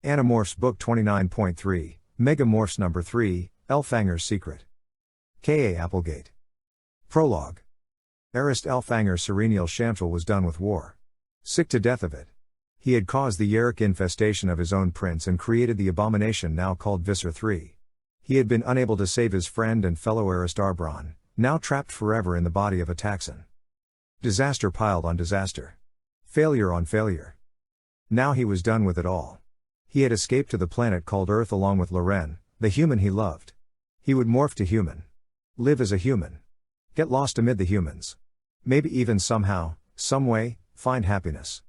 Animorphs Book 29.3, Megamorphs Number 3, Elfangor's Secret. K.A Applegate. Prologue. Erst Elfangor Serenial Shamtel was done with war. Sick to death of it. He had caused the Yeerk infestation of his own prince and created the abomination now called Visser 3. He had been unable to save his friend and fellow Erst Arbron, now trapped forever in the body of a Taxon. Disaster piled on disaster. Failure on failure. Now he was done with it all. He had escaped to the planet called Earth along with Loren, the human he loved. He would morph to human. Live as a human. Get lost amid the humans. Maybe even somehow, someway, find happiness.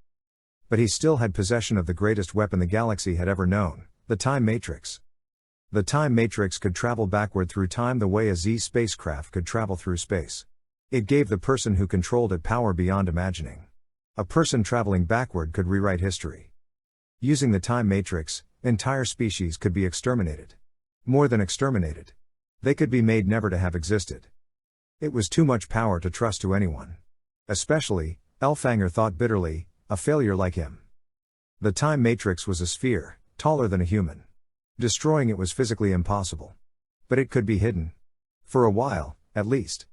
But he still had possession of the greatest weapon the galaxy had ever known, the Time Matrix. The Time Matrix could travel backward through time the way a Z spacecraft could travel through space. It gave the person who controlled it power beyond imagining. A person traveling backward could rewrite history. Using the Time Matrix, entire species could be exterminated. More than exterminated. They could be made never to have existed. It was too much power to trust to anyone. Especially, Elfangor thought bitterly, a failure like him. The Time Matrix was a sphere, taller than a human. Destroying it was physically impossible. But it could be hidden. For a while, at least.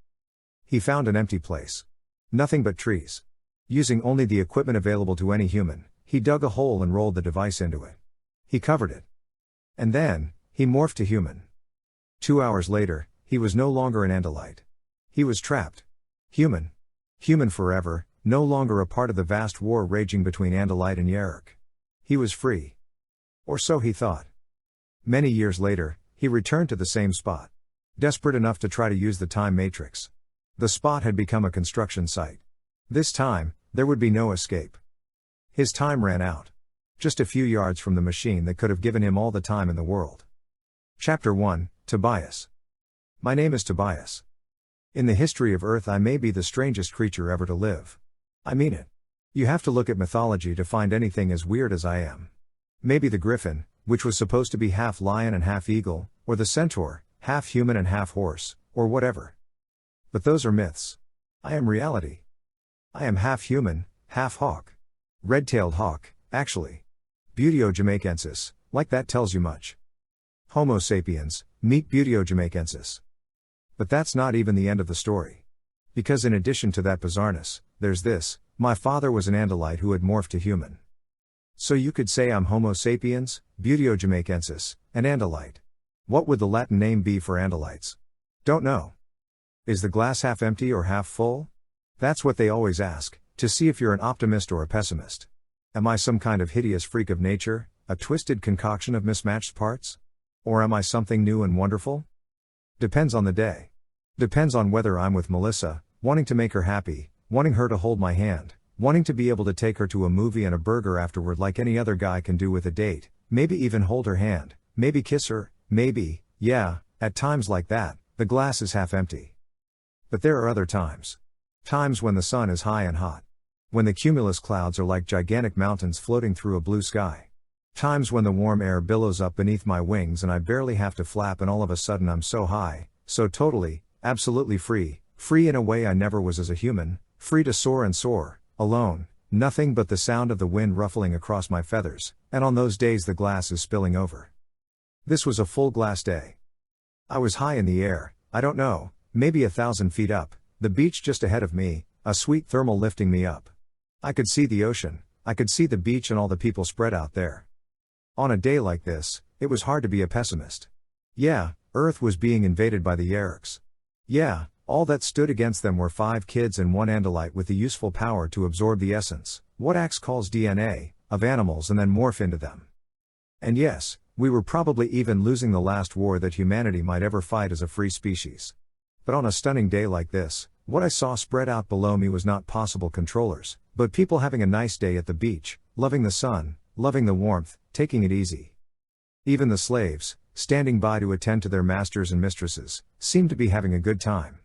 He found an empty place. Nothing but trees. Using only the equipment available to any human, he dug a hole and rolled the device into it. He covered it. And then, he morphed to human. 2 hours later, he was no longer an Andalite. He was trapped. Human. Human forever, no longer a part of the vast war raging between Andalite and Yeerk. He was free. Or so he thought. Many years later, he returned to the same spot. Desperate enough to try to use the Time Matrix. The spot had become a construction site. This time, there would be no escape. His time ran out. Just a few yards from the machine that could have given him all the time in the world. Chapter 1, Tobias. My name is Tobias. In the history of Earth I may be the strangest creature ever to live. I mean it. You have to look at mythology to find anything as weird as I am. Maybe the griffin, which was supposed to be half lion and half eagle, or the centaur, half human and half horse, or whatever. But those are myths. I am reality. I am half human, half hawk. Red-tailed hawk, actually. Buteo jamaicensis, like that tells you much. Homo sapiens, meet Buteo jamaicensis. But that's not even the end of the story. Because in addition to that bizarreness, there's this: my father was an Andalite who had morphed to human. So you could say I'm Homo sapiens, Buteo jamaicensis, and Andalite. What would the Latin name be for Andalites? Don't know. Is the glass half empty or half full? That's what they always ask, to see if you're an optimist or a pessimist. Am I some kind of hideous freak of nature, a twisted concoction of mismatched parts? Or am I something new and wonderful? Depends on the day. Depends on whether I'm with Melissa, wanting to make her happy, wanting her to hold my hand, wanting to be able to take her to a movie and a burger afterward like any other guy can do with a date, maybe even hold her hand, maybe kiss her, maybe, yeah, at times like that, the glass is half empty. But there are other times. Times when the sun is high and hot. When the cumulus clouds are like gigantic mountains floating through a blue sky. Times when the warm air billows up beneath my wings and I barely have to flap and all of a sudden I'm so high, so totally, absolutely free, free in a way I never was as a human, free to soar and soar, alone, nothing but the sound of the wind ruffling across my feathers, and on those days the glass is spilling over. This was a full glass day. I was high in the air, I don't know, maybe 1,000 feet up, the beach just ahead of me, a sweet thermal lifting me up. I could see the ocean, I could see the beach and all the people spread out there. On a day like this, it was hard to be a pessimist. Yeah, Earth was being invaded by the Yeerks. Yeah, all that stood against them were 5 kids and 1 Andalite with the useful power to absorb the essence, what Axe calls DNA, of animals and then morph into them. And yes, we were probably even losing the last war that humanity might ever fight as a free species. But on a stunning day like this, what I saw spread out below me was not possible controllers, but people having a nice day at the beach, loving the sun, loving the warmth, taking it easy. Even the slaves, standing by to attend to their masters and mistresses, seemed to be having a good time.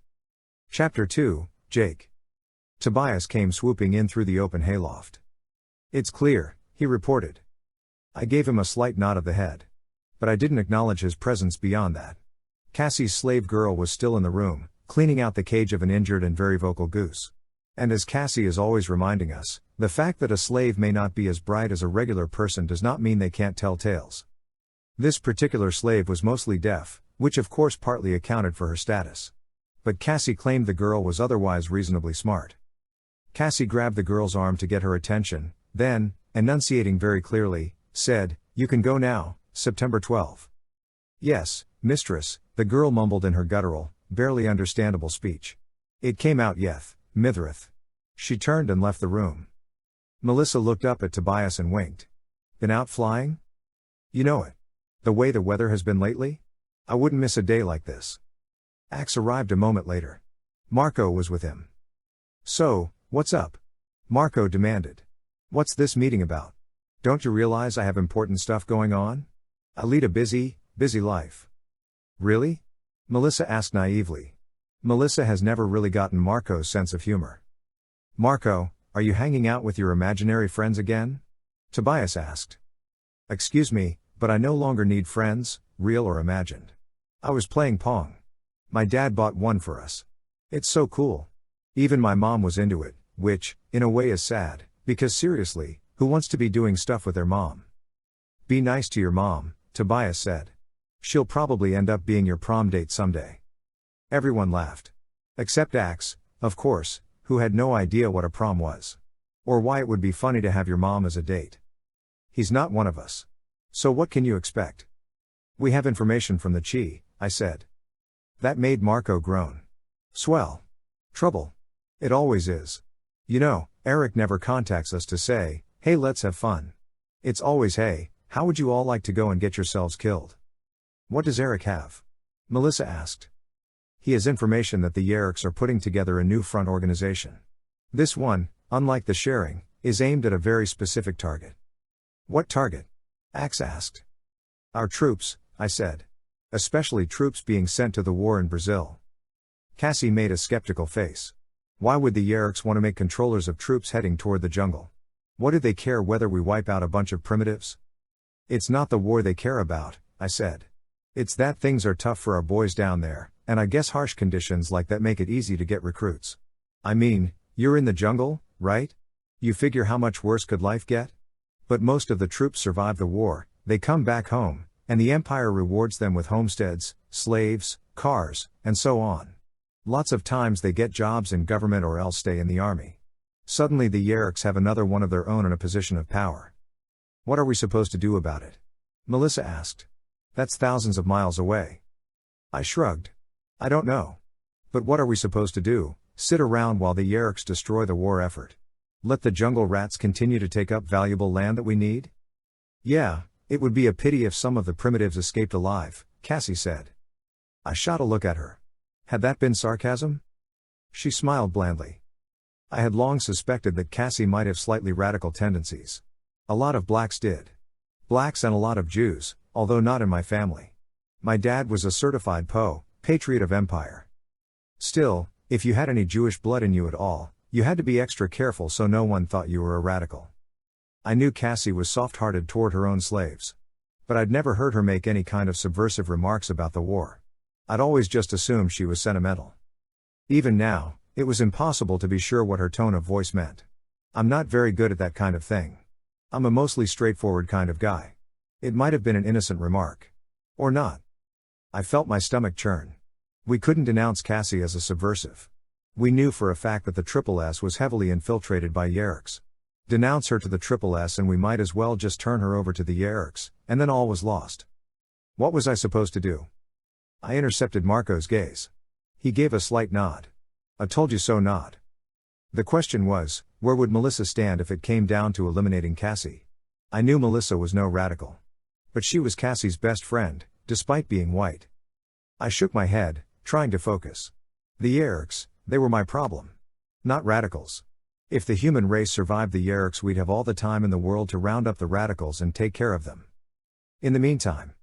Chapter 2, Jake. Tobias came swooping in through the open hayloft. It's clear, he reported. I gave him a slight nod of the head. But I didn't acknowledge his presence beyond that. Cassie's slave girl was still in the room, cleaning out the cage of an injured and very vocal goose. And as Cassie is always reminding us, the fact that a slave may not be as bright as a regular person does not mean they can't tell tales. This particular slave was mostly deaf, which of course partly accounted for her status. But Cassie claimed the girl was otherwise reasonably smart. Cassie grabbed the girl's arm to get her attention, then, enunciating very clearly, said, "You can go now, September 12." "Yes, mistress," the girl mumbled in her guttural, barely understandable speech. "It came out yeth, mithrith." She turned and left the room. Melissa looked up at Tobias and winked. "Been out flying? You know it. The way the weather has been lately? I wouldn't miss a day like this." Axe arrived a moment later. Marco was with him. "So, what's up?" Marco demanded. "What's this meeting about? Don't you realize I have important stuff going on? I lead a busy life." "Really?" Melissa asked naively. Melissa has never really gotten Marco's sense of humor. "Marco, are you hanging out with your imaginary friends again?" Tobias asked. "Excuse me, but I no longer need friends, real or imagined. I was playing Pong. My dad bought one for us. It's so cool. Even my mom was into it, which, in a way is sad, because seriously, who wants to be doing stuff with their mom?" "Be nice to your mom," Tobias said. "She'll probably end up being your prom date someday." Everyone laughed. Except Axe, of course, who had no idea what a prom was. Or why it would be funny to have your mom as a date. "He's not one of us. So what can you expect?" "We have information from the Chi," I said. That made Marco groan. "Swell. Trouble. It always is. You know, Eric never contacts us to say, 'Hey, let's have fun.' It's always, 'Hey, how would you all like to go and get yourselves killed?'" "What does Eric have?" Melissa asked. "He has information that the Yeerks are putting together a new front organization. This one, unlike the sharing, is aimed at a very specific target." "What target?" Axe asked. "Our troops," I said. "Especially troops being sent to the war in Brazil." Cassie made a skeptical face. "Why would the Yeerks want to make controllers of troops heading toward the jungle? What do they care whether we wipe out a bunch of primitives?" "It's not the war they care about," I said. "It's that things are tough for our boys down there, and I guess harsh conditions like that make it easy to get recruits. I mean, you're in the jungle, right? You figure how much worse could life get? But most of the troops survive the war, they come back home, and the Empire rewards them with homesteads, slaves, cars, and so on. Lots of times they get jobs in government or else stay in the army. Suddenly the Yeerks have another one of their own in a position of power. What are we supposed to do about it?" Melissa asked. "That's thousands of miles away." I shrugged. "I don't know. But what are we supposed to do? Sit around while the Yeerks destroy the war effort? Let the jungle rats continue to take up valuable land that we need?" "Yeah, it would be a pity if some of the primitives escaped alive," Cassie said. I shot a look at her. Had that been sarcasm? She smiled blandly. I had long suspected that Cassie might have slightly radical tendencies. A lot of blacks did. Blacks and a lot of Jews, although not in my family. My dad was a certified patriot of empire. Still, if you had any Jewish blood in you at all, you had to be extra careful so no one thought you were a radical. I knew Cassie was soft-hearted toward her own slaves. But I'd never heard her make any kind of subversive remarks about the war. I'd always just assumed she was sentimental. Even now, it was impossible to be sure what her tone of voice meant. I'm not very good at that kind of thing. I'm a mostly straightforward kind of guy. It might have been an innocent remark. Or not. I felt my stomach churn. We couldn't denounce Cassie as a subversive. We knew for a fact that the Triple S was heavily infiltrated by Yeerks. Denounce her to the Triple S and we might as well just turn her over to the Yeerks, and then all was lost. What was I supposed to do? I intercepted Marco's gaze. He gave a slight nod. A told you so nod. The question was, where would Melissa stand if it came down to eliminating Cassie? I knew Melissa was no radical. But she was Cassie's best friend, despite being white. I shook my head, trying to focus. The Yeerks, they were my problem. Not radicals. If the human race survived the Yeerks, we'd have all the time in the world to round up the radicals and take care of them. In the meantime,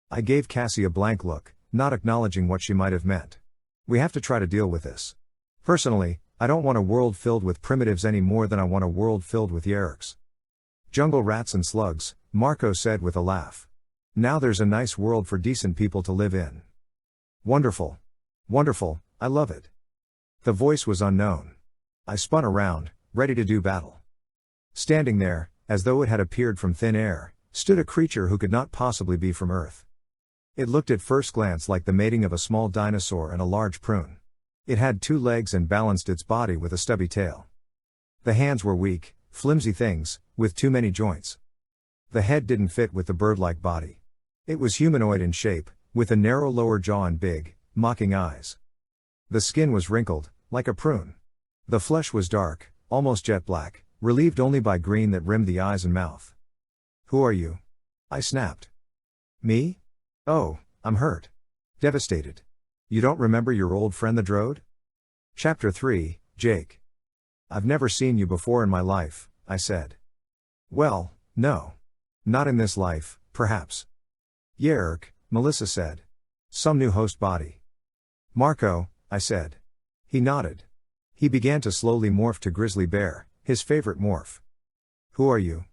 I gave Cassie a blank look, not acknowledging what she might have meant. We have to try to deal with this. Personally, I don't want a world filled with primitives any more than I want a world filled with Yeerks. Jungle rats and slugs, Marco said with a laugh. Now there's a nice world for decent people to live in. Wonderful. Wonderful, I love it. The voice was unknown. I spun around, ready to do battle. Standing there, as though it had appeared from thin air, stood a creature who could not possibly be from Earth. It looked at first glance like the mating of a small dinosaur and a large prune. It had 2 legs and balanced its body with a stubby tail. The hands were weak, flimsy things, with too many joints. The head didn't fit with the bird-like body. It was humanoid in shape, with a narrow lower jaw and big, mocking eyes. The skin was wrinkled, like a prune. The flesh was dark, almost jet black, relieved only by green that rimmed the eyes and mouth. "Who are you?" I snapped. "Me? Oh, I'm hurt. Devastated. You don't remember your old friend the Drode?" Chapter 3, Jake. "I've never seen you before in my life," I said. "Well, no. Not in this life, perhaps." "Yeerk," Melissa said. "Some new host body." "Marco," I said. He nodded. He began to slowly morph to grizzly bear, his favorite morph. "Who are you?"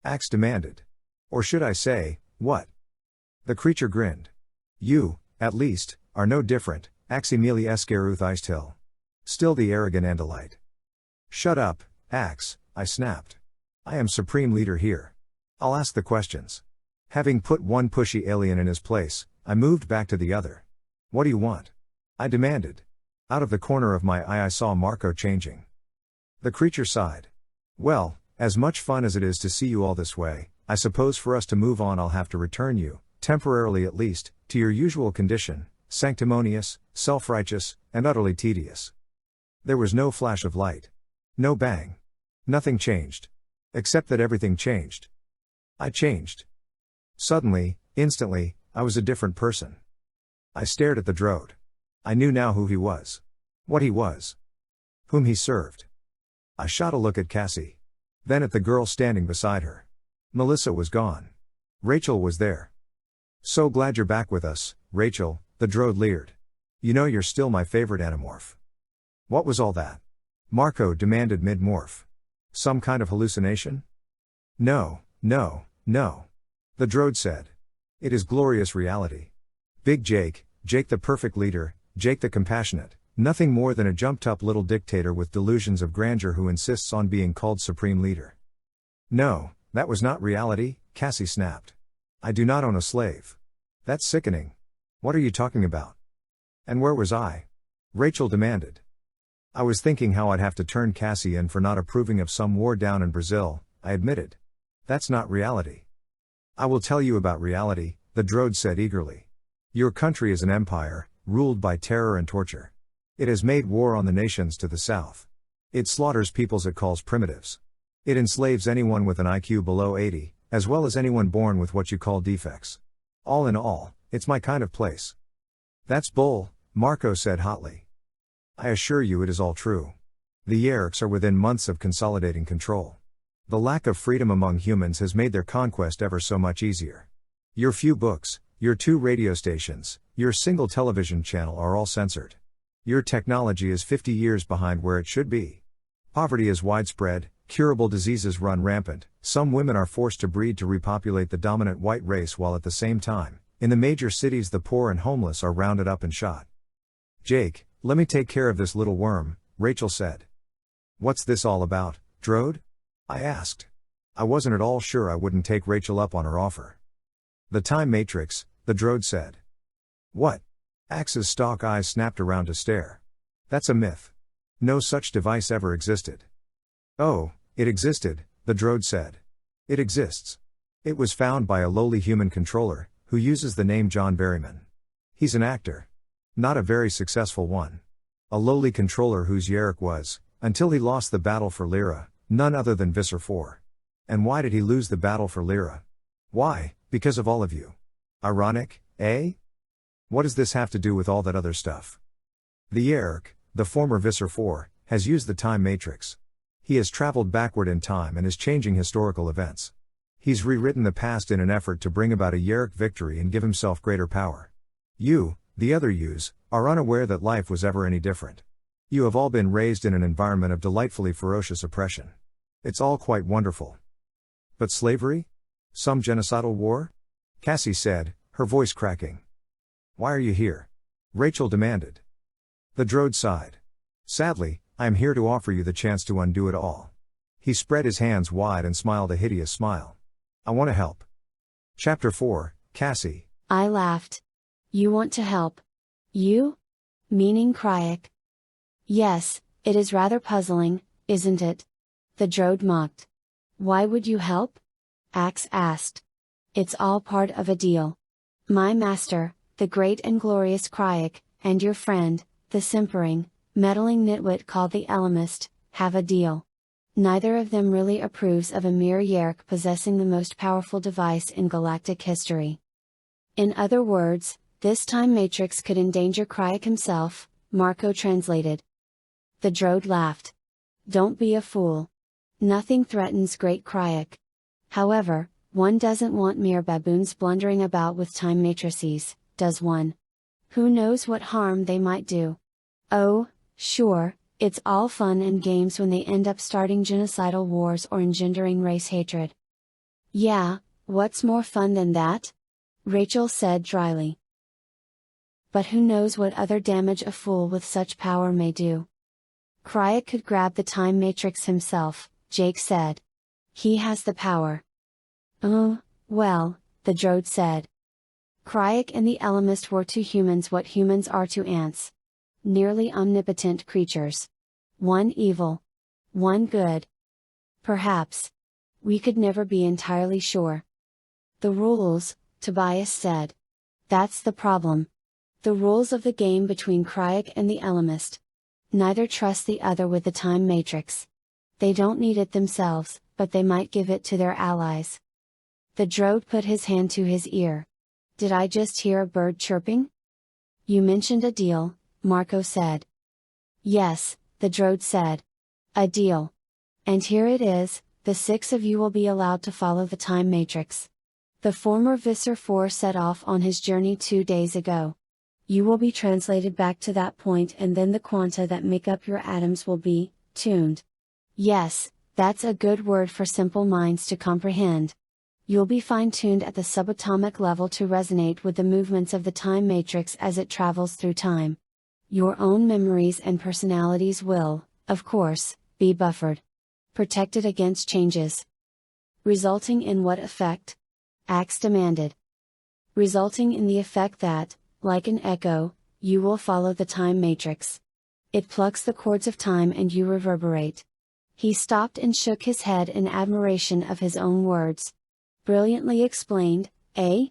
Axe demanded. "Or should I say, what?" The creature grinned. "You, at least, are no different, Aximili Escaruth Icehill. Still the arrogant Andalite." "Shut up, Axe," I snapped. "I am supreme leader here. I'll ask the questions." Having put one pushy alien in his place, I moved back to the other. "What do you want?" I demanded. Out of the corner of my eye I saw Marco changing. The creature sighed. "Well, as much fun as it is to see you all this way, I suppose for us to move on I'll have to return you, temporarily at least, to your usual condition, sanctimonious, self-righteous, and utterly tedious." There was no flash of light. No bang. Nothing changed. Except that everything changed. I changed. Suddenly, instantly, I was a different person. I stared at the Drode. I knew now who he was. What he was. Whom he served. I shot a look at Cassie. Then at the girl standing beside her. Melissa was gone. Rachel was there. "So glad you're back with us, Rachel," the Drode leered. "You know you're still my favorite animorph." "What was all that?" Marco demanded mid-morph. "Some kind of hallucination?" No, the Drode said. "It is glorious reality. Big Jake, Jake the perfect leader, Jake the compassionate, nothing more than a jumped-up little dictator with delusions of grandeur who insists on being called supreme leader." "No, that was not reality," Cassie snapped. "I do not own a slave. That's sickening. What are you talking about?" "And where was I?" Rachel demanded. "I was thinking how I'd have to turn Cassie in for not approving of some war down in Brazil," I admitted. "That's not reality." "I will tell you about reality," the Drode said eagerly. "Your country is an empire, ruled by terror and torture. It has made war on the nations to the south. It slaughters peoples it calls primitives. It enslaves anyone with an IQ below 80, as well as anyone born with what you call defects. All in all, it's my kind of place." "That's bull," Marco said hotly. "I assure you it is all true. The Yeerks are within months of consolidating control. The lack of freedom among humans has made their conquest ever so much easier. Your few books, your 2 radio stations, your single television channel are all censored. Your technology is 50 years behind where it should be. Poverty is widespread, curable diseases run rampant, some women are forced to breed to repopulate the dominant white race while at the same time, in the major cities the poor and homeless are rounded up and shot." "Jake, let me take care of this little worm," Rachel said. "What's this all about, Drode?" I asked. I wasn't at all sure I wouldn't take Rachel up on her offer. "The time matrix," the Drode said. "What?" Axe's stalk eyes snapped around to stare. "That's a myth. No such device ever existed." "Oh, it existed," the Drode said. "It exists. It was found by a lowly human controller, who uses the name John Berryman. He's an actor. Not a very successful one. A lowly controller whose Yeerk was, until he lost the battle for Lyra, none other than Visser Four. And why did he lose the battle for Lyra? Why, because of all of you. Ironic, eh? What does this have to do with all that other stuff? The Yeerk, the former Visser Four, has used the time matrix. He has traveled backward in time and is changing historical events. He's rewritten the past in an effort to bring about a Yeerk victory and give himself greater power. You, the other yous, are unaware that life was ever any different. You have all been raised in an environment of delightfully ferocious oppression. It's all quite wonderful. But slavery? Some genocidal war?" Cassie said, her voice cracking. "Why are you here?" Rachel demanded. The Drode sighed. "Sadly, I am here to offer you the chance to undo it all. He spread his hands wide and smiled a hideous smile. I want to help. Chapter 4, Cassie. I laughed. You want to help? You? Meaning Kryak. Yes, it is rather puzzling, isn't it? The Drode mocked. Why would you help? Axe asked. It's all part of a deal. My master, the great and glorious Kryak, and your friend, the simpering, meddling nitwit called the Elemist, have a deal. Neither of them really approves of a mere Yeerk possessing the most powerful device in galactic history. In other words, this time matrix could endanger Kryak himself, Marco translated. The Drode laughed. Don't be a fool. Nothing threatens great Kryak. However, one doesn't want mere baboons blundering about with time matrices, does one? Who knows what harm they might do? Oh, sure, it's all fun and games when they end up starting genocidal wars or engendering race hatred. Yeah, what's more fun than that? Rachel said dryly. But who knows what other damage a fool with such power may do? Kryak could grab the time matrix himself, Jake said. He has the power. Well, the Drode said. Kryak and the Elemist were to humans what humans are to ants. Nearly omnipotent creatures. One evil. One good. Perhaps. We could never be entirely sure. The rules, Tobias said. That's the problem. The rules of the game between Kryak and the Elemist. Neither trust the other with the time matrix. They don't need it themselves, but they might give it to their allies. The Drode put his hand to his ear. Did I just hear a bird chirping? You mentioned a deal, Marco said. Yes, the Drode said. A deal. And here it is, the 6 of you will be allowed to follow the time matrix. The former Visser Four set off on his journey 2 days ago. You will be translated back to that point and then the quanta that make up your atoms will be tuned. Yes, that's a good word for simple minds to comprehend. You'll be fine-tuned at the subatomic level to resonate with the movements of the time matrix as it travels through time. Your own memories and personalities will, of course, be buffered. Protected against changes. Resulting in what effect? Axe demanded. Resulting in the effect that, like an echo, you will follow the time matrix. It plucks the chords of time and you reverberate. He stopped and shook his head in admiration of his own words. Brilliantly explained, eh?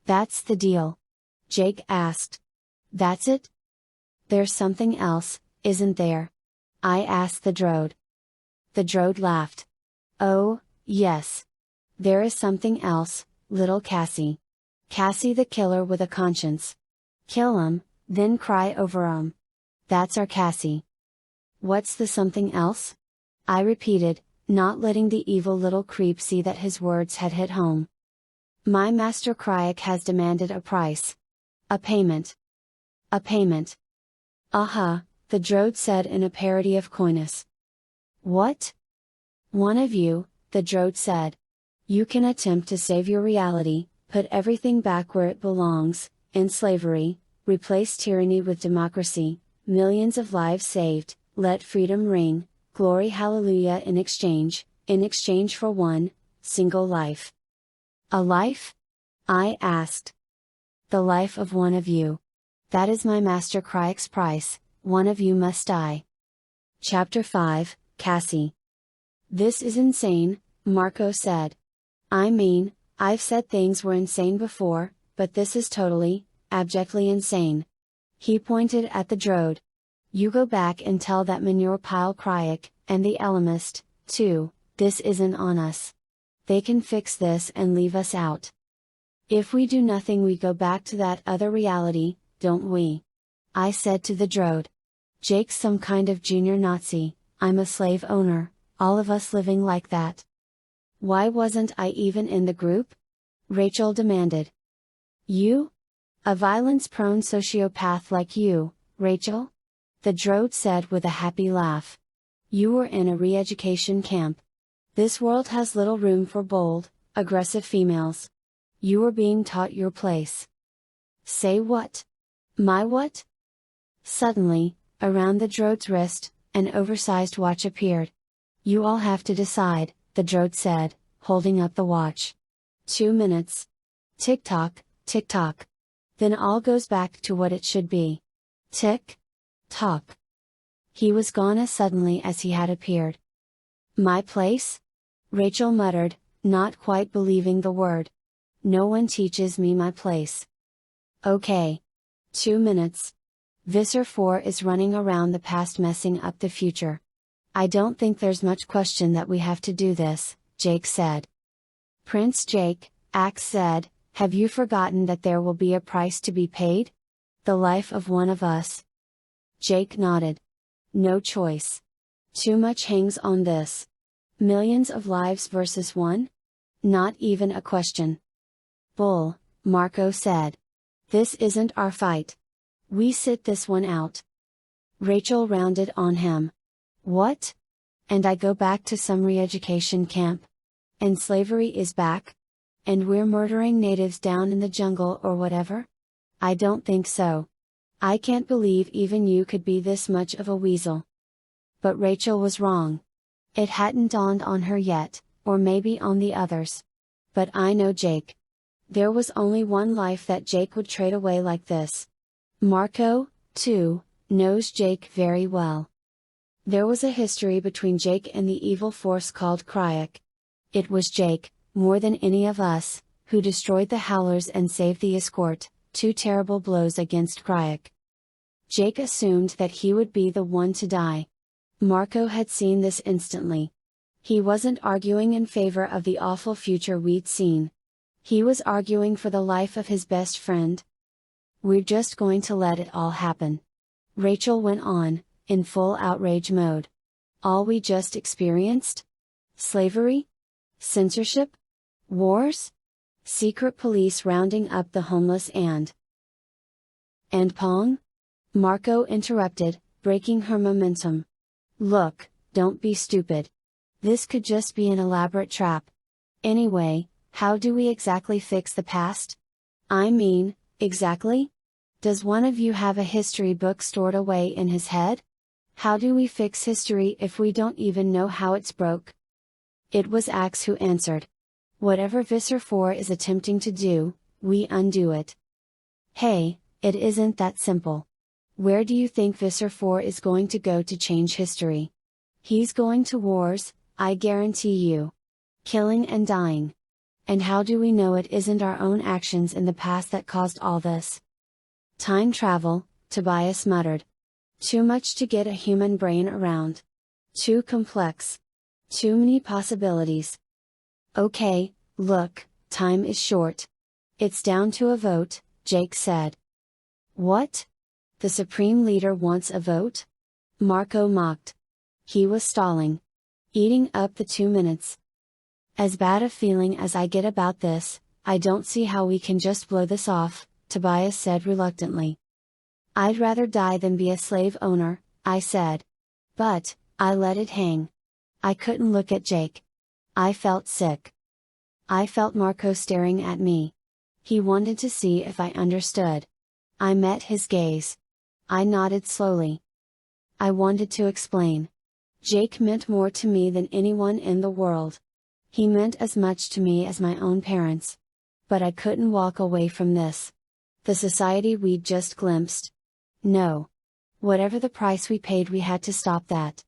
That's the deal. Jake asked. That's it? There's something else, isn't there? I asked the Drode. The Drode laughed. Oh, yes. There is something else, little Cassie. Cassie the killer with a conscience. Kill 'em, then cry over 'em. That's our Cassie. What's the something else? I repeated, not letting the evil little creep see that his words had hit home. My master Kryak has demanded a price. A payment. A payment. Aha, the Drode said in a parody of coyness. What? One of you, the Drode said. You can attempt to save your reality, put everything back where it belongs, in slavery, replace tyranny with democracy, millions of lives saved, let freedom ring, glory hallelujah in exchange for one, single life. A life? I asked. The life of one of you. That is my master Kryak's price, one of you must die. Chapter 5, Cassie. This is insane, Marco said. I mean, I've said things were insane before, but this is totally, abjectly insane. He pointed at the Drode. You go back and tell that manure pile Kryak, and the Elemist, too, this isn't on us. They can fix this and leave us out. If we do nothing we go back to that other reality, don't we? I said to the Drode. Jake's some kind of junior Nazi, I'm a slave owner, all of us living like that. Why wasn't I even in the group? Rachel demanded. You? A violence-prone sociopath like you, Rachel? The Drode said with a happy laugh. You were in a re-education camp. This world has little room for bold, aggressive females. You were being taught your place. Say what? My what? Suddenly, around the Drode's wrist, an oversized watch appeared. You all have to decide, the droid said, holding up the watch. 2 minutes. Tick tock, tick tock. Then all goes back to what it should be. Tick tock. He was gone as suddenly as he had appeared. My place? Rachel muttered, not quite believing the word. No one teaches me my place. Okay. 2 minutes. Visser Four is running around the past messing up the future. I don't think there's much question that we have to do this, Jake said. Prince Jake, Axe said, have you forgotten that there will be a price to be paid? The life of one of us. Jake nodded. No choice. Too much hangs on this. Millions of lives versus one? Not even a question. Bull, Marco said. This isn't our fight. We sit this one out. Rachel rounded on him. What? And I go back to some re-education camp? And slavery is back? And we're murdering natives down in the jungle or whatever? I don't think so. I can't believe even you could be this much of a weasel. But Rachel was wrong. It hadn't dawned on her yet, or maybe on the others. But I know Jake. There was only one life that Jake would trade away like this. Marco, too, knows Jake very well. There was a history between Jake and the evil force called Kryak. It was Jake, more than any of us, who destroyed the Howlers and saved the escort, 2 terrible blows against Kryak. Jake assumed that he would be the one to die. Marco had seen this instantly. He wasn't arguing in favor of the awful future we'd seen. He was arguing for the life of his best friend. We're just going to let it all happen. Rachel went on, in full outrage mode. All we just experienced? Slavery? Censorship? Wars? Secret police rounding up the homeless and Pong? Marco interrupted, breaking her momentum. Look, don't be stupid. This could just be an elaborate trap. Anyway, how do we exactly fix the past? I mean, exactly? Does one of you have a history book stored away in his head? How do we fix history if we don't even know how it's broke? It was Axe who answered. Whatever Visser Four is attempting to do, we undo it. Hey, it isn't that simple. Where do you think Visser Four is going to go to change history? He's going to wars, I guarantee you. Killing and dying. And how do we know it isn't our own actions in the past that caused all this? Time travel, Tobias muttered. Too much to get a human brain around. Too complex. Too many possibilities. Okay, look, time is short. It's down to a vote, Jake said. What? The Supreme Leader wants a vote? Marco mocked. He was stalling. Eating up the 2 minutes. As bad a feeling as I get about this, I don't see how we can just blow this off, Tobias said reluctantly. I'd rather die than be a slave owner, I said. But, I let it hang. I couldn't look at Jake. I felt sick. I felt Marco staring at me. He wanted to see if I understood. I met his gaze. I nodded slowly. I wanted to explain. Jake meant more to me than anyone in the world. He meant as much to me as my own parents. But I couldn't walk away from this. The society we'd just glimpsed. No. Whatever the price we paid, we had to stop that.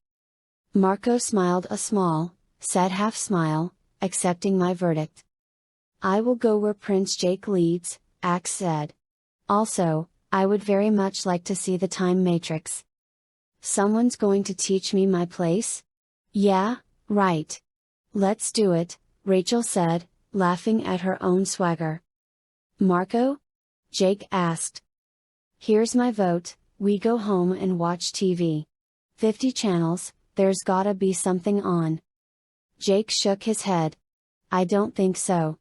Marco smiled a small, sad half smile, accepting my verdict. I will go where Prince Jake leads, Axe said. Also, I would very much like to see the time matrix. Someone's going to teach me my place? Yeah, right. Let's do it, Rachel said, laughing at her own swagger. Marco? Jake asked. Here's my vote, we go home and watch TV. 50 channels, there's gotta be something on. Jake shook his head. I don't think so.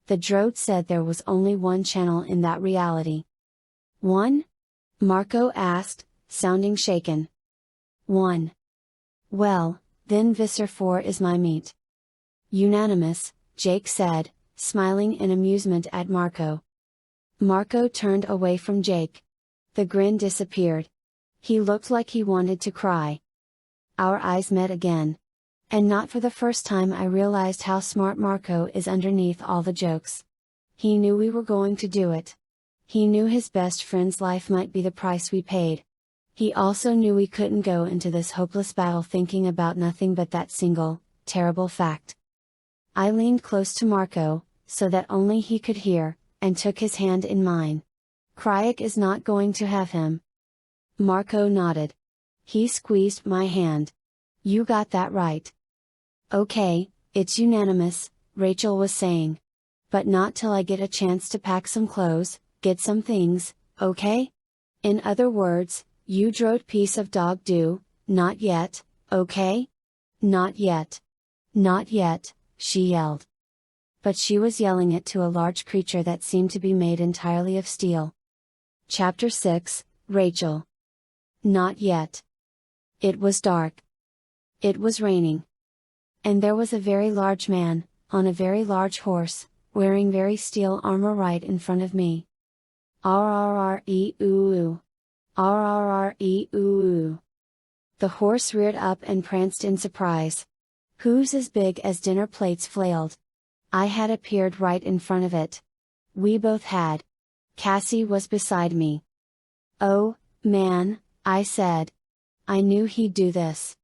The droid said there was only one channel in that reality. One? Marco asked, sounding shaken. One. Well, then Visser Four is my meat. Unanimous, Jake said, smiling in amusement at Marco. Marco turned away from Jake. The grin disappeared. He looked like he wanted to cry. Our eyes met again. And not for the first time I realized how smart Marco is underneath all the jokes. He knew we were going to do it. He knew his best friend's life might be the price we paid. He also knew we couldn't go into this hopeless battle thinking about nothing but that single, terrible fact. I leaned close to Marco, so that only he could hear, and took his hand in mine. Kryak is not going to have him. Marco nodded. He squeezed my hand. You got that right. Okay, it's unanimous, Rachel was saying. But not till I get a chance to pack some clothes, get some things, okay? In other words, you droid piece of dog do, not yet, okay? Not yet. Not yet, she yelled. But she was yelling it to a large creature that seemed to be made entirely of steel. Chapter 6, Rachel. Not yet. It was dark. It was raining. And there was a very large man, on a very large horse, wearing very steel armor right in front of me. R-R-R-E-oo-oo. R-R-R-E-oo-oo. The horse reared up and pranced in surprise. Hooves as big as dinner plates flailed. I had appeared right in front of it. We both had. Cassie was beside me. Oh, man, I said. I knew he'd do this.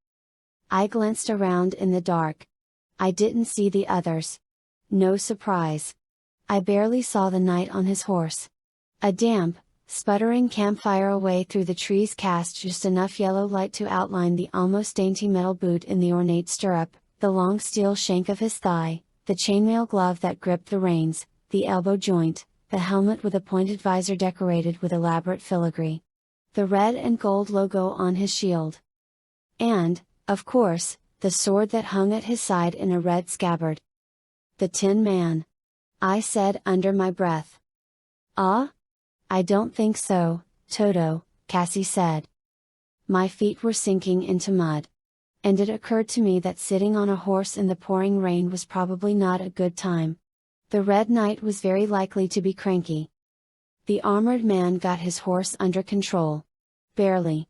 I glanced around in the dark. I didn't see the others. No surprise. I barely saw the knight on his horse. A damp, sputtering campfire away through the trees cast just enough yellow light to outline the almost dainty metal boot in the ornate stirrup, the long steel shank of his thigh, the chainmail glove that gripped the reins, the elbow joint, the helmet with a pointed visor decorated with elaborate filigree. The red and gold logo on his shield. And, of course, the sword that hung at his side in a red scabbard. The Tin Man. I said under my breath. Ah? I don't think so, Toto, Cassie said. My feet were sinking into mud. And it occurred to me that sitting on a horse in the pouring rain was probably not a good time. The Red Knight was very likely to be cranky. The armored man got his horse under control. Barely.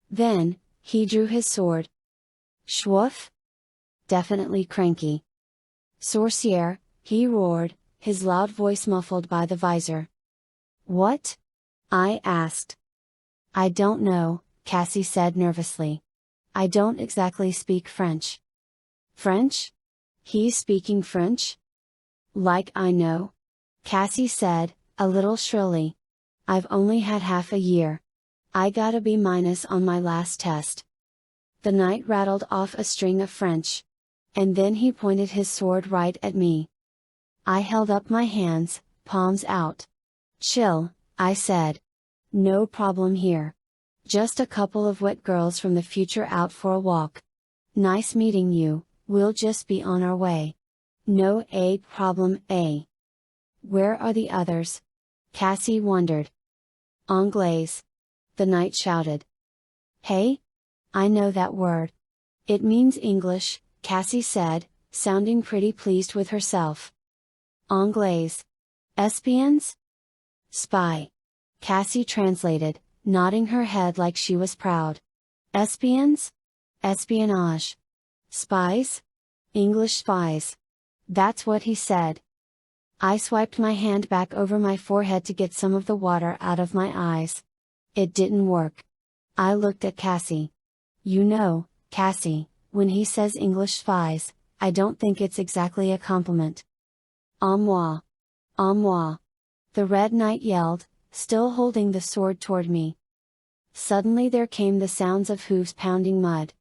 Then, he drew his sword. Schwoof? Definitely cranky. Sorcier, he roared, his loud voice muffled by the visor. What? I asked. I don't know, Cassie said nervously. I don't exactly speak French. French? He's speaking French? Like I know? Cassie said, a little shrilly. I've only had half a year. I got a B- on my last test. The knight rattled off a string of French. And then he pointed his sword right at me. I held up my hands, palms out. Chill, I said. No problem here. Just a couple of wet girls from the future out for a walk. Nice meeting you, we'll just be on our way. No problem, eh? Where are the others? Cassie wondered. Anglaise. The knight shouted. Hey? I know that word. It means English, Cassie said, sounding pretty pleased with herself. Anglaise. Espions? Spy. Cassie translated, nodding her head like she was proud. Espions? Espionage. Spies? English spies. That's what he said. I swiped my hand back over my forehead to get some of the water out of my eyes. It didn't work. I looked at Cassie. You know, Cassie, when he says English spies, I don't think it's exactly a compliment. À moi. À moi. The Red Knight yelled, still holding the sword toward me. Suddenly there came the sounds of hooves pounding mud.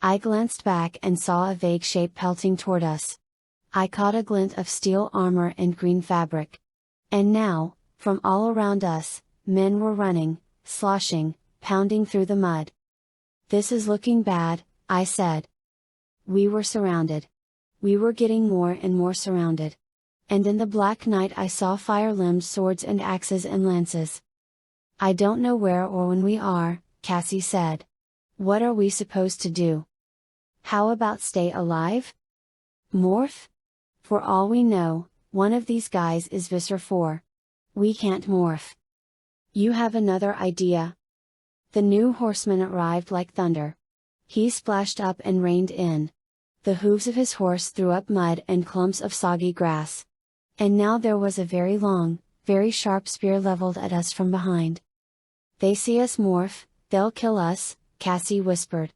I glanced back and saw a vague shape pelting toward us. I caught a glint of steel armor and green fabric. And now, from all around us, men were running, sloshing, pounding through the mud. This is looking bad, I said. We were surrounded. We were getting more and more surrounded. And in the black night I saw fire-limbed swords and axes and lances. I don't know where or when we are, Cassie said. What are we supposed to do? How about stay alive? Morph? For all we know, one of these guys is Visser Four. We can't morph. You have another idea? The new horseman arrived like thunder. He splashed up and reined in. The hooves of his horse threw up mud and clumps of soggy grass. And now there was a very long, very sharp spear leveled at us from behind. "They see us morph, they'll kill us," Cassie whispered.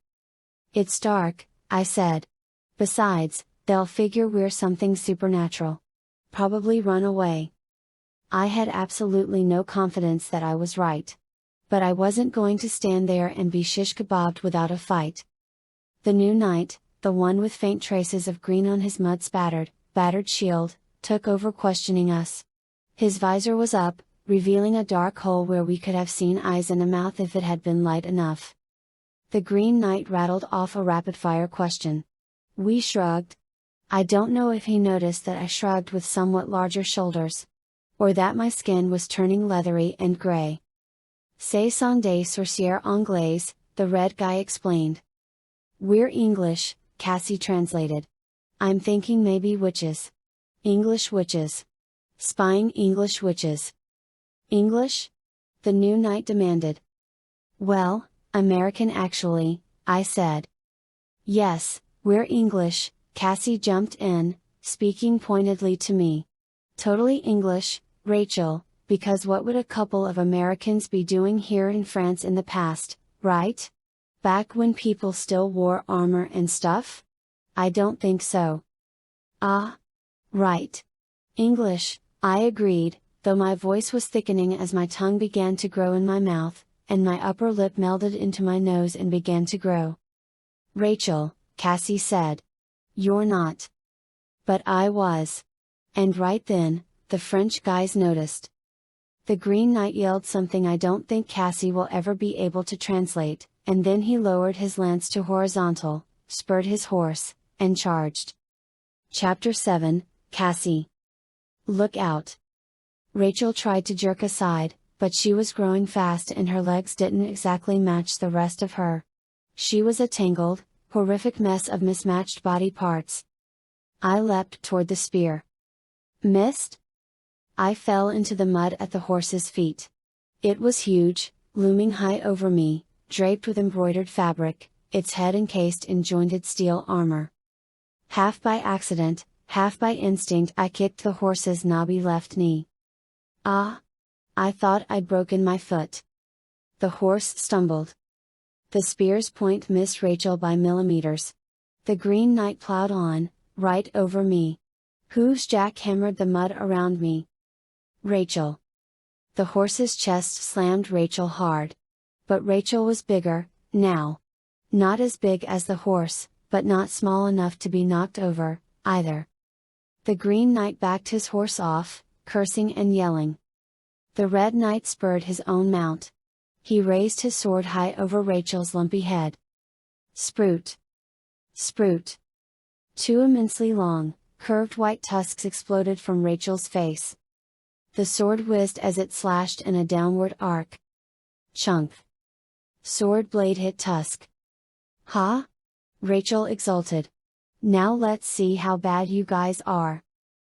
"It's dark," I said. "Besides, they'll figure we're something supernatural. Probably run away." I had absolutely no confidence that I was right. But I wasn't going to stand there and be shish kebabbed without a fight. The new knight, the one with faint traces of green on his battered shield, took over questioning us. His visor was up, revealing a dark hole where we could have seen eyes and a mouth if it had been light enough. The Green Knight rattled off a rapid-fire question. We shrugged. I don't know if he noticed that I shrugged with somewhat larger shoulders. Or that my skin was turning leathery and gray. "Ce sont des sorcières anglaises," the red guy explained. "We're English," Cassie translated. "I'm thinking maybe witches. English witches. Spying English witches." "English?" the new knight demanded. "Well, American actually," I said. "Yes, we're English," Cassie jumped in, speaking pointedly to me. "Totally English, Rachel, because what would a couple of Americans be doing here in France in the past, right? Back when people still wore armor and stuff? I don't think so." "Ah. Right. English," I agreed, though my voice was thickening as my tongue began to grow in my mouth, and my upper lip melded into my nose and began to grow. "Rachel," Cassie said. "You're not." But I was. And right then, the French guys noticed. The Green Knight yelled something I don't think Cassie will ever be able to translate, and then he lowered his lance to horizontal, spurred his horse, and charged. Chapter 7, Cassie. "Look out." Rachel tried to jerk aside, but she was growing fast and her legs didn't exactly match the rest of her. She was a tangled, horrific mess of mismatched body parts. I leapt toward the spear. Missed? I fell into the mud at the horse's feet. It was huge, looming high over me, draped with embroidered fabric, its head encased in jointed steel armor. Half by accident, half by instinct, I kicked the horse's knobby left knee. Ah! I thought I'd broken my foot. The horse stumbled. The spear's point missed Rachel by millimeters. The Green Knight plowed on, right over me. Hooves jackhammered the mud around me. Rachel. The horse's chest slammed Rachel hard. But Rachel was bigger, now. Not as big as the horse, but not small enough to be knocked over, either. The Green Knight backed his horse off, cursing and yelling. The Red Knight spurred his own mount. He raised his sword high over Rachel's lumpy head. Sprout! Sprout! Two immensely long, curved white tusks exploded from Rachel's face. The sword whizzed as it slashed in a downward arc. Chunk! Sword blade hit tusk. "Ha?" Rachel exulted. "Now let's see how bad you guys are.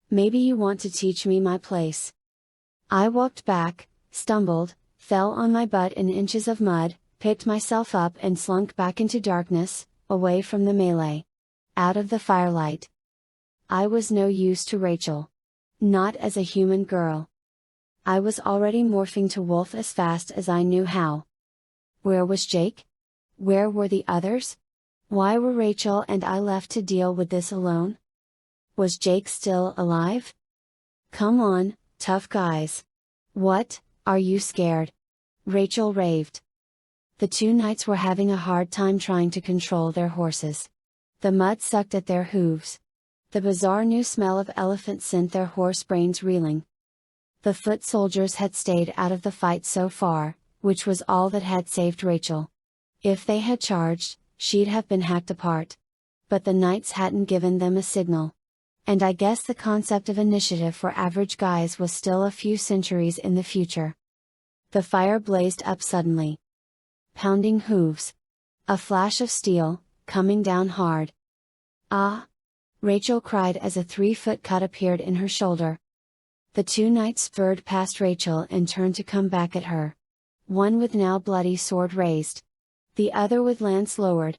Maybe you want to teach me my place." I walked back, stumbled, fell on my butt in inches of mud, picked myself up and slunk back into darkness, away from the melee. Out of the firelight. I was no use to Rachel. Not as a human girl. I was already morphing to wolf as fast as I knew how. Where was Jake? Where were the others? Why were Rachel and I left to deal with this alone? Was Jake still alive? "Come on, tough guys. What, are you scared?" Rachel raved. The two knights were having a hard time trying to control their horses. The mud sucked at their hooves. The bizarre new smell of elephant sent their horse brains reeling. The foot soldiers had stayed out of the fight so far, which was all that had saved Rachel. If they had charged, she'd have been hacked apart. But the knights hadn't given them a signal. And I guess the concept of initiative for average guys was still a few centuries in the future. The fire blazed up suddenly. Pounding hooves. A flash of steel, coming down hard. "Ah!" Rachel cried as a 3-foot cut appeared in her shoulder. The two knights spurred past Rachel and turned to come back at her. One with now bloody sword raised. The other with lance lowered.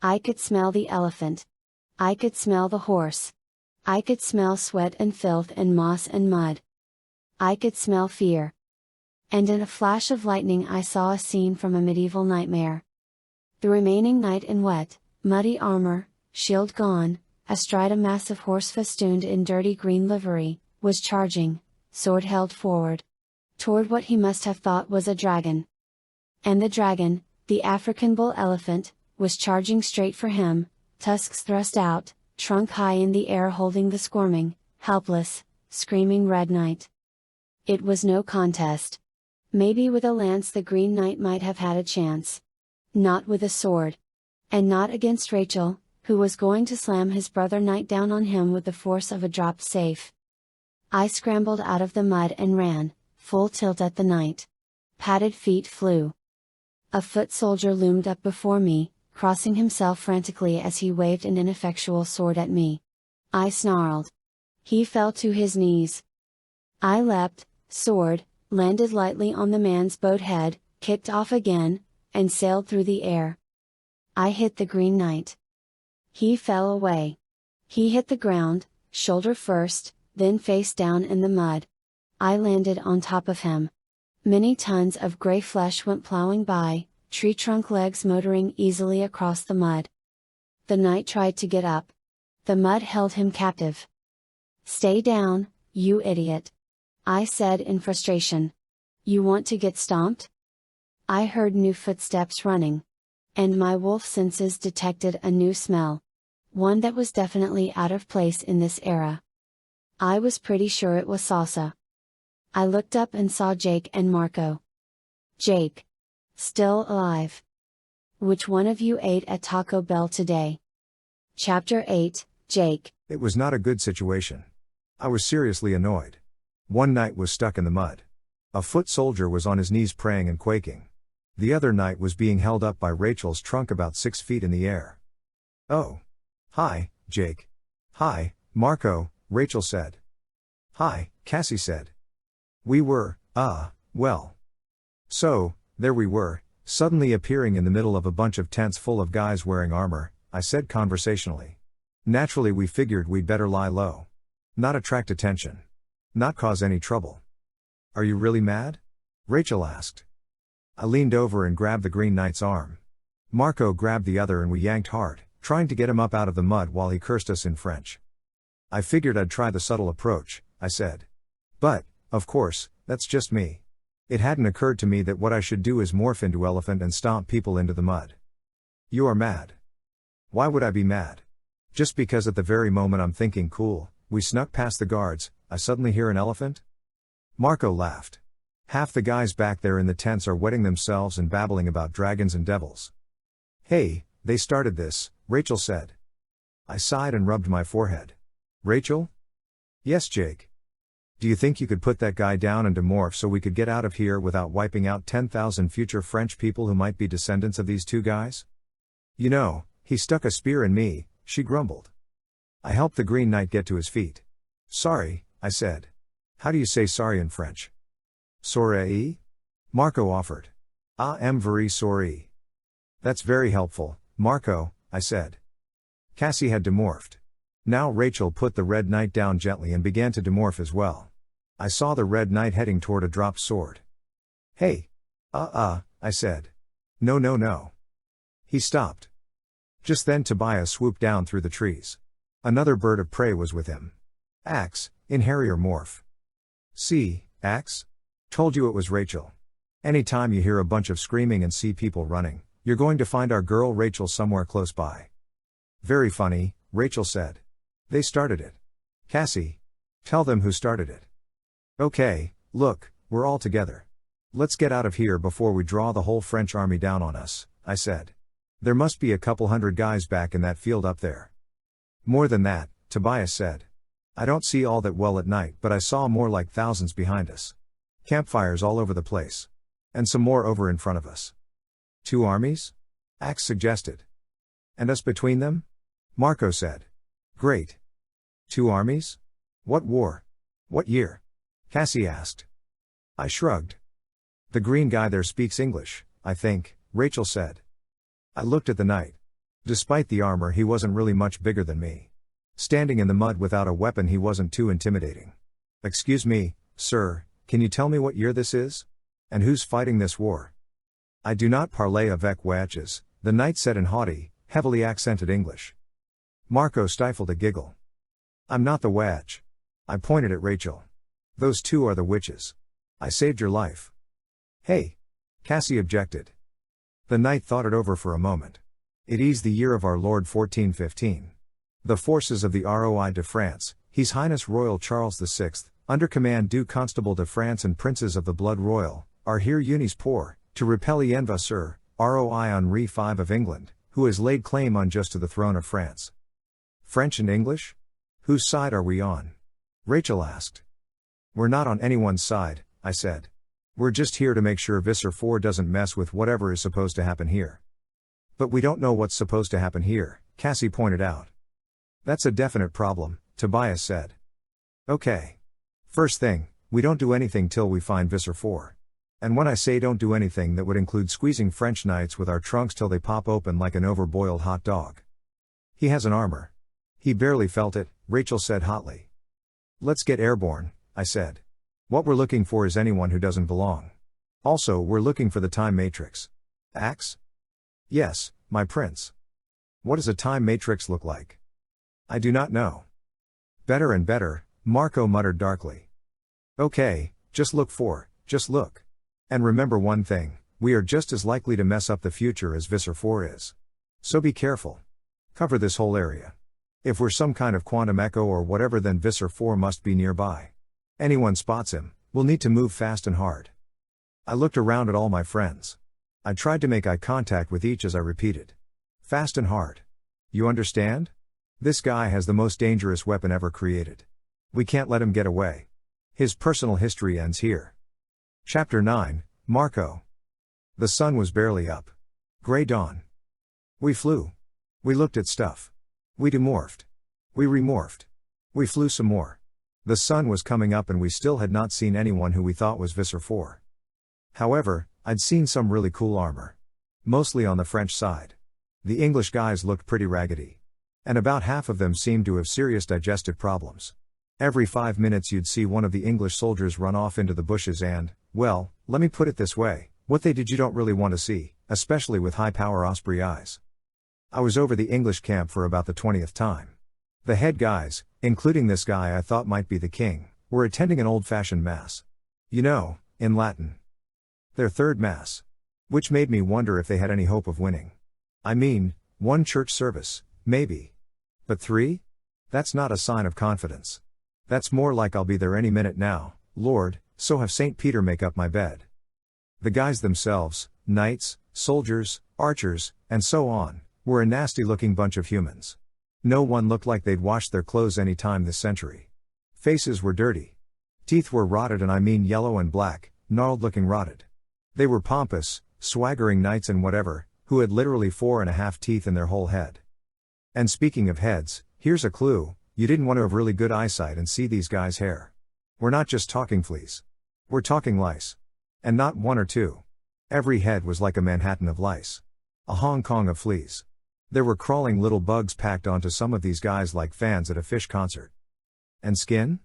I could smell the elephant. I could smell the horse. I could smell sweat and filth and moss and mud. I could smell fear. And in a flash of lightning I saw a scene from a medieval nightmare. The remaining knight in wet, muddy armor, shield gone, astride a massive horse festooned in dirty green livery, was charging, sword held forward, toward what he must have thought was a dragon. And the dragon, the African bull elephant, was charging straight for him, tusks thrust out, trunk high in the air holding the squirming, helpless, screaming red knight. It was no contest. Maybe with a lance the Green Knight might have had a chance. Not with a sword. And not against Rachel, who was going to slam his brother knight down on him with the force of a dropped safe. I scrambled out of the mud and ran, full tilt at the knight. Padded feet flew. A foot soldier loomed up before me, crossing himself frantically as he waved an ineffectual sword at me. I snarled. He fell to his knees. I leapt, sword, landed lightly on the man's boat head, kicked off again, and sailed through the air. I hit the Green Knight. He fell away. He hit the ground, shoulder first, then face down in the mud. I landed on top of him. Many tons of gray flesh went plowing by, tree trunk legs motoring easily across the mud. The knight tried to get up. The mud held him captive. "Stay down, you idiot," I said in frustration. "You want to get stomped?" I heard new footsteps running. And my wolf senses detected a new smell. One that was definitely out of place in this era. I was pretty sure it was salsa. I looked up and saw Jake and Marco. Jake. Still alive. Which one of you ate at Taco Bell today? Chapter 8, Jake. It was not a good situation. I was seriously annoyed. One knight was stuck in the mud. A foot soldier was on his knees praying and quaking. The other knight was being held up by Rachel's trunk about 6 feet in the air. "Oh. Hi, Jake." "Hi, Marco," Rachel said. "Hi," Cassie said. We were, well. So, there we were, suddenly appearing in the middle of a bunch of tents full of guys wearing armor, I said conversationally. Naturally we figured we'd better lie low. Not attract attention. Not cause any trouble. "Are you really mad?" Rachel asked. I leaned over and grabbed the Green Knight's arm. Marco grabbed the other and we yanked hard, trying to get him up out of the mud while he cursed us in French. I figured I'd try the subtle approach, I said. But, of course, that's just me. It hadn't occurred to me that what I should do is morph into elephant and stomp people into the mud. You are mad. Why would I be mad? Just because at the very moment I'm thinking cool, we snuck past the guards, I suddenly hear an elephant? Marco laughed. Half the guys back there in the tents are wetting themselves and babbling about dragons and devils. Hey, they started this, Rachel said. I sighed and rubbed my forehead. Rachel? Yes, Jake. Do you think you could put that guy down and demorph so we could get out of here without wiping out 10,000 future French people who might be descendants of these two guys? You know, he stuck a spear in me, she grumbled. I helped the Green Knight get to his feet. Sorry, I said. How do you say sorry in French? Sorry? Marco offered. Ah, am very sorry. That's very helpful, Marco, I said. Cassie had demorphed. Now Rachel put the Red Knight down gently and began to demorph as well. I saw the Red Knight heading toward a dropped sword. Hey! I said. No. He stopped. Just then Tobias swooped down through the trees. Another bird of prey was with him. Axe, in Harrier morph. See, Axe? Told you it was Rachel. Anytime you hear a bunch of screaming and see people running, you're going to find our girl Rachel somewhere close by. Very funny, Rachel said. They started it. Cassie. Tell them who started it. Okay, look, we're all together. Let's get out of here before we draw the whole French army down on us, I said. There must be a couple hundred guys back in that field up there. More than that, Tobias said. I don't see all that well at night, but I saw more like thousands behind us. Campfires all over the place. And some more over in front of us. 2 armies? Axe suggested. And us between them? Marco said. Great. 2 armies? What war? What year? Cassie asked. I shrugged. The green guy there speaks English, I think, Rachel said. I looked at the knight. Despite the armor, he wasn't really much bigger than me. Standing in the mud without a weapon, he wasn't too intimidating. Excuse me, sir, can you tell me what year this is? And who's fighting this war? I do not parler avec waches, the knight said in haughty, heavily accented English. Marco stifled a giggle. I'm not the wach. I pointed at Rachel. Those 2 are the witches. I saved your life. Hey! Cassie objected. The knight thought it over for a moment. It is the year of our Lord 1415. The forces of the Roi de France, His Highness Royal Charles VI, under command du Constable de France and Princes of the Blood Royal, are here unis pour, to repel Vasseur, Roi Henri V of England, who has laid claim unjust to the throne of France. French and English? Whose side are we on? Rachel asked. We're not on anyone's side, I said. We're just here to make sure Visser Four doesn't mess with whatever is supposed to happen here. But we don't know what's supposed to happen here, Cassie pointed out. That's a definite problem, Tobias said. Okay. First thing, we don't do anything till we find Visser Four. And when I say don't do anything, that would include squeezing French knights with our trunks till they pop open like an overboiled hot dog. He has an armor. He barely felt it, Rachel said hotly. Let's get airborne, I said. What we're looking for is anyone who doesn't belong. Also, we're looking for the time matrix. Axe? Yes, my prince. What does a time matrix look like? I do not know. Better and better, Marco muttered darkly. Okay, just look. And remember one thing, we are just as likely to mess up the future as Visser Four is. So be careful. Cover this whole area. If we're some kind of quantum echo or whatever, then Visser Four must be nearby. Anyone spots him, we'll need to move fast and hard. I looked around at all my friends. I tried to make eye contact with each as I repeated. Fast and hard. You understand? This guy has the most dangerous weapon ever created. We can't let him get away. His personal history ends here. Chapter 9, Marco. The sun was barely up. Gray dawn. We flew. We looked at stuff. We demorphed. We remorphed. We flew some more. The sun was coming up and we still had not seen anyone who we thought was Visser Four. However, I'd seen some really cool armor. Mostly on the French side. The English guys looked pretty raggedy. And about half of them seemed to have serious digestive problems. Every 5 minutes you'd see one of the English soldiers run off into the bushes and, well, let me put it this way, What they did you don't really want to see, especially with high-power osprey eyes. I was over the English camp for about the 20th time. The head guys, including this guy I thought might be the king, were attending an old-fashioned mass. You know, in Latin. Their third mass. Which made me wonder if they had any hope of winning. I mean, one church service, maybe. But 3? That's not a sign of confidence. That's more like I'll be there any minute now, Lord, so have St. Peter make up my bed. The guys themselves, knights, soldiers, archers, and so on, were a nasty-looking bunch of humans. No one looked like they'd washed their clothes any time this century. Faces were dirty. Teeth were rotted, and I mean yellow and black, gnarled-looking rotted. They were pompous, swaggering knights and whatever, who had literally 4.5 teeth in their whole head. And speaking of heads, here's a clue: you didn't want to have really good eyesight and see these guys' hair. We're not just talking fleas. We're talking lice. And not 1 or 2. Every head was like a Manhattan of lice. A Hong Kong of fleas. There were crawling little bugs packed onto some of these guys like fans at a Fish concert. And skin?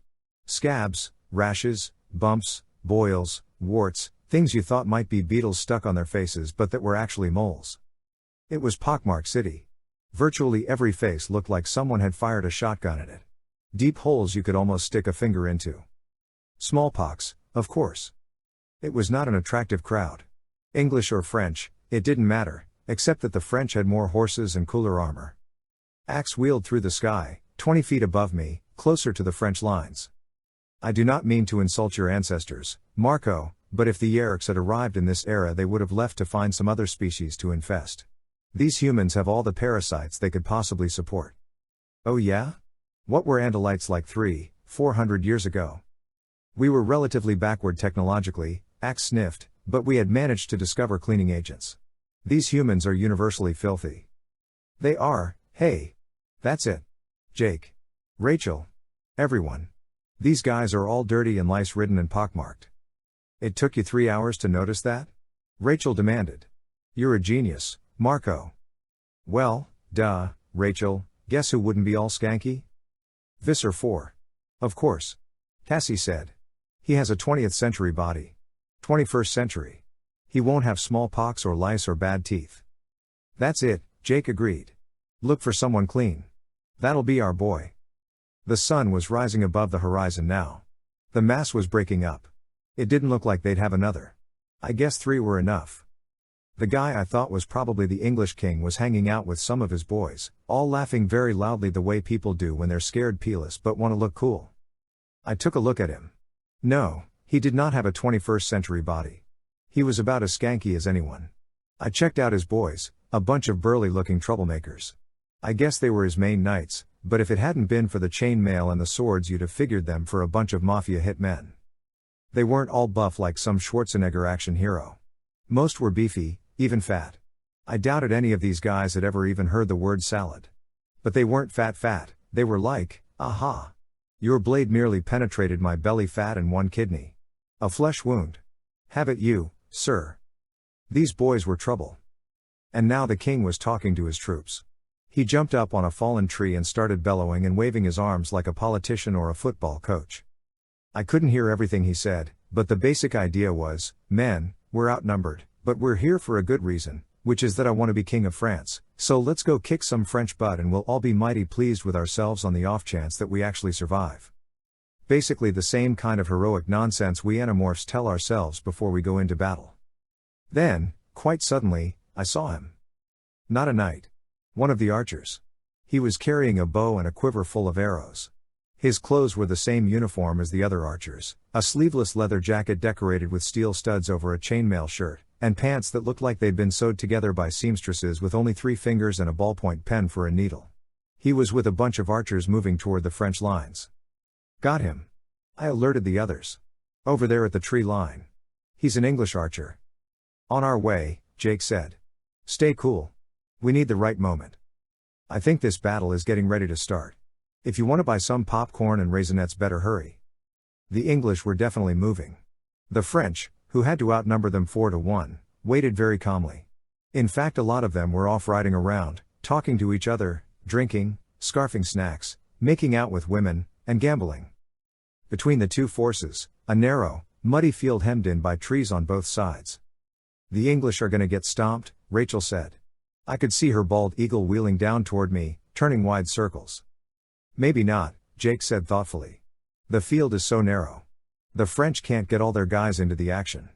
Scabs, rashes, bumps, boils, warts, things you thought might be beetles stuck on their faces but that were actually moles. It was pockmarked city. Virtually every face looked like someone had fired a shotgun at it. Deep holes you could almost stick a finger into. Smallpox, of course. It was not an attractive crowd. English or French, it didn't matter, except that the French had more horses and cooler armor. Axe wheeled through the sky, 20 feet above me, closer to the French lines. I do not mean to insult your ancestors, Marco, but if the Yeerks had arrived in this era they would have left to find some other species to infest. These humans have all the parasites they could possibly support. Oh yeah? What were Andalites like 300-400 years ago? We were relatively backward technologically, Axe sniffed, but we had managed to discover cleaning agents. These humans are universally filthy. They are, hey. That's it. Jake. Rachel. Everyone. These guys are all dirty and lice-ridden and pockmarked. It took you 3 hours to notice that? Rachel demanded. You're a genius, Marco. Well, duh, Rachel, guess who wouldn't be all skanky? Visser Four. Of course. Cassie said. He has a 20th century body. 21st century. He won't have smallpox or lice or bad teeth. That's it, Jake agreed. Look for someone clean. That'll be our boy. The sun was rising above the horizon now. The mass was breaking up. It didn't look like they'd have another. I guess 3 were enough. The guy I thought was probably the English king was hanging out with some of his boys, all laughing very loudly the way people do when they're scared peeless but want to look cool. I took a look at him. No, he did not have a 21st century body. He was about as skanky as anyone. I checked out his boys, a bunch of burly-looking troublemakers. I guess they were his main knights, but if it hadn't been for the chainmail and the swords you'd have figured them for a bunch of mafia hitmen. They weren't all buff like some Schwarzenegger action hero. Most were beefy, even fat. I doubted any of these guys had ever even heard the word salad. But they weren't fat, they were like, aha. Your blade merely penetrated my belly fat and 1 kidney. A flesh wound. Have it you, sir. These boys were trouble. And now the king was talking to his troops. He jumped up on a fallen tree and started bellowing and waving his arms like a politician or a football coach. I couldn't hear everything he said, but the basic idea was, men, we're outnumbered, but we're here for a good reason, which is that I want to be king of France, so let's go kick some French butt and we'll all be mighty pleased with ourselves on the off chance that we actually survive. Basically the same kind of heroic nonsense we Animorphs tell ourselves before we go into battle. Then, quite suddenly, I saw him. Not a knight. One of the archers. He was carrying a bow and a quiver full of arrows. His clothes were the same uniform as the other archers, a sleeveless leather jacket decorated with steel studs over a chainmail shirt, and pants that looked like they'd been sewed together by seamstresses with only 3 fingers and a ballpoint pen for a needle. He was with a bunch of archers moving toward the French lines. Got him. I alerted the others. Over there at the tree line. He's an English archer. On our way, Jake said. Stay cool. We need the right moment. I think this battle is getting ready to start. If you want to buy some popcorn and raisinets, better hurry. The English were definitely moving. The French, who had to outnumber them 4-1, waited very calmly. In fact, a lot of them were off riding around, talking to each other, drinking, scarfing snacks, making out with women, and gambling. Between the two forces, a narrow, muddy field hemmed in by trees on both sides. The English are gonna get stomped, Rachel said. I could see her bald eagle wheeling down toward me, turning wide circles. Maybe not, Jake said thoughtfully. The field is so narrow. The French can't get all their guys into the action.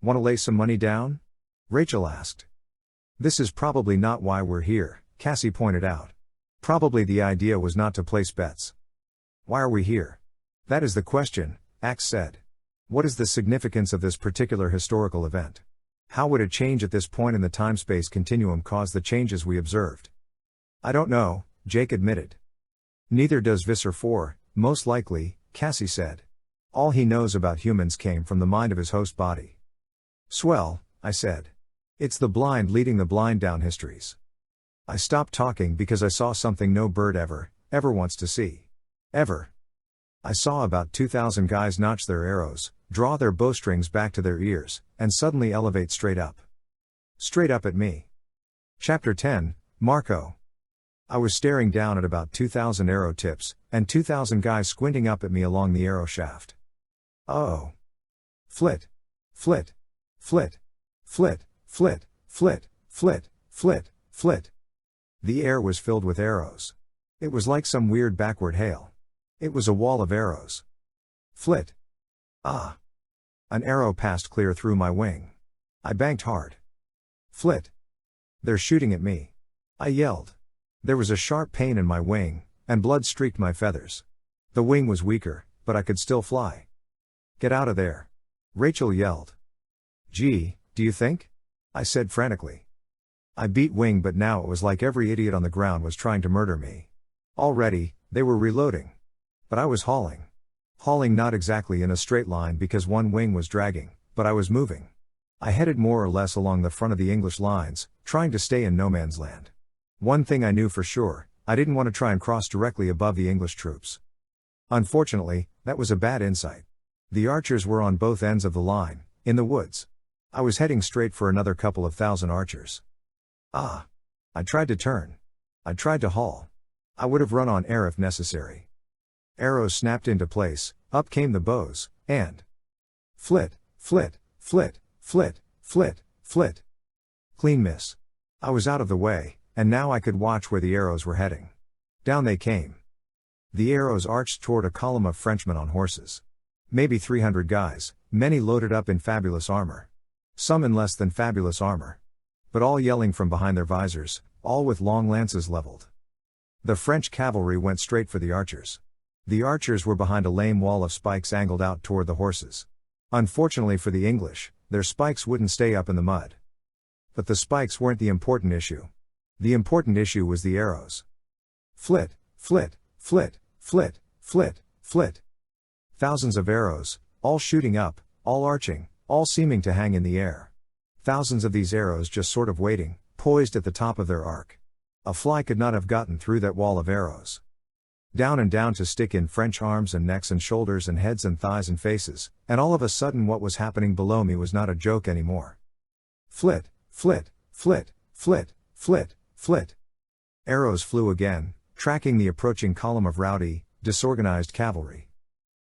Want to lay some money down? Rachel asked. This is probably not why we're here, Cassie pointed out. Probably the idea was not to place bets. Why are we here? That is the question, Axe said. What is the significance of this particular historical event? How would a change at this point in the time-space continuum cause the changes we observed? I don't know, Jake admitted. Neither does Visser Four, most likely, Cassie said. All he knows about humans came from the mind of his host body. Swell, I said. It's the blind leading the blind down histories. I stopped talking because I saw something no bird ever wants to see. Ever. I saw about 2,000 guys notch their arrows, draw their bowstrings back to their ears, and suddenly elevate straight up. Straight up at me. Chapter 10, Marco. I was staring down at about 2,000 arrow tips, and 2,000 guys squinting up at me along the arrow shaft. Oh. Flit. Flit. Flit. Flit. Flit. Flit. Flit. Flit. Flit. The air was filled with arrows. It was like some weird backward hail. It was a wall of arrows. Flit. Ah. An arrow passed clear through my wing. I banked hard. Flit. They're shooting at me. I yelled. There was a sharp pain in my wing, and blood streaked my feathers. The wing was weaker, but I could still fly. Get out of there. Rachel yelled. Gee, do you think? I said frantically. I beat wing, but now it was like every idiot on the ground was trying to murder me. Already, they were reloading. But I was hauling. Hauling not exactly in a straight line because one wing was dragging, but I was moving. I headed more or less along the front of the English lines, trying to stay in no man's land. One thing I knew for sure, I didn't want to try and cross directly above the English troops. Unfortunately, that was a bad insight. The archers were on both ends of the line, in the woods. I was heading straight for another couple of thousand archers. Ah! I tried to turn. I tried to haul. I would have run on air if necessary. Arrows snapped into place, up came the bows, and flit, flit, flit, flit, flit, flit. Clean miss. I was out of the way, and now I could watch where the arrows were heading. Down they came. The arrows arched toward a column of Frenchmen on horses. Maybe 300 guys, many loaded up in fabulous armor. Some in less than fabulous armor. But all yelling from behind their visors, all with long lances leveled. The French cavalry went straight for the archers. The archers were behind a lame wall of spikes angled out toward the horses. Unfortunately for the English, their spikes wouldn't stay up in the mud. But the spikes weren't the important issue. The important issue was the arrows. Flit, flit, flit, flit, flit, flit. Thousands of arrows, all shooting up, all arching, all seeming to hang in the air. Thousands of these arrows just sort of waiting, poised at the top of their arc. A fly could not have gotten through that wall of arrows. Down and down to stick in French arms and necks and shoulders and heads and thighs and faces, and all of a sudden what was happening below me was not a joke anymore. Flit, flit, flit, flit, flit, flit. Arrows flew again, tracking the approaching column of rowdy, disorganized cavalry.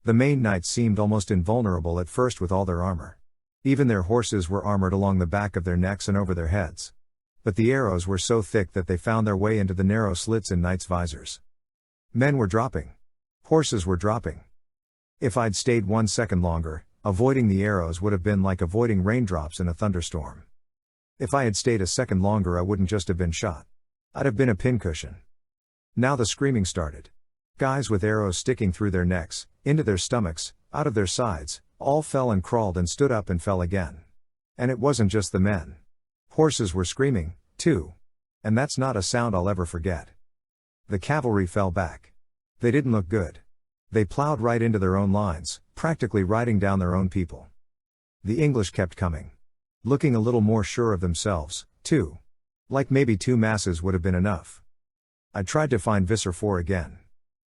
The Maine knights seemed almost invulnerable at first with all their armor. Even their horses were armored along the back of their necks and over their heads. But the arrows were so thick that they found their way into the narrow slits in knights' visors. Men were dropping. Horses were dropping. If I'd stayed 1 second longer, avoiding the arrows would have been like avoiding raindrops in a thunderstorm. If I had stayed a second longer, I wouldn't just have been shot. I'd have been a pincushion. Now the screaming started. Guys with arrows sticking through their necks, into their stomachs, out of their sides, all fell and crawled and stood up and fell again. And it wasn't just the men. Horses were screaming, too. And that's not a sound I'll ever forget. The cavalry fell back. They didn't look good. They plowed right into their own lines, practically riding down their own people. The English kept coming. Looking a little more sure of themselves, too. Like maybe 2 masses would have been enough. I tried to find Visser Four again.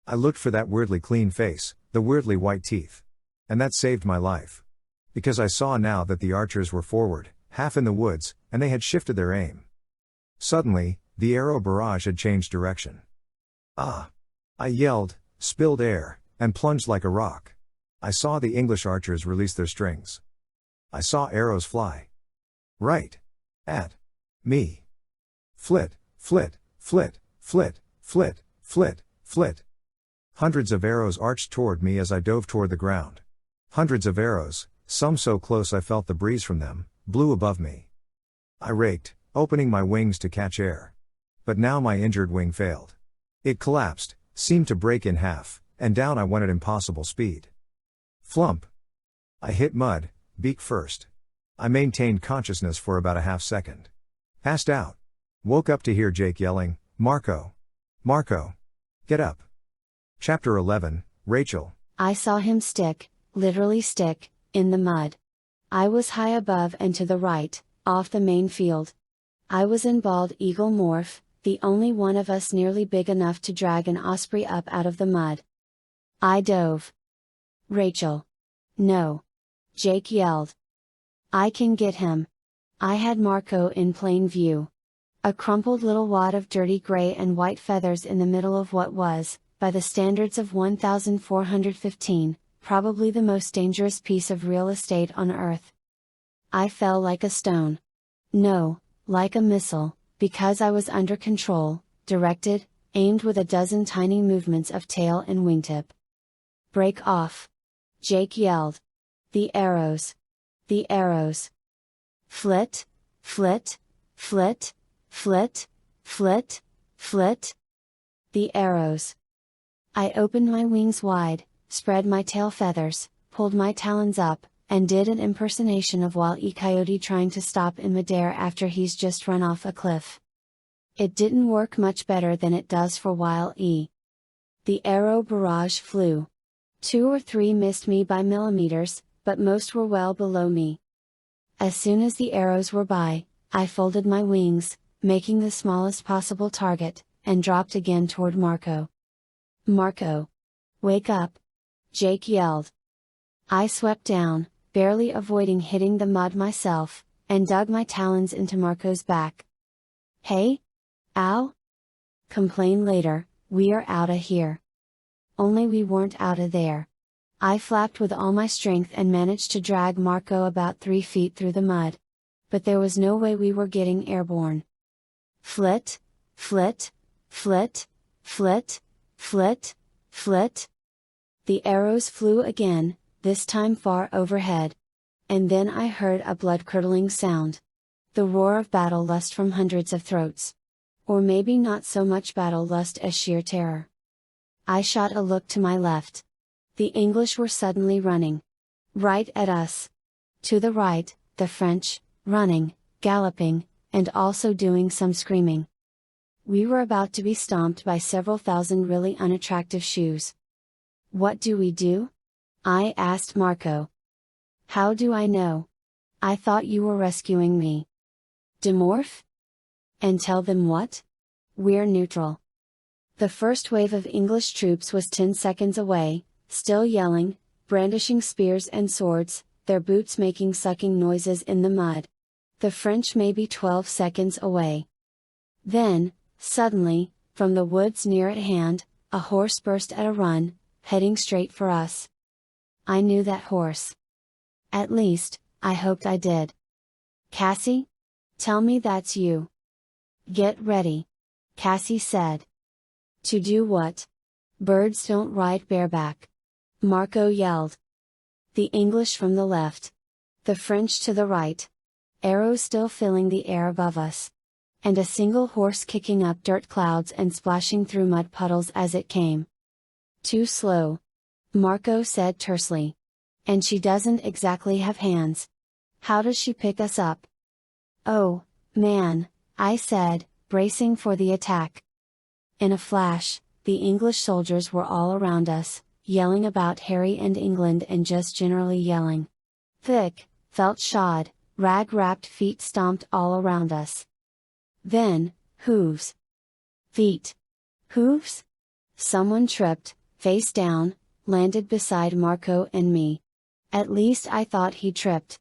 I looked for that weirdly clean face, the weirdly white teeth. And that saved my life. Because I saw now that the archers were forward, half in the woods, and they had shifted their aim. Suddenly, the arrow barrage had changed direction. Ah! I yelled, spilled air, and plunged like a rock. I saw the English archers release their strings. I saw arrows fly. Right. At. Me. Flit, flit, flit, flit, flit, flit, flit. Hundreds of arrows arched toward me as I dove toward the ground. Hundreds of arrows, some so close I felt the breeze from them, blew above me. I raked, opening my wings to catch air. But now my injured wing failed. It collapsed, seemed to break in half, and down I went at impossible speed. Flump. I hit mud, beak first. I maintained consciousness for about a half second. Passed out. Woke up to hear Jake yelling, "Marco! Marco! Get up!" Chapter 11, Rachel. I saw him stick, literally stick, in the mud. I was high above and to the right, off the main field. I was in bald eagle morph, the only one of us nearly big enough to drag an osprey up out of the mud. I dove. Rachel. No. Jake yelled. I can get him. I had Marco in plain view. A crumpled little wad of dirty gray and white feathers in the middle of what was, by the standards of 1415, probably the most dangerous piece of real estate on Earth. I fell like a stone. No, like a missile, because I was under control, directed, aimed with a dozen tiny movements of tail and wingtip. Break off! Jake yelled. The arrows! The arrows! Flit, flit, flit, flit, flit, flit. The arrows! I opened my wings wide, spread my tail feathers, pulled my talons up, and did an impersonation of Wile E. Coyote trying to stop in midair after he's just run off a cliff. It didn't work much better than it does for Wile E. The arrow barrage flew. 2 or 3 missed me by millimeters, but most were well below me. As soon as the arrows were by, I folded my wings, making the smallest possible target, and dropped again toward Marco. Marco! Wake up! Jake yelled. I swept down, barely avoiding hitting the mud myself, and dug my talons into Marco's back. Hey? Ow? Complain later, we are outta here. Only we weren't outta there. I flapped with all my strength and managed to drag Marco about 3 feet through the mud. But there was no way we were getting airborne. Flit, flit, flit, flit, flit, flit. The arrows flew again, this time far overhead. And then I heard a blood-curdling sound. The roar of battle lust from hundreds of throats. Or maybe not so much battle lust as sheer terror. I shot a look to my left. The English were suddenly running. Right at us. To the right, the French, running, galloping, and also doing some screaming. We were about to be stomped by several thousand really unattractive shoes. What do we do? I asked Marco. How do I know? I thought you were rescuing me. Demorph? And tell them what? We're neutral. The first wave of English troops was 10 seconds away, still yelling, brandishing spears and swords, their boots making sucking noises in the mud. The French maybe 12 seconds away. Then, suddenly, from the woods near at hand, a horse burst at a run, heading straight for us. I knew that horse. At least, I hoped I did. Cassie? Tell me that's you. Get ready. Cassie said. To do what? Birds don't ride bareback. Marco yelled. The English from the left. The French to the right. Arrows still filling the air above us. And a single horse kicking up dirt clouds and splashing through mud puddles as it came. Too slow. Marco said tersely. And she doesn't exactly have hands. How does she pick us up? Oh, man, I said, bracing for the attack. In a flash, the English soldiers were all around us, yelling about Harry and England and just generally yelling. Thick, felt shod, rag-wrapped feet stomped all around us. Then, hooves. Feet. Hooves? Someone tripped, face down, landed beside Marco and me. At least I thought he tripped.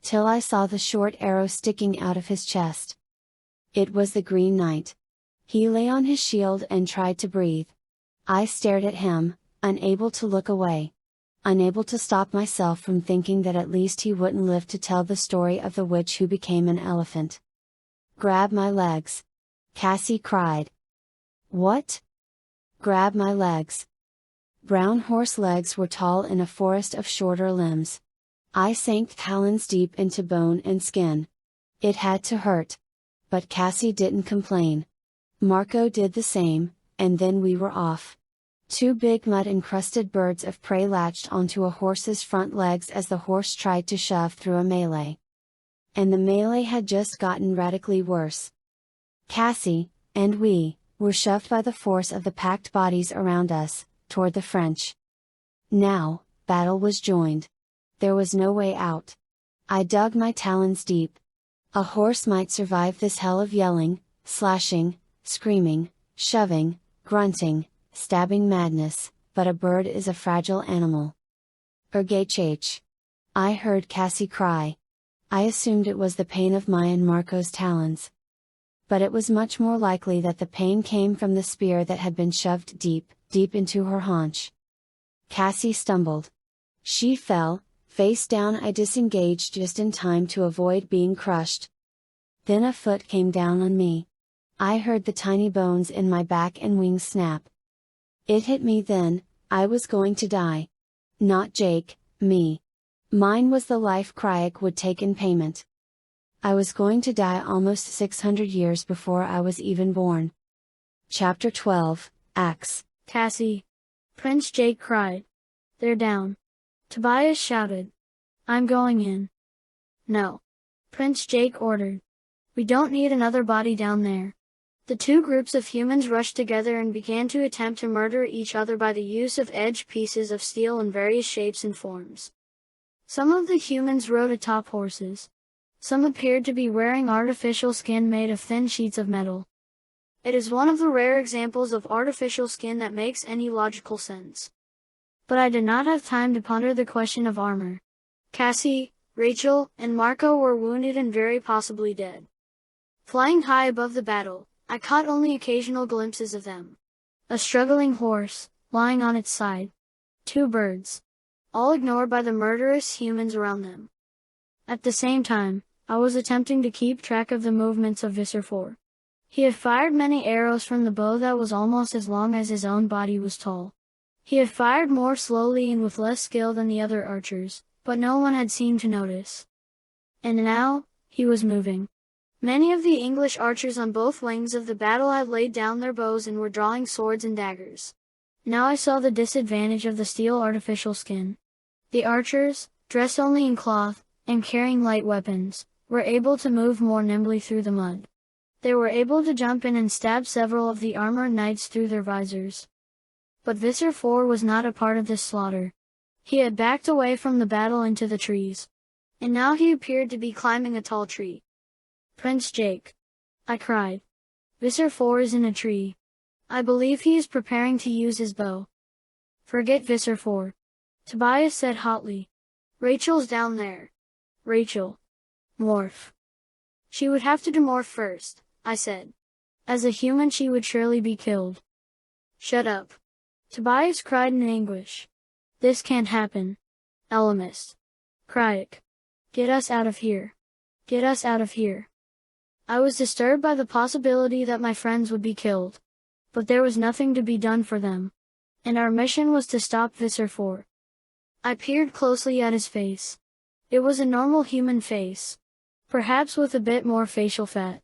Till I saw the short arrow sticking out of his chest. It was the Green Knight. He lay on his shield and tried to breathe. I stared at him, unable to look away. unable to stop myself from thinking that at least he wouldn't live to tell the story of the witch who became an elephant. "Grab my legs!" Cassie cried. "What?" "Grab my legs." Brown horse legs were tall in a forest of shorter limbs. I sank talons deep into bone and skin. It had to hurt. But Cassie didn't complain. Marco did the same, and then we were off. Two big mud-encrusted birds of prey latched onto a horse's front legs as the horse tried to shove through a melee. And the melee had just gotten radically worse. Cassie, and we, were shoved by the force of the packed bodies around us, toward the French. Now, battle was joined. There was no way out. I dug my talons deep. A horse might survive this hell of yelling, slashing, screaming, shoving, grunting, stabbing madness, but a bird is a fragile animal. "Ergh!" I heard Cassie cry. I assumed it was the pain of my and Marco's talons. But it was much more likely that the pain came from the spear that had been shoved deep, deep into her haunch. Cassie stumbled. She fell, face down. I disengaged just in time to avoid being crushed. Then a foot came down on me. I heard the tiny bones in my back and wings snap. It hit me then, I was going to die. Not Jake, me. Mine was the life Kryak would take in payment. I was going to die almost 600 years before I was even born. Chapter 12, Axe. "Cassie!" Prince Jake cried. "They're down." Tobias shouted. "I'm going in." "No." Prince Jake ordered. "We don't need another body down there." The two groups of humans rushed together and began to attempt to murder each other by the use of edged pieces of steel in various shapes and forms. Some of the humans rode atop horses. Some appeared to be wearing artificial skin made of thin sheets of metal. It is one of the rare examples of artificial skin that makes any logical sense. But I did not have time to ponder the question of armor. Cassie, Rachel, and Marco were wounded and very possibly dead. Flying high above the battle, I caught only occasional glimpses of them. A struggling horse, lying on its side. Two birds. All ignored by the murderous humans around them. At the same time, I was attempting to keep track of the movements of Visser Four. He had fired many arrows from the bow that was almost as long as his own body was tall. He had fired more slowly and with less skill than the other archers, but no one had seemed to notice. And now, he was moving. Many of the English archers on both wings of the battle had laid down their bows and were drawing swords and daggers. Now I saw the disadvantage of the steel artificial skin. The archers, dressed only in cloth, and carrying light weapons, were able to move more nimbly through the mud. They were able to jump in and stab several of the armored knights through their visors. But Visser Four was not a part of this slaughter. He had backed away from the battle into the trees. And now he appeared to be climbing a tall tree. "Prince Jake!" I cried. "Visser Four is in a tree. I believe he is preparing to use his bow." "Forget Visser Four," Tobias said hotly. "Rachel's down there." "Rachel. Morph." "She would have to demorph first," I said. "As a human she would surely be killed." "Shut up." Tobias cried in anguish. "This can't happen. Elemist. Kryak. Get us out of here. Get us out of here." I was disturbed by the possibility that my friends would be killed. But there was nothing to be done for them. And our mission was to stop Visser Four. I peered closely at his face. It was a normal human face. Perhaps with a bit more facial fat.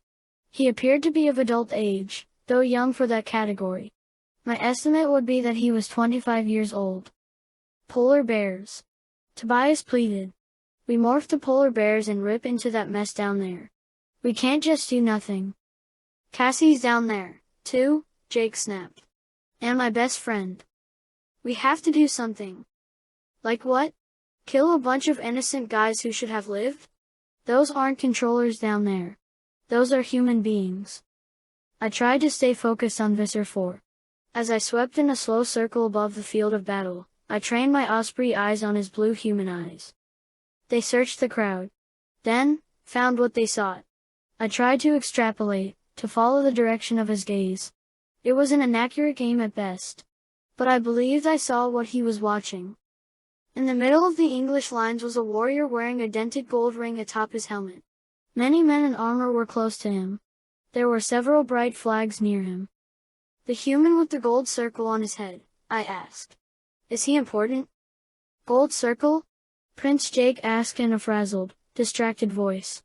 He appeared to be of adult age, though young for that category. My estimate would be that he was 25 years old. "Polar bears," Tobias pleaded. "We morph to polar bears and rip into that mess down there. We can't just do nothing." "Cassie's down there, too," Jake snapped. "And my best friend. We have to do something." "Like what? Kill a bunch of innocent guys who should have lived? Those aren't controllers down there. Those are human beings." I tried to stay focused on Visser Four. As I swept in a slow circle above the field of battle, I trained my osprey eyes on his blue human eyes. They searched the crowd. Then, found what they sought. I tried to extrapolate, to follow the direction of his gaze. It was an inaccurate aim at best. But I believed I saw what he was watching. In the middle of the English lines was a warrior wearing a dented gold ring atop his helmet. Many men in armor were close to him. There were several bright flags near him. The human with the gold circle on his head, I asked. Is he important? Gold circle? Prince Jake asked in a frazzled, distracted voice.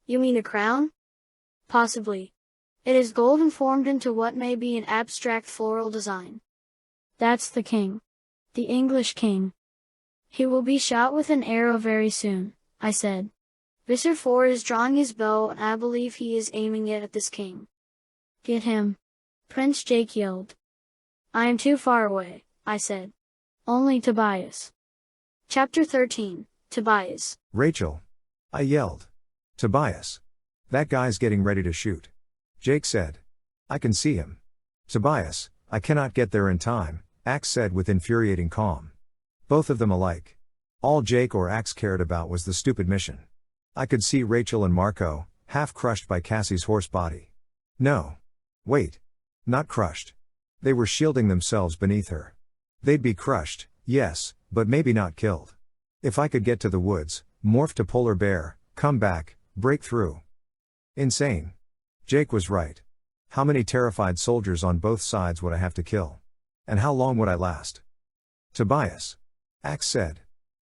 You mean a crown? Possibly. It is gold and formed into what may be an abstract floral design. That's the king. The English king. He will be shot with an arrow very soon, I said. Visser Four is drawing his bow and I believe he is aiming it at this king. Get him. Prince Jake yelled. I am too far away, I said. Only Tobias. Chapter 13, Tobias. Rachel. I yelled. Tobias. That guy's getting ready to shoot. Jake said. I can see him. Tobias, I cannot get there in time, Axe said with infuriating calm. Both of them alike. All Jake or Axe cared about was the stupid mission. I could see Rachel and Marco, half crushed by Cassie's horse body. No. Wait. Not crushed. They were shielding themselves beneath her. They'd be crushed, yes, but maybe not killed. If I could get to the woods, morph to polar bear, come back, break through. Insane. Jake was right. How many terrified soldiers on both sides would I have to kill? And how long would I last? Tobias. Axe said.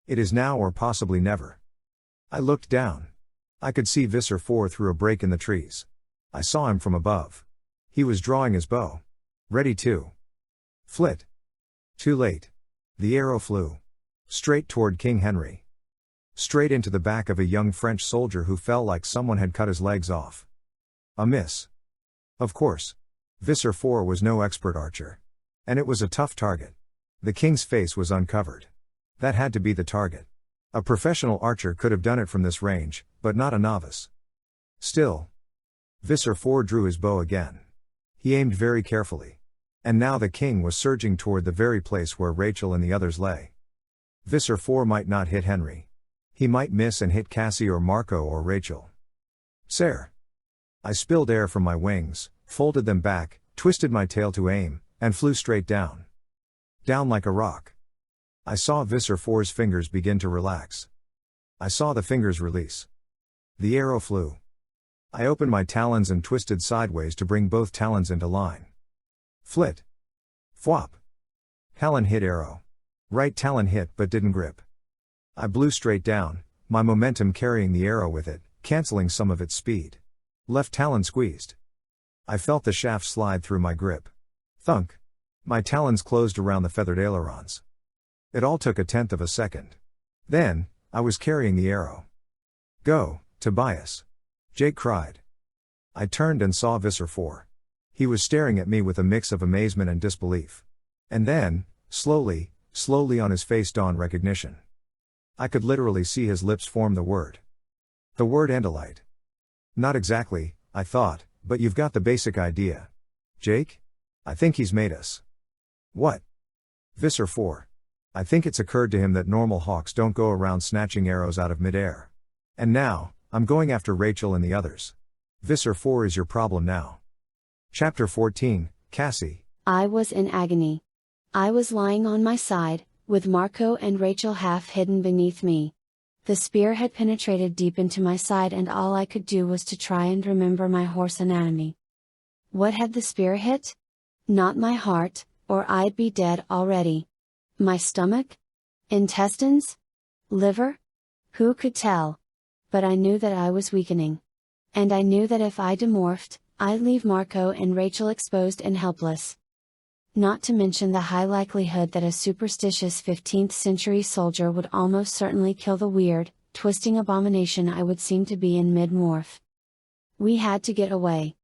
It is now or possibly never. I looked down. I could see Visser Four through a break in the trees. I saw him from above. He was drawing his bow. Ready to flit. Too late. The arrow flew. Straight toward King Henry. Straight into the back of a young French soldier who fell like someone had cut his legs off. A miss. Of course. Visser Four was no expert archer. And it was a tough target. The king's face was uncovered. That had to be the target. A professional archer could have done it from this range, but not a novice. Still. Visser Four drew his bow again. He aimed very carefully. And now the king was surging toward the very place where Rachel and the others lay. Visser Four might not hit Henry. He might miss and hit Cassie or Marco or Rachel. Sir. I spilled air from my wings, folded them back, twisted my tail to aim, and flew straight down. Down like a rock. I saw Visser Four's fingers begin to relax. I saw the fingers release. The arrow flew. I opened my talons and twisted sideways to bring both talons into line. Flit. Fwop. Talon hit arrow. Right talon hit but didn't grip. I blew straight down, my momentum carrying the arrow with it, canceling some of its speed. Left talon squeezed. I felt the shaft slide through my grip. Thunk. My talons closed around the feathered ailerons. It all took 1/10 of a second. Then, I was carrying the arrow. Go, Tobias. Jake cried. I turned and saw Visser Four. He was staring at me with a mix of amazement and disbelief. And then, slowly on his face dawned recognition. I could literally see his lips form the word. The word Andalite. Not exactly, I thought, but you've got the basic idea. Jake? I think he's made us. What? Visser Four. I think it's occurred to him that normal hawks don't go around snatching arrows out of midair. And now, I'm going after Rachel and the others. Visser Four is your problem now. Chapter 14, Cassie. I was in agony. I was lying on my side, with Marco and Rachel half hidden beneath me. The spear had penetrated deep into my side and all I could do was to try and remember my horse anatomy. What had the spear hit? Not my heart, or I'd be dead already. My stomach? Intestines? Liver? Who could tell? But I knew that I was weakening. And I knew that if I demorphed, I'd leave Marco and Rachel exposed and helpless. Not to mention the high likelihood that a superstitious 15th century soldier would almost certainly kill the weird, twisting abomination I would seem to be in mid-morph. We had to get away.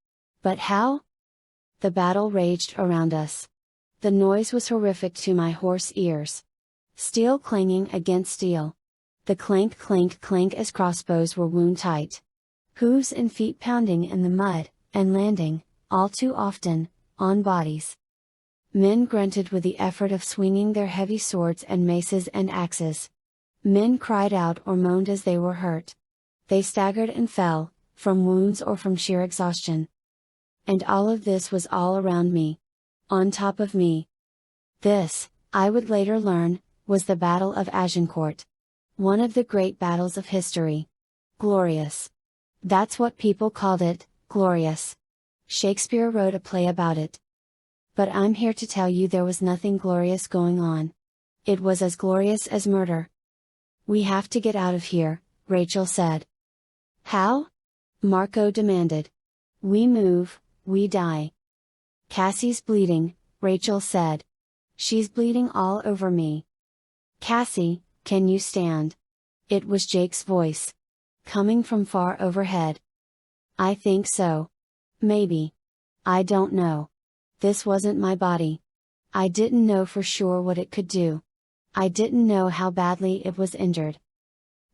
But how? The battle raged around us. The noise was horrific to my hoarse ears. Steel clanging against steel. The clank clank clank as crossbows were wound tight. Hooves and feet pounding in the mud, and landing, all too often, on bodies. Men grunted with the effort of swinging their heavy swords and maces and axes. Men cried out or moaned as they were hurt. They staggered and fell, from wounds or from sheer exhaustion. And all of this was all around me. On top of me. This, I would later learn, was the Battle of Agincourt. One of the great battles of history. Glorious. That's what people called it, glorious. Shakespeare wrote a play about it. But I'm here to tell you there was nothing glorious going on. It was as glorious as murder. We have to get out of here, Rachel said. How? Marco demanded. We move, we die. Cassie's bleeding, Rachel said. She's bleeding all over me. Cassie, can you stand? It was Jake's voice. Coming from far overhead. I think so. Maybe. I don't know. This wasn't my body. I didn't know for sure what it could do. I didn't know how badly it was injured.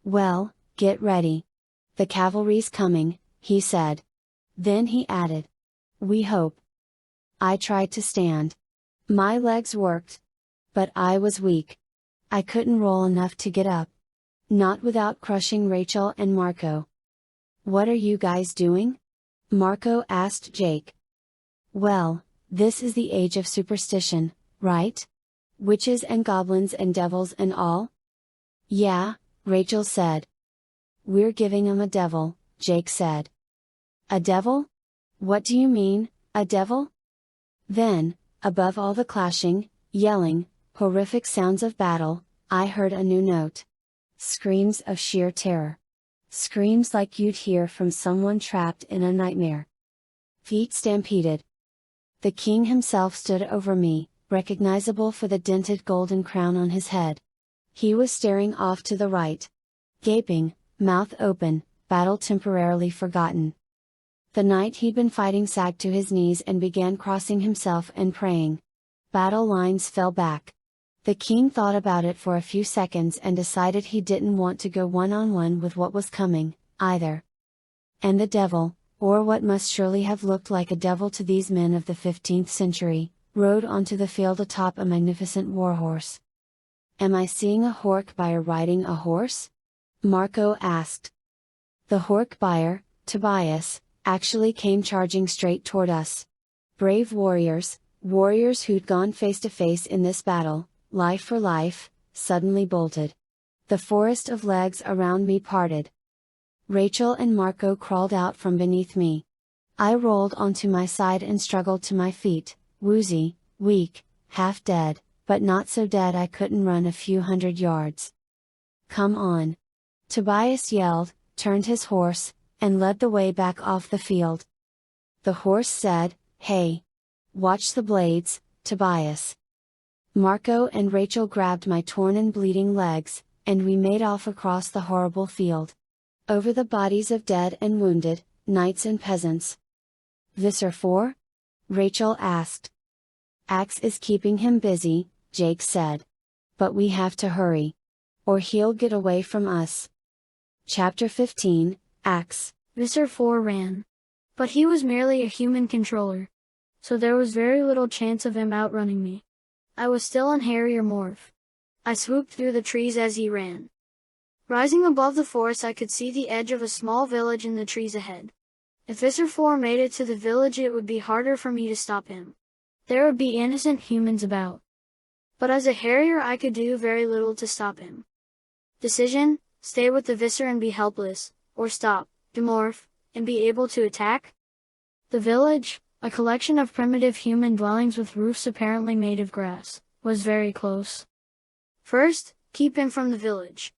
Well, get ready. The cavalry's coming, he said. Then he added. We hope. I tried to stand. My legs worked. But I was weak. I couldn't roll enough to get up. Not without crushing Rachel and Marco. What are you guys doing? Marco asked Jake. Well, this is the age of superstition, right? Witches and goblins and devils and all? Yeah, Rachel said. We're giving 'em a devil, Jake said. A devil? What do you mean, a devil? Then, above all the clashing, yelling, horrific sounds of battle, I heard a new note. Screams of sheer terror. Screams like you'd hear from someone trapped in a nightmare. Feet stampeded. The king himself stood over me, recognizable for the dented golden crown on his head. He was staring off to the right. Gaping, mouth open, battle temporarily forgotten. The knight he'd been fighting sagged to his knees and began crossing himself and praying. Battle lines fell back. The king thought about it for a few seconds and decided he didn't want to go one-on-one with what was coming, either. And the devil, or what must surely have looked like a devil to these men of the 15th century, rode onto the field atop a magnificent warhorse. Am I seeing a hork buyer riding a horse? Marco asked. The hork buyer, Tobias, actually came charging straight toward us. Brave warriors, warriors who'd gone face to face in this battle, life for life, suddenly bolted. The forest of legs around me parted. Rachel and Marco crawled out from beneath me. I rolled onto my side and struggled to my feet, woozy, weak, half dead, but not so dead I couldn't run a few hundred yards. Come on! Tobias yelled, turned his horse, and led the way back off the field. The horse said, Hey! Watch the blades, Tobias. Marco and Rachel grabbed my torn and bleeding legs, and we made off across the horrible field. Over the bodies of dead and wounded, knights and peasants. Visser Four? Rachel asked. Axe is keeping him busy, Jake said. But we have to hurry. Or he'll get away from us. Chapter 15, Axe. Visser Four ran. But he was merely a human controller. So there was very little chance of him outrunning me. I was still an Harrier morph. I swooped through the trees as he ran. Rising above the forest I could see the edge of a small village in the trees ahead. If Visser Four made it to the village it would be harder for me to stop him. There would be innocent humans about. But as a Harrier I could do very little to stop him. Decision: stay with the Visser and be helpless, or stop, demorph, and be able to attack? The village, a collection of primitive human dwellings with roofs apparently made of grass, was very close. First, keep him from the village.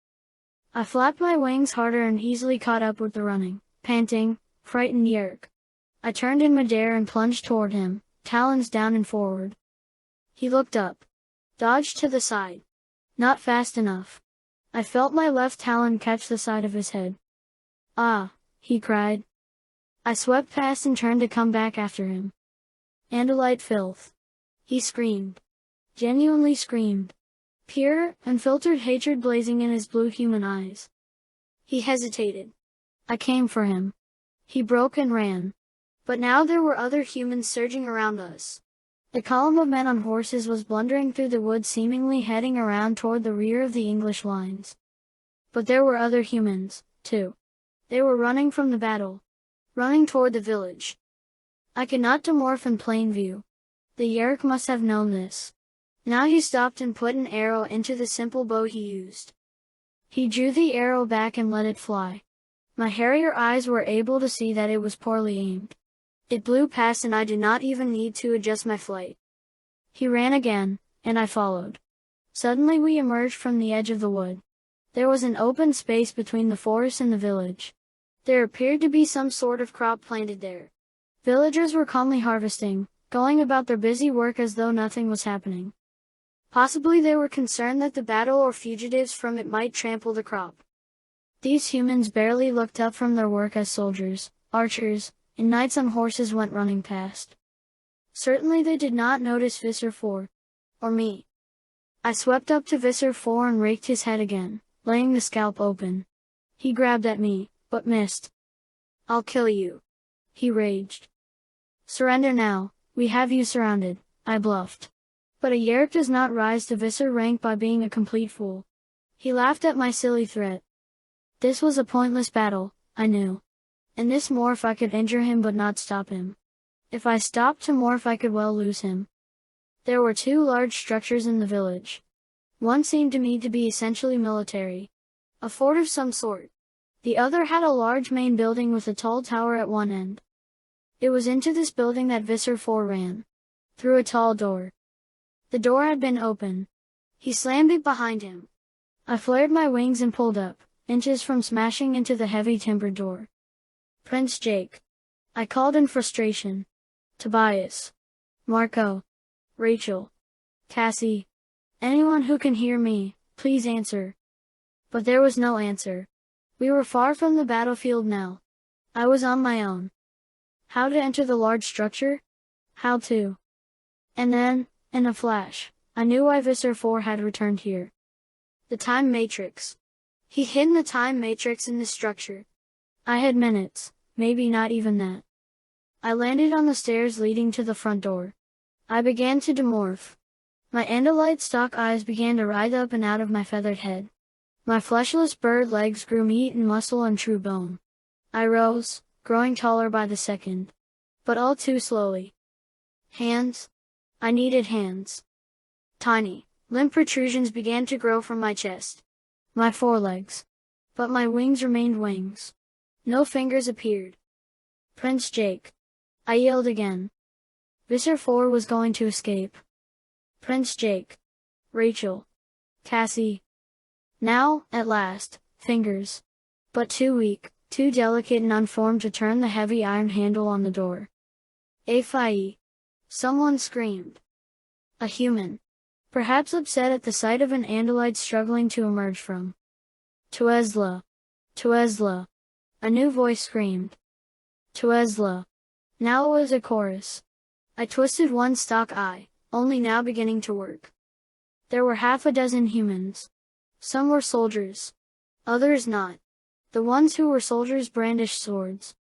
I flapped my wings harder and easily caught up with the running, panting, frightened Yeerk. I turned in midair and plunged toward him, talons down and forward. He looked up. Dodged to the side. Not fast enough. I felt my left talon catch the side of his head. Ah, he cried. I swept past and turned to come back after him. Andalite filth. He screamed. Genuinely screamed. Pure, unfiltered hatred blazing in his blue human eyes. He hesitated. I came for him. He broke and ran. But now there were other humans surging around us. The column of men on horses was blundering through the woods seemingly heading around toward the rear of the English lines. But there were other humans, too. They were running from the battle. Running toward the village. I could not demorph in plain view. The Yeerk must have known this. Now he stopped and put an arrow into the simple bow he used. He drew the arrow back and let it fly. My harrier eyes were able to see that it was poorly aimed. It blew past and I did not even need to adjust my flight. He ran again, and I followed. Suddenly we emerged from the edge of the wood. There was an open space between the forest and the village. There appeared to be some sort of crop planted there. Villagers were calmly harvesting, going about their busy work as though nothing was happening. Possibly they were concerned that the battle or fugitives from it might trample the crop. These humans barely looked up from their work as soldiers, archers, and knights on horses went running past. Certainly they did not notice Visser Four. Or me. I swept up to Visser Four and raked his head again, laying the scalp open. He grabbed at me, but missed. "I'll kill you," he raged. "Surrender now, we have you surrounded," I bluffed. But a Yeerk does not rise to Visser rank by being a complete fool. He laughed at my silly threat. This was a pointless battle, I knew. In this morph I could injure him but not stop him. If I stopped to morph I could well lose him. There were two large structures in the village. One seemed to me to be essentially military. A fort of some sort. The other had a large main building with a tall tower at one end. It was into this building that Visser Four ran. Through a tall door. The door had been open. He slammed it behind him. I flared my wings and pulled up, inches from smashing into the heavy timbered door. "Prince Jake," I called in frustration. "Tobias. Marco. Rachel. Cassie. Anyone who can hear me, please answer." But there was no answer. We were far from the battlefield now. I was on my own. How to enter the large structure? How to? And then, in a flash, I knew why Visser Four had returned here. The time matrix. He hid the time matrix in this structure. I had minutes, maybe not even that. I landed on the stairs leading to the front door. I began to demorph. My Andalite stalk eyes began to rise up and out of my feathered head. My fleshless bird legs grew meat and muscle and true bone. I rose, growing taller by the second. But all too slowly. Hands? I needed hands. Tiny, limp protrusions began to grow from my chest. My forelegs. But my wings remained wings. No fingers appeared. "Prince Jake." I yelled again. Visser Four was going to escape. "Prince Jake." Rachel. Cassie. Now, at last, fingers. But too weak, too delicate and unformed to turn the heavy iron handle on the door. "Afie." Someone screamed. A human. Perhaps upset at the sight of an Andalite struggling to emerge from. "Tuezla. Tuezla." A new voice screamed. "Tuezla." Now it was a chorus. I twisted one stalk eye, only now beginning to work. There were half a dozen humans. Some were soldiers. Others not. The ones who were soldiers brandished swords.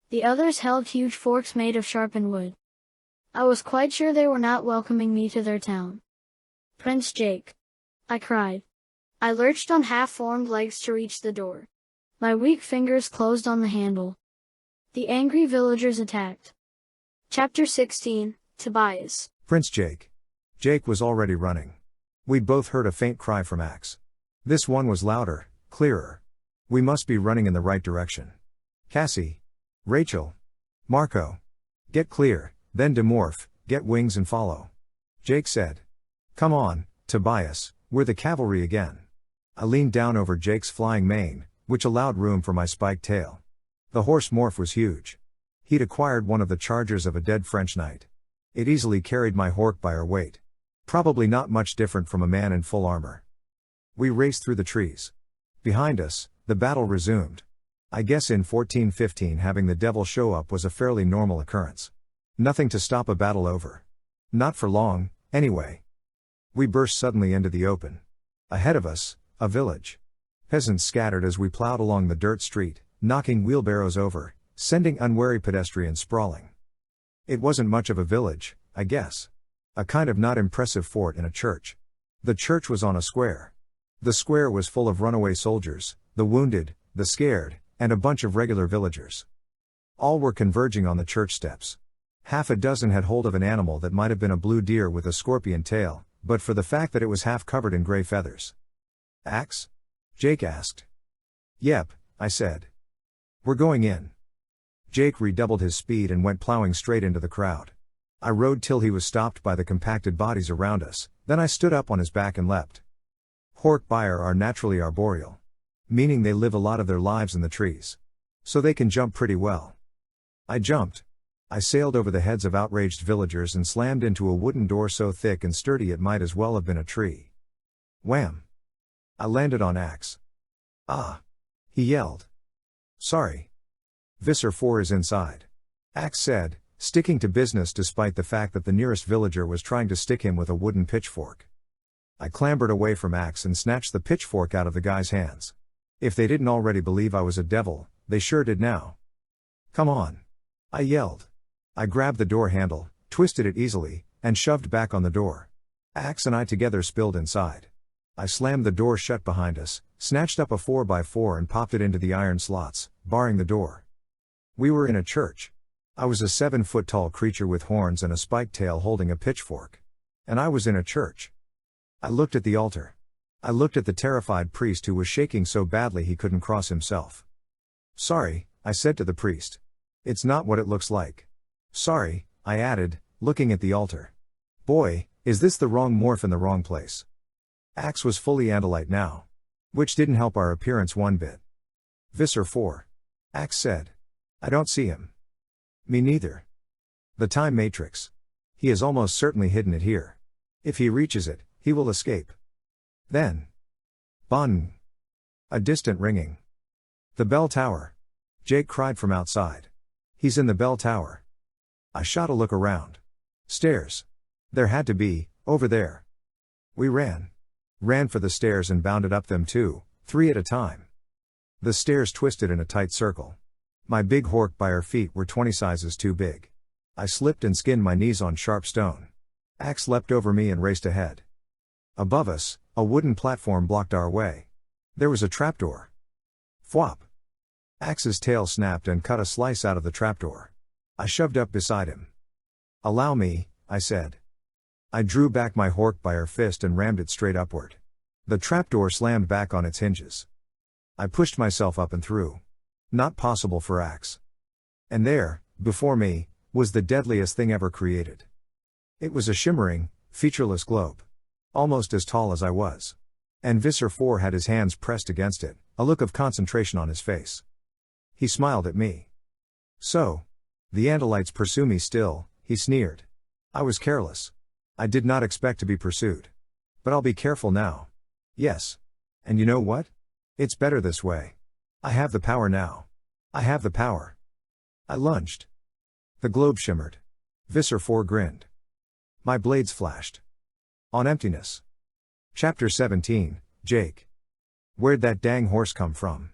The others held huge forks made of sharpened wood. I was quite sure they were not welcoming me to their town. "Prince Jake," I cried. I lurched on half-formed legs to reach the door. My weak fingers closed on the handle. The angry villagers attacked. Chapter 16, Tobias. Prince Jake. Jake was already running. We'd both heard a faint cry from Axe. This one was louder, clearer. We must be running in the right direction. "Cassie. Rachel. Marco. Get clear, then demorph, get wings and follow," Jake said. "Come on, Tobias, we're the cavalry again." I leaned down over Jake's flying mane, which allowed room for my spiked tail. The horse morph was huge. He'd acquired one of the chargers of a dead French knight. It easily carried my hork by her weight. Probably not much different from a man in full armor. We raced through the trees. Behind us, the battle resumed. I guess in 1415 having the devil show up was a fairly normal occurrence. Nothing to stop a battle over. Not for long, anyway. We burst suddenly into the open. Ahead of us, a village. Peasants scattered as we plowed along the dirt street, knocking wheelbarrows over, sending unwary pedestrians sprawling. It wasn't much of a village, I guess. A kind of not impressive fort in a church. The church was on a square. The square was full of runaway soldiers, the wounded, the scared, and a bunch of regular villagers. All were converging on the church steps. Half a dozen had hold of an animal that might have been a blue deer with a scorpion tail, but for the fact that it was half covered in gray feathers. Axe? Jake asked. Yep, I said. We're going in. Jake redoubled his speed and went plowing straight into the crowd. I rode till he was stopped by the compacted bodies around us, then I stood up on his back and leapt. Hork-Baier are naturally arboreal. Meaning they live a lot of their lives in the trees. So they can jump pretty well. I jumped. I sailed over the heads of outraged villagers and slammed into a wooden door so thick and sturdy it might as well have been a tree. Wham! I landed on Axe. Ah! He yelled. Sorry. Visser Four is inside. Axe said, sticking to business despite the fact that the nearest villager was trying to stick him with a wooden pitchfork. I clambered away from Axe and snatched the pitchfork out of the guy's hands. If they didn't already believe I was a devil, they sure did now. Come on! I yelled. I grabbed the door handle, twisted it easily, and shoved back on the door. Axe and I together spilled inside. I slammed the door shut behind us, snatched up a 4x4 and popped it into the iron slots, barring the door. We were in a church. I was a 7-foot-tall creature with horns and a spiked tail holding a pitchfork. And I was in a church. I looked at the altar. I looked at the terrified priest who was shaking so badly he couldn't cross himself. Sorry, I said to the priest. It's not what it looks like. Sorry, I added, looking at the altar. Boy, is this the wrong morph in the wrong place. Axe was fully Andalite now. Which didn't help our appearance one bit. Visser Four. Axe said. I don't see him. Me neither. The time matrix. He has almost certainly hidden it here. If he reaches it, he will escape. Then. Bon. A distant ringing. The bell tower. Jake cried from outside. He's in the bell tower. I shot a look around. Stairs. There had to be, over there. We ran. Ran for the stairs and bounded up them 2, 3 at a time. The stairs twisted in a tight circle. My big Hork-Baier feet were 20 sizes too big. I slipped and skinned my knees on sharp stone. Axe leapt over me and raced ahead. Above us, a wooden platform blocked our way. There was a trapdoor. Fwop! Axe's tail snapped and cut a slice out of the trapdoor. I shoved up beside him. Allow me, I said. I drew back my Hork-Baier fist and rammed it straight upward. The trapdoor slammed back on its hinges. I pushed myself up and through. Not possible for Axe. And there, before me, was the deadliest thing ever created. It was a shimmering, featureless globe. Almost as tall as I was. And Visser Four had his hands pressed against it, a look of concentration on his face. He smiled at me. So. The Andalites pursue me still, he sneered. I was careless. I did not expect to be pursued. But I'll be careful now. Yes. And you know what? It's better this way. I have the power now. I have the power. I lunged. The globe shimmered. Visser Four grinned. My blades flashed. On emptiness. Chapter 17, Jake. Where'd that dang horse come from?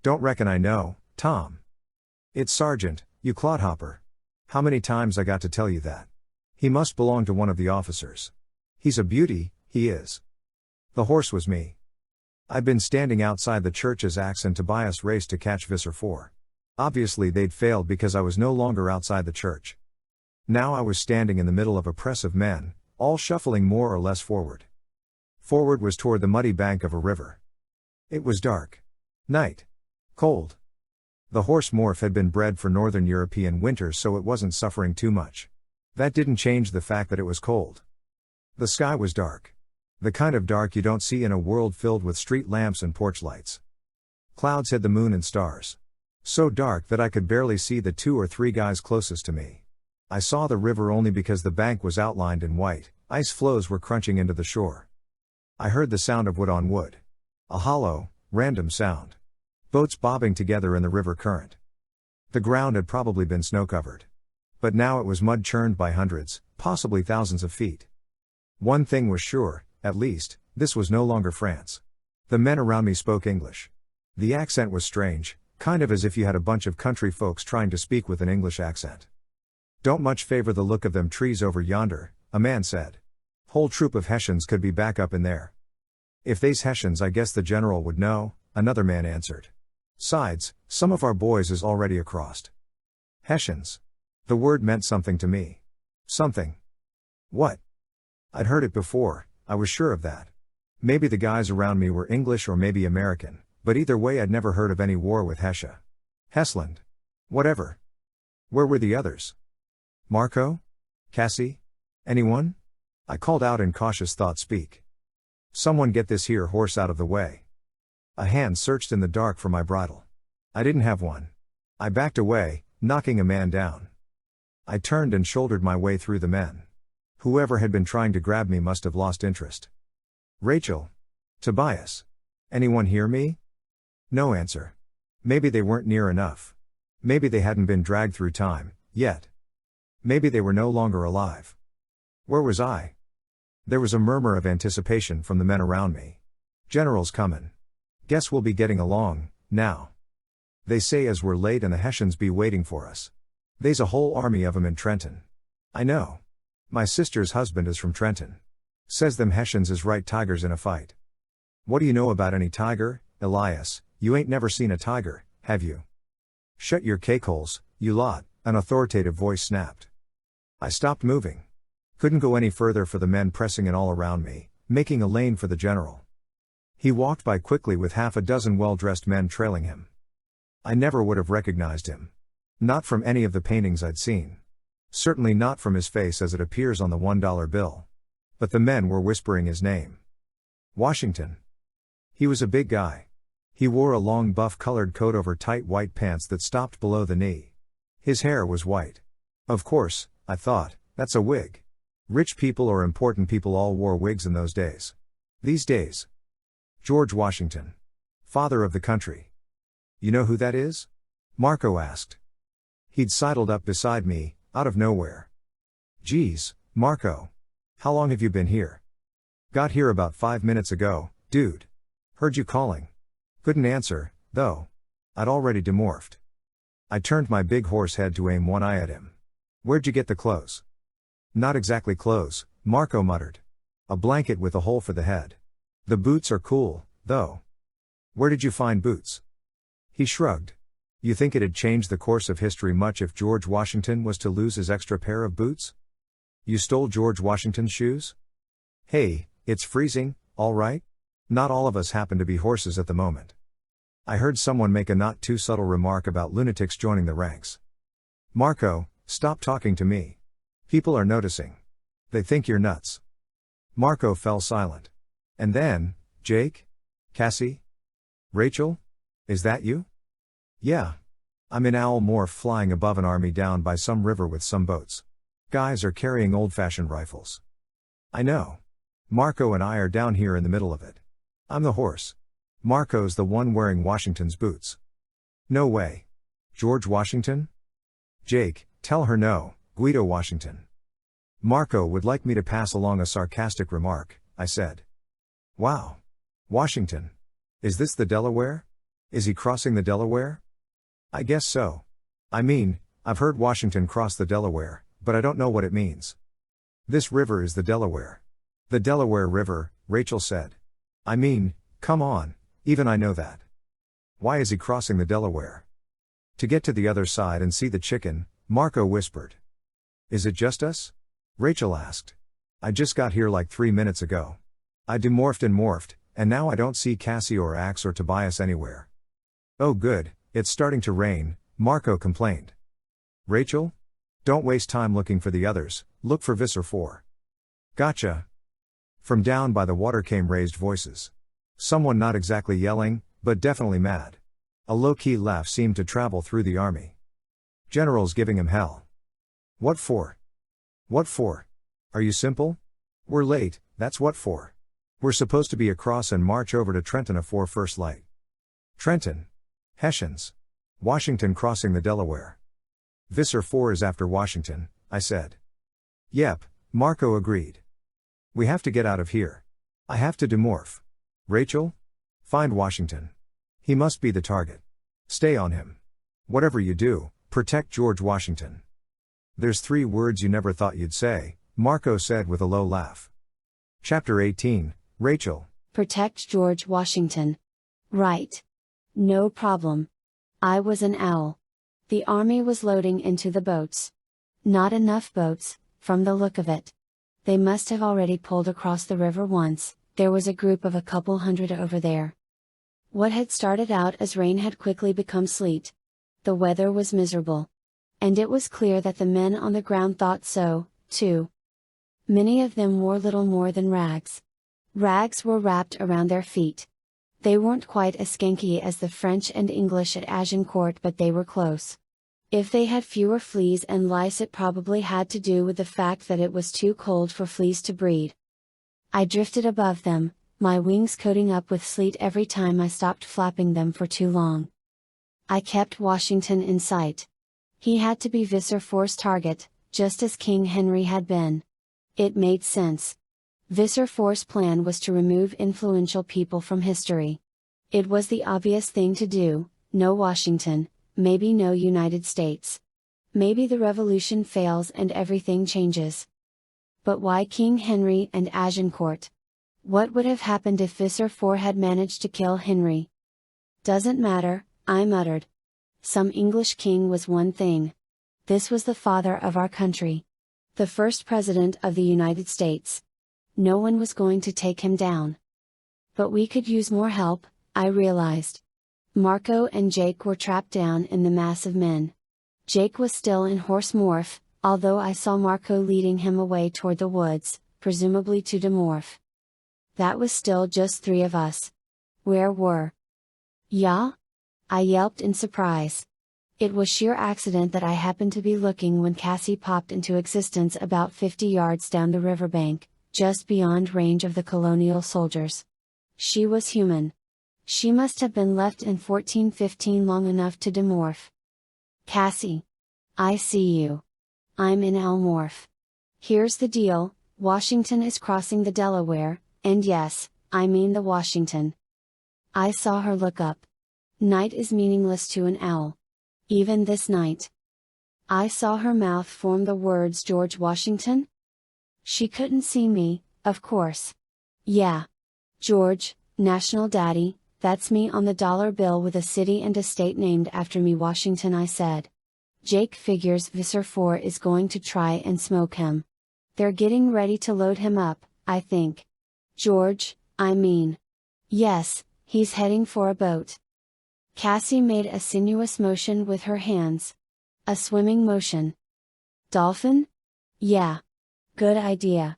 Don't reckon I know, Tom. It's Sergeant, you clodhopper. How many times I got to tell you that? He must belong to one of the officers. He's a beauty, he is. The horse was me. I'd been standing outside the church as Axe and Tobias raced to catch Visser Four. Obviously they'd failed because I was no longer outside the church. Now I was standing in the middle of a press of men, all shuffling more or less forward. Forward was toward the muddy bank of a river. It was dark. Night. Cold. The horse morph had been bred for northern European winters, so it wasn't suffering too much. That didn't change the fact that it was cold. The sky was dark. The kind of dark you don't see in a world filled with street lamps and porch lights. Clouds hid the moon and stars. So dark that I could barely see the 2 or 3 guys closest to me. I saw the river only because the bank was outlined in white, ice floes were crunching into the shore. I heard the sound of wood on wood. A hollow, random sound. Boats bobbing together in the river current. The ground had probably been snow-covered. But now it was mud-churned by hundreds, possibly thousands of feet. One thing was sure, at least, this was no longer France. The men around me spoke English. The accent was strange, kind of as if you had a bunch of country folks trying to speak with an English accent. Don't much favor the look of them trees over yonder, a man said. Whole troop of Hessians could be back up in there. If they's Hessians I guess the general would know, another man answered. Sides, some of our boys is already across. Hessians. The word meant something to me. Something. What? I'd heard it before, I was sure of that. Maybe the guys around me were English or maybe American, but either way I'd never heard of any war with Hessia. Hessland. Whatever. Where were the others? Marco? Cassie? Anyone? I called out in cautious thought speak. Someone get this here horse out of the way. A hand searched in the dark for my bridle. I didn't have one. I backed away, knocking a man down. I turned and shouldered my way through the men. Whoever had been trying to grab me must have lost interest. Rachel. Tobias. Anyone hear me? No answer. Maybe they weren't near enough. Maybe they hadn't been dragged through time, yet. Maybe they were no longer alive. Where was I? There was a murmur of anticipation from the men around me. General's comin'. Guess we'll be getting along, now. They say as we're late and the Hessians be waiting for us. They's a whole army of 'em in Trenton. I know. My sister's husband is from Trenton. Says them Hessians is right tigers in a fight. What do you know about any tiger, Elias? You ain't never seen a tiger, have you? Shut your cakeholes, you lot, an authoritative voice snapped. I stopped moving. Couldn't go any further for the men pressing in all around me, making a lane for the general. He walked by quickly with half a dozen well-dressed men trailing him. I never would have recognized him. Not from any of the paintings I'd seen. Certainly not from his face as it appears on the $1 bill. But the men were whispering his name. Washington. He was a big guy. He wore a long buff-colored coat over tight white pants that stopped below the knee. His hair was white. Of course, I thought, that's a wig. Rich people or important people all wore wigs in those days. These days. George Washington. Father of the country. You know who that is? Marco asked. He'd sidled up beside me, out of nowhere. Geez, Marco. How long have you been here? Got here about 5 minutes ago, dude. Heard you calling. Couldn't answer, though. I'd already demorphed. I turned my big horse head to aim one eye at him. Where'd you get the clothes? Not exactly clothes, Marco muttered. A blanket with a hole for the head. The boots are cool, though. Where did you find boots? He shrugged. You think it'd change the course of history much if George Washington was to lose his extra pair of boots? You stole George Washington's shoes? Hey, it's freezing, all right? Not all of us happen to be horses at the moment. I heard someone make a not too subtle remark about lunatics joining the ranks. Marco, stop talking to me. People are noticing. They think you're nuts. Marco fell silent. And then, Jake? Cassie? Rachel? Is that you? Yeah. I'm in Owl Morph flying above an army down by some river with some boats. Guys are carrying old-fashioned rifles. I know. Marco and I are down here in the middle of it. I'm the horse. Marco's the one wearing Washington's boots. No way. George Washington? Jake, tell her no, Guido Washington. Marco would like me to pass along a sarcastic remark, I said. Wow. Washington. Is this the Delaware? Is he crossing the Delaware? I guess so. I mean, I've heard Washington cross the Delaware, but I don't know what it means. This river is the Delaware. The Delaware River, Rachel said. I mean, come on, even I know that. Why is he crossing the Delaware? To get to the other side and see the chicken, Marco whispered. Is it just us? Rachel asked. I just got here like 3 minutes ago. I demorphed and morphed, and now I don't see Cassie or Axe or Tobias anywhere. Oh good, it's starting to rain, Marco complained. Rachel? Don't waste time looking for the others, look for Visser Four. Gotcha. From down by the water came raised voices. Someone not exactly yelling, but definitely mad. A low-key laugh seemed to travel through the army. General's giving him hell. What for? What for? Are you simple? We're late, that's what for. We're supposed to be across and march over to Trenton afore first light. Trenton. Hessians. Washington crossing the Delaware. Visser Four is after Washington, I said. Yep, Marco agreed. We have to get out of here. I have to demorph. Rachel? Find Washington. He must be the target. Stay on him. Whatever you do, protect George Washington. There's 3 words you never thought you'd say, Marco said with a low laugh. Chapter 18, Rachel. Protect George Washington. Right. No problem. I was an owl. The army was loading into the boats. Not enough boats, from the look of it. They must have already pulled across the river once. There was a group of a couple hundred over there. What had started out as rain had quickly become sleet. The weather was miserable. And it was clear that the men on the ground thought so, too. Many of them wore little more than rags. Rags were wrapped around their feet. They weren't quite as skanky as the French and English at Agincourt, but they were close. If they had fewer fleas and lice, it probably had to do with the fact that it was too cold for fleas to breed. I drifted above them, my wings coating up with sleet every time I stopped flapping them for too long. I kept Washington in sight. He had to be Visser Four's target, just as King Henry had been. It made sense. Visser Four's plan was to remove influential people from history. It was the obvious thing to do. No Washington, maybe no United States. Maybe the revolution fails and everything changes. But why King Henry and Agincourt? What would have happened if Visser Four had managed to kill Henry? Doesn't matter, I muttered. Some English king was one thing. This was the father of our country. The first president of the United States. No one was going to take him down. But we could use more help, I realized. Marco and Jake were trapped down in the mass of men. Jake was still in horse morph, although I saw Marco leading him away toward the woods, presumably to demorph. That was still just 3 of us. Where were? Yeah? I yelped in surprise. It was sheer accident that I happened to be looking when Cassie popped into existence about 50 yards down the riverbank, just beyond range of the colonial soldiers. She was human. She must have been left in 1415 long enough to demorph. Cassie. I see you. I'm in L-morph. Here's the deal, Washington is crossing the Delaware, and yes, I mean the Washington. I saw her look up. Night is meaningless to an owl. Even this night. I saw her mouth form the words George Washington? She couldn't see me, of course. Yeah. George, National Daddy, that's me on the dollar bill with a city and a state named after me, Washington, I said. Jake figures Visser Four is going to try and smoke him. They're getting ready to load him up, I think. George, I mean. Yes, he's heading for a boat. Cassie made a sinuous motion with her hands. A swimming motion. Dolphin? Yeah. Good idea.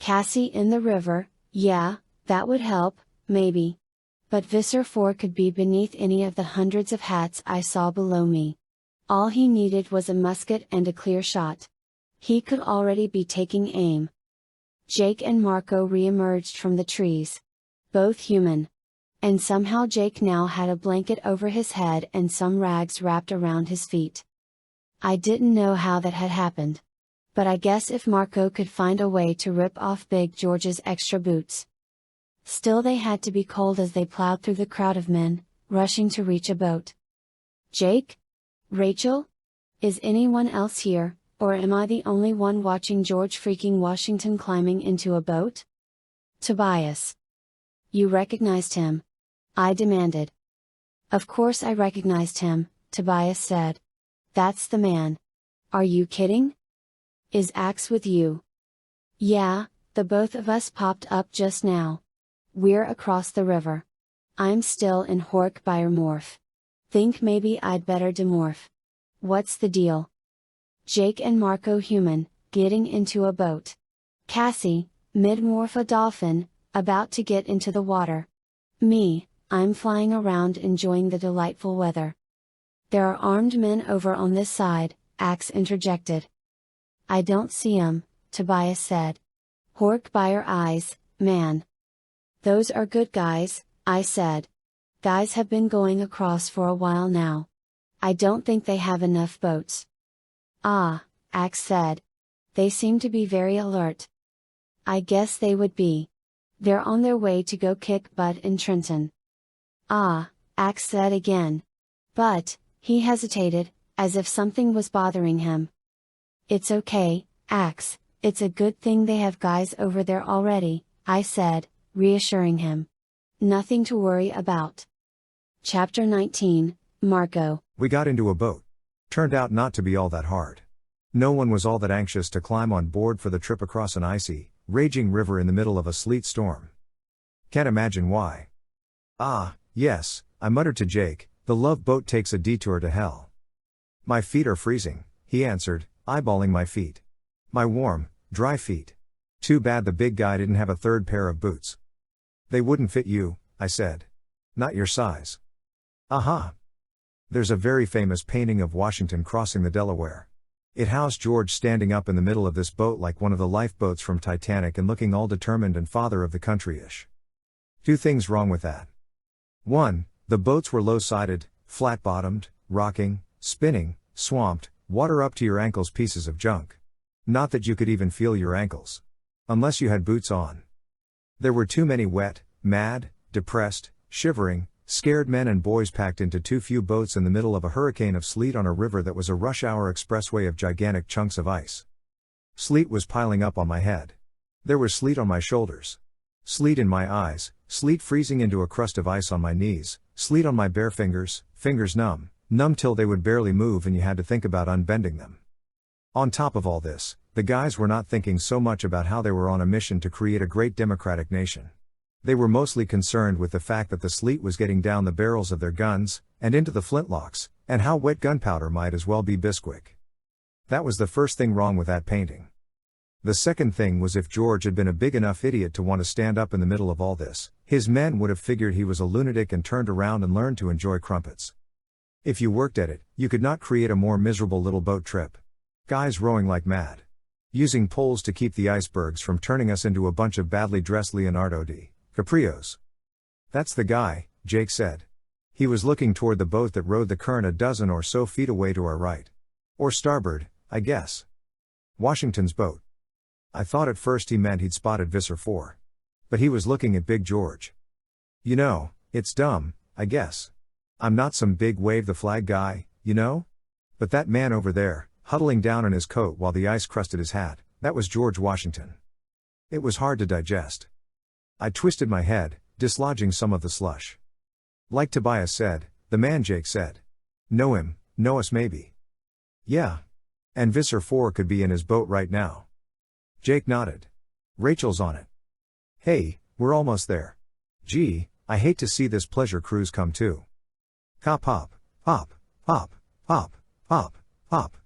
Cassie in the river, yeah, that would help, maybe. But Visser Four could be beneath any of the hundreds of hats I saw below me. All he needed was a musket and a clear shot. He could already be taking aim. Jake and Marco re-emerged from the trees. Both human. And somehow Jake now had a blanket over his head and some rags wrapped around his feet. I didn't know how that had happened. But I guess if Marco could find a way to rip off Big George's extra boots. Still, they had to be cold as they plowed through the crowd of men, rushing to reach a boat. Jake? Rachel? Is anyone else here, or am I the only one watching George freaking Washington climbing into a boat? Tobias. You recognized him? I demanded. Of course I recognized him, Tobias said. That's the man. Are you kidding? Is Axe with you? Yeah, the both of us popped up just now. We're across the river. I'm still in Hork-Buyer morph. Think maybe I'd better demorph. What's the deal? Jake and Marco human, getting into a boat. Cassie, mid-morph a dolphin, about to get into the water. Me, I'm flying around enjoying the delightful weather. There are armed men over on this side, Axe interjected. I don't see 'em, Tobias said. Hork-Buyer eyes, man. Those are good guys, I said. Guys have been going across for a while now. I don't think they have enough boats. Ah, Axe said. They seem to be very alert. I guess they would be. They're on their way to go kick butt in Trenton. Ah, Axe said again. But, he hesitated, as if something was bothering him. It's okay, Axe, it's a good thing they have guys over there already, I said, reassuring him. Nothing to worry about. Chapter 19, Marco. We got into a boat. Turned out not to be all that hard. No one was all that anxious to climb on board for the trip across an icy, raging river in the middle of a sleet storm. Can't imagine why. Ah, yes, I muttered to Jake, the love boat takes a detour to hell. My feet are freezing, he answered, eyeballing my feet. My warm, dry feet. Too bad the big guy didn't have a third pair of boots. They wouldn't fit you, I said. Not your size. Aha. There's a very famous painting of Washington crossing the Delaware. It housed George standing up in the middle of this boat like one of the lifeboats from Titanic and looking all determined and father of the country-ish. Two things wrong with that. 1. The boats were low-sided, flat-bottomed, rocking, spinning, swamped, water up to your ankles pieces of junk. Not that you could even feel your ankles. Unless you had boots on. There were too many wet, mad, depressed, shivering, scared men and boys packed into too few boats in the middle of a hurricane of sleet on a river that was a rush-hour expressway of gigantic chunks of ice. Sleet was piling up on my head. There was sleet on my shoulders. Sleet in my eyes, sleet freezing into a crust of ice on my knees, sleet on my bare fingers, fingers numb till they would barely move and you had to think about unbending them. On top of all this, the guys were not thinking so much about how they were on a mission to create a great democratic nation. They were mostly concerned with the fact that the sleet was getting down the barrels of their guns, and into the flintlocks, and how wet gunpowder might as well be Bisquick. That was the first thing wrong with that painting. The second thing was if George had been a big enough idiot to want to stand up in the middle of all this, his men would have figured he was a lunatic and turned around and learned to enjoy crumpets. If you worked at it, you could not create a more miserable little boat trip. Guys rowing like mad. Using poles to keep the icebergs from turning us into a bunch of badly dressed Leonardo DiCaprios. That's the guy, Jake said. He was looking toward the boat that rode the current a dozen or so feet away to our right. Or starboard, I guess. Washington's boat. I thought at first he meant he'd spotted Visser Four. But he was looking at Big George. You know, it's dumb, I guess. I'm not some big wave the flag guy, you know? But that man over there, huddling down in his coat while the ice crusted his hat, that was George Washington. It was hard to digest. I twisted my head, dislodging some of the slush. Like Tobias said, the man Jake said. Know him, know us maybe. Yeah. And Visser Four could be in his boat right now. Jake nodded. Rachel's on it. Hey, we're almost there. Gee, I hate to see this pleasure cruise come to. Pop, pop, pop, pop, pop, pop, pop.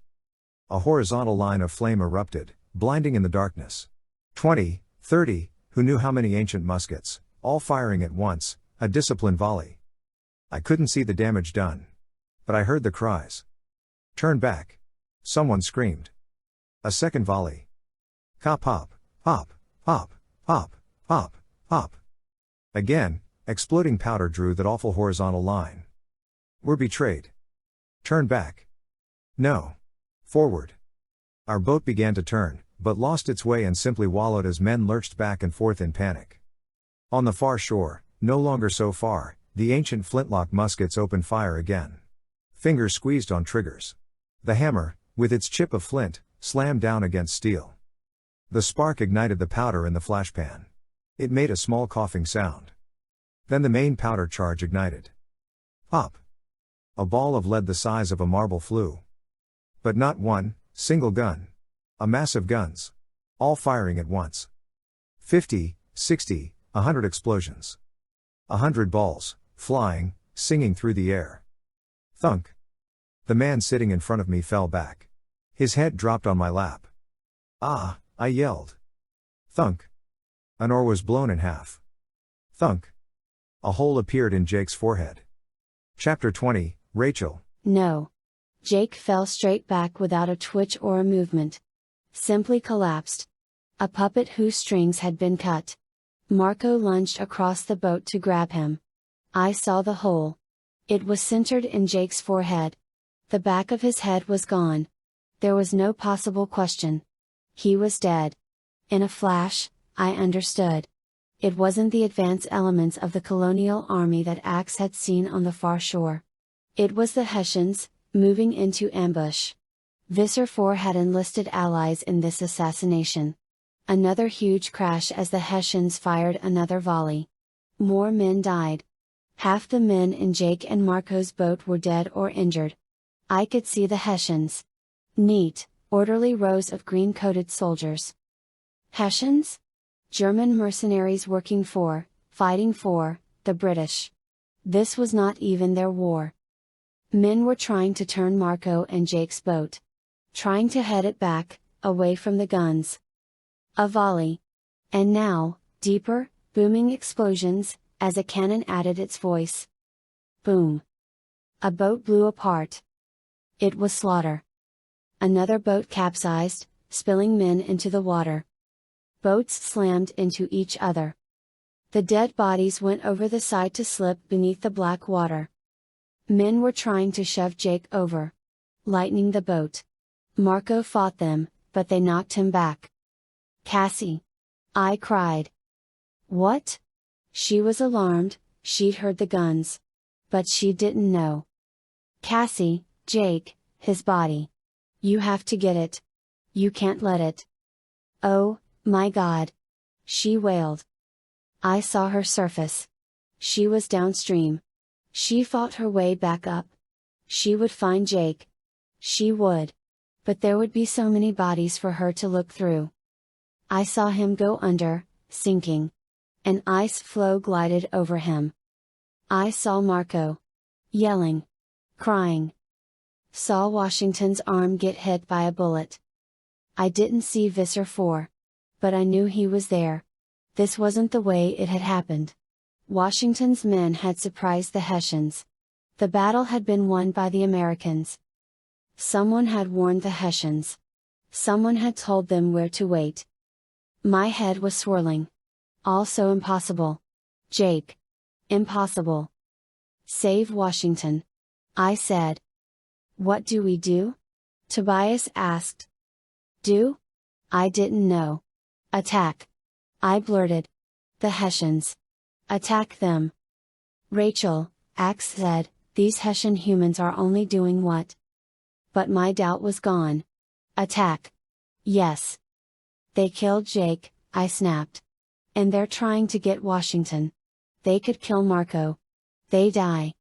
A horizontal line of flame erupted, blinding in the darkness. 20, 30, who knew how many ancient muskets, all firing at once, a disciplined volley. I couldn't see the damage done. But I heard the cries. Turn back. Someone screamed. A second volley. Pop, pop, pop, pop, pop, pop, pop. Again, exploding powder drew that awful horizontal line. We're betrayed. Turn back. No. Forward. Our boat began to turn, but lost its way and simply wallowed as men lurched back and forth in panic. On the far shore, no longer so far, the ancient flintlock muskets opened fire again. Fingers squeezed on triggers. The hammer, with its chip of flint, slammed down against steel. The spark ignited the powder in the flashpan. It made a small coughing sound. Then the main powder charge ignited. Pop! A ball of lead the size of a marble flew. But not one single gun. A mass of guns. All firing at once. 50, 60, 100 explosions. 100 balls, flying, singing through the air. Thunk. The man sitting in front of me fell back. His head dropped on my lap. Ah, I yelled. Thunk. An oar was blown in half. Thunk. A hole appeared in Jake's forehead. Chapter 20, Rachel. No. Jake fell straight back without a twitch or a movement. Simply collapsed. A puppet whose strings had been cut. Marco lunged across the boat to grab him. I saw the hole. It was centered in Jake's forehead. The back of his head was gone. There was no possible question. He was dead. In a flash, I understood. It wasn't the advance elements of the colonial army that Axe had seen on the far shore. It was the Hessians, moving into ambush. Visser Four had enlisted allies in this assassination. Another huge crash as the Hessians fired another volley. More men died. Half the men in Jake and Marco's boat were dead or injured. I could see the Hessians. Neat, Orderly rows of green-coated soldiers. Hessians? German mercenaries fighting for, the British. This was not even their war. Men were trying to turn Marco and Jake's boat. Trying to head it back, away from the guns. A volley. And now, deeper, booming explosions, as a cannon added its voice. Boom. A boat blew apart. It was slaughter. Another boat capsized, spilling men into the water. Boats slammed into each other. The dead bodies went over the side to slip beneath the black water. Men were trying to shove Jake over, lightening the boat. Marco fought them, but they knocked him back. Cassie! I cried. What? She was alarmed, she'd heard the guns. But she didn't know. Cassie, Jake, his body. You have to get it. You can't let it. Oh, my God! She wailed. I saw her surface. She was downstream. She fought her way back up. She would find Jake. She would. But there would be so many bodies for her to look through. I saw him go under, sinking. An ice floe glided over him. I saw Marco. Yelling. Crying. Saw Washington's arm get hit by a bullet. I didn't see Visser Four. But I knew he was there. This wasn't the way it had happened. Washington's men had surprised the Hessians. The battle had been won by the Americans. Someone had warned the Hessians. Someone had told them where to wait. My head was swirling. All so impossible. Jake. Impossible. Save Washington. I said. What do we do? Tobias asked. Do? I didn't know. Attack. I blurted. The Hessians. Attack them. Rachel, Axe said, these Hessian humans are only doing what? But my doubt was gone. Attack. Yes. They killed Jake, I snapped. And they're trying to get Washington. They could kill Marco. They die.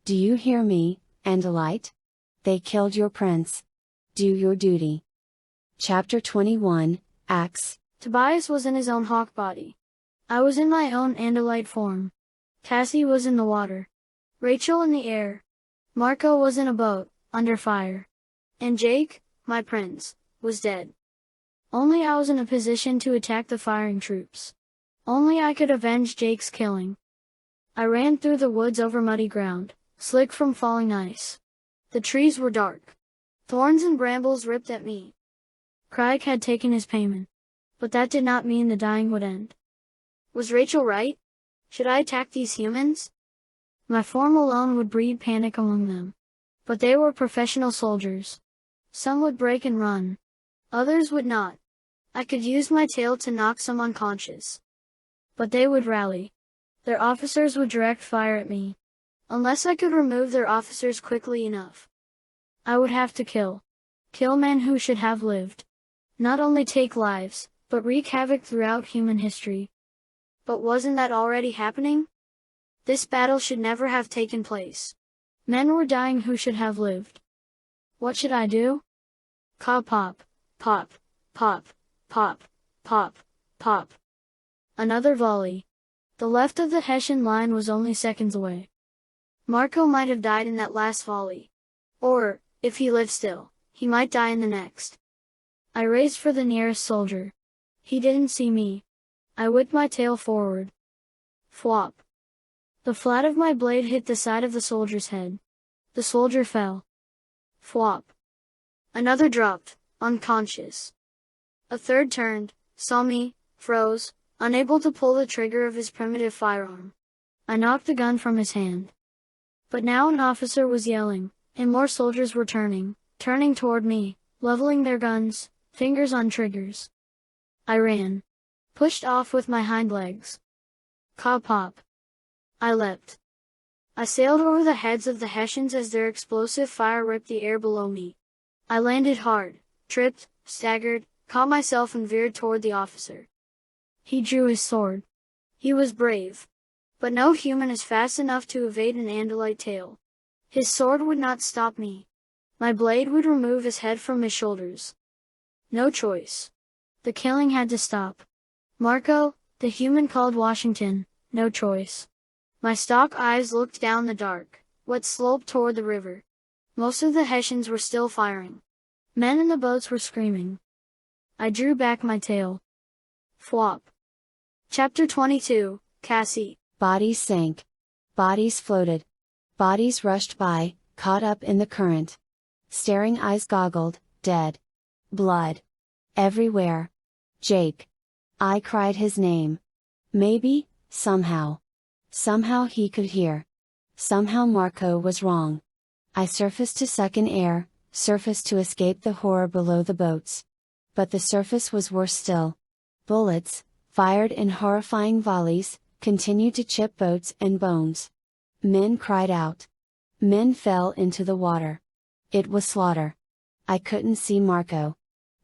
Do you hear me, Andalite? They killed your prince. Do your duty. Chapter 21, Axe. Tobias was in his own hawk body. I was in my own Andalite form. Cassie was in the water. Rachel in the air. Marco was in a boat, under fire. And Jake, my prince, was dead. Only I was in a position to attack the firing troops. Only I could avenge Jake's killing. I ran through the woods over muddy ground, slick from falling ice. The trees were dark. Thorns and brambles ripped at me. Craig had taken his payment. But that did not mean the dying would end. Was Rachel right? Should I attack these humans? My form alone would breed panic among them. But they were professional soldiers. Some would break and run. Others would not. I could use my tail to knock some unconscious. But they would rally. Their officers would direct fire at me. Unless I could remove their officers quickly enough. I would have to kill. Kill men who should have lived. Not only take lives, but wreak havoc throughout human history. But wasn't that already happening? This battle should never have taken place. Men were dying who should have lived. What should I do? Ka pop, pop, pop, pop, pop, pop. Another volley. The left of the Hessian line was only seconds away. Marco might have died in that last volley. Or, if he lived still, he might die in the next. I raced for the nearest soldier. He didn't see me. I whipped my tail forward. Flop. The flat of my blade hit the side of the soldier's head. The soldier fell. Flop. Another dropped, unconscious. A third turned, saw me, froze, unable to pull the trigger of his primitive firearm. I knocked the gun from his hand. But now an officer was yelling, and more soldiers were turning toward me, leveling their guns, fingers on triggers. I ran. Pushed off with my hind legs. Ka pop. I leapt. I sailed over the heads of the Hessians as their explosive fire ripped the air below me. I landed hard, tripped, staggered, caught myself and veered toward the officer. He drew his sword. He was brave. But no human is fast enough to evade an Andalite tail. His sword would not stop me. My blade would remove his head from his shoulders. No choice. The killing had to stop. Marco, the human called Washington, no choice. My stalk eyes looked down the dark, wet slope toward the river. Most of the Hessians were still firing. Men in the boats were screaming. I drew back my tail. Flop. Chapter 22, Cassie. Bodies sank. Bodies floated. Bodies rushed by, caught up in the current. Staring eyes goggled, dead. Blood. Everywhere. Jake. I cried his name. Maybe, somehow. Somehow he could hear. Somehow Marco was wrong. I surfaced to suck in air, surfaced to escape the horror below the boats. But the surface was worse still. Bullets, fired in horrifying volleys, continued to chip boats and bones. Men cried out. Men fell into the water. It was slaughter. I couldn't see Marco.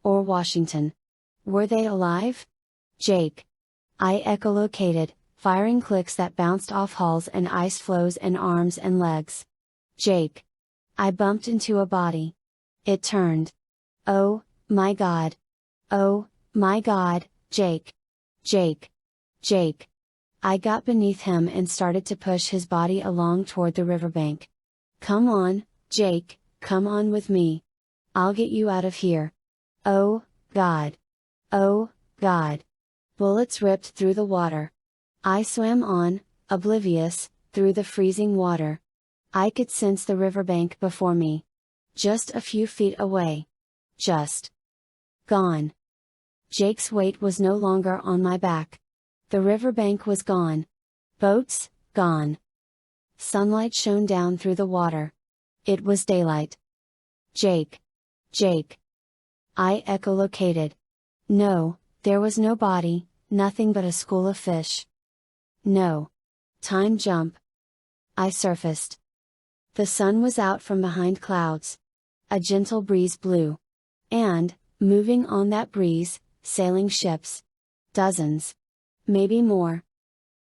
Or Washington. Were they alive? Jake. I echolocated, firing clicks that bounced off hulls and ice floes and arms and legs. Jake. I bumped into a body. It turned. Oh, my God. Oh, my God, Jake. Jake. Jake. I got beneath him and started to push his body along toward the riverbank. Come on, Jake, come on with me. I'll get you out of here. Oh, God. Oh, God. Bullets ripped through the water. I swam on, oblivious, through the freezing water. I could sense the riverbank before me. Just a few feet away. Just. Gone. Jake's weight was no longer on my back. The riverbank was gone. Boats, gone. Sunlight shone down through the water. It was daylight. Jake. Jake. I echolocated. No, there was no body, nothing but a school of fish. No. Time jump. I surfaced. The sun was out from behind clouds. A gentle breeze blew. And, moving on that breeze, sailing ships. Dozens. Maybe more.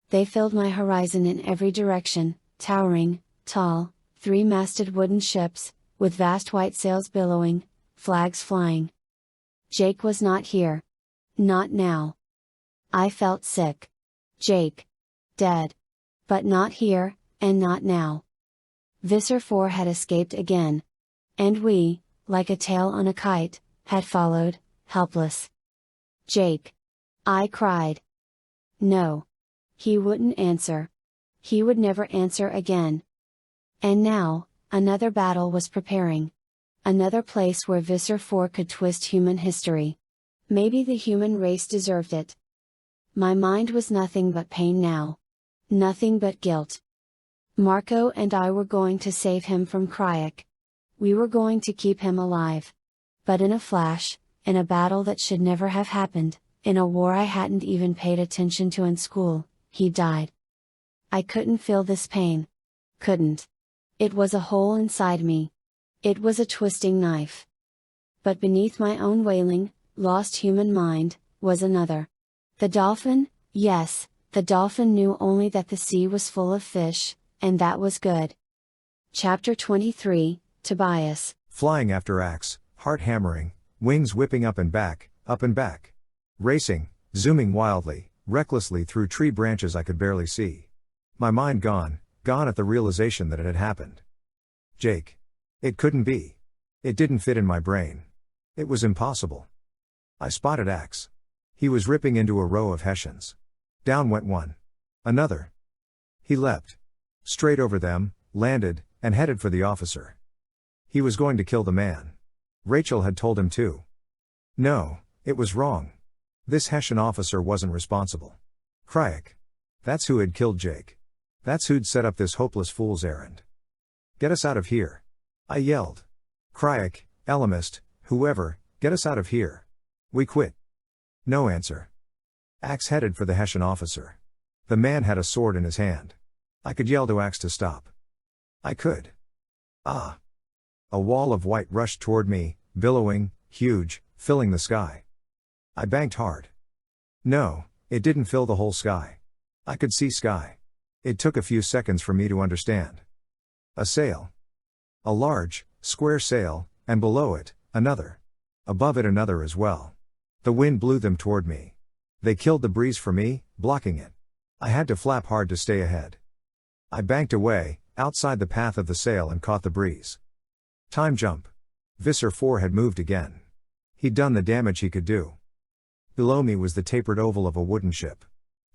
They filled my horizon in every direction, towering, tall, three-masted wooden ships, with vast white sails billowing, flags flying. Jake was not here. Not now. I felt sick. Jake. Dead. But not here, and not now. Visser Four had escaped again. And we, like a tail on a kite, had followed, helpless. Jake. I cried. No. He wouldn't answer. He would never answer again. And now, another battle was preparing. Another place where Visser Four could twist human history. Maybe the human race deserved it. My mind was nothing but pain now. Nothing but guilt. Marco and I were going to save him from Kryak. We were going to keep him alive. But in a flash, in a battle that should never have happened, in a war I hadn't even paid attention to in school, he died. I couldn't feel this pain. Couldn't. It was a hole inside me. It was a twisting knife. But beneath my own wailing, lost human mind, was another. The dolphin, yes, the dolphin knew only that the sea was full of fish, and that was good. Chapter 23, Tobias. Flying after Axe, heart hammering, wings whipping up and back, racing, zooming wildly, recklessly through tree branches I could barely see. My mind gone at the realization that it had happened. Jake. It couldn't be. It didn't fit in my brain. It was impossible. I spotted Axe. He was ripping into a row of Hessians. Down went one. Another. He leapt. Straight over them, landed, and headed for the officer. He was going to kill the man. Rachel had told him to. No, it was wrong. This Hessian officer wasn't responsible. Kryak. That's who had killed Jake. That's who'd set up this hopeless fool's errand. Get us out of here. I yelled. Kryak, Elamist, whoever, get us out of here. We quit. No answer. Axe headed for the Hessian officer. The man had a sword in his hand. I could yell to Axe to stop. I could. Ah. A wall of white rushed toward me, billowing, huge, filling the sky. I banked hard. No, it didn't fill the whole sky. I could see sky. It took a few seconds for me to understand. A sail. A large, square sail, and below it, another. Above it another as well. The wind blew them toward me. They killed the breeze for me, blocking it. I had to flap hard to stay ahead. I banked away, outside the path of the sail and caught the breeze. Time jump. Visser Four had moved again. He'd done the damage he could do. Below me was the tapered oval of a wooden ship.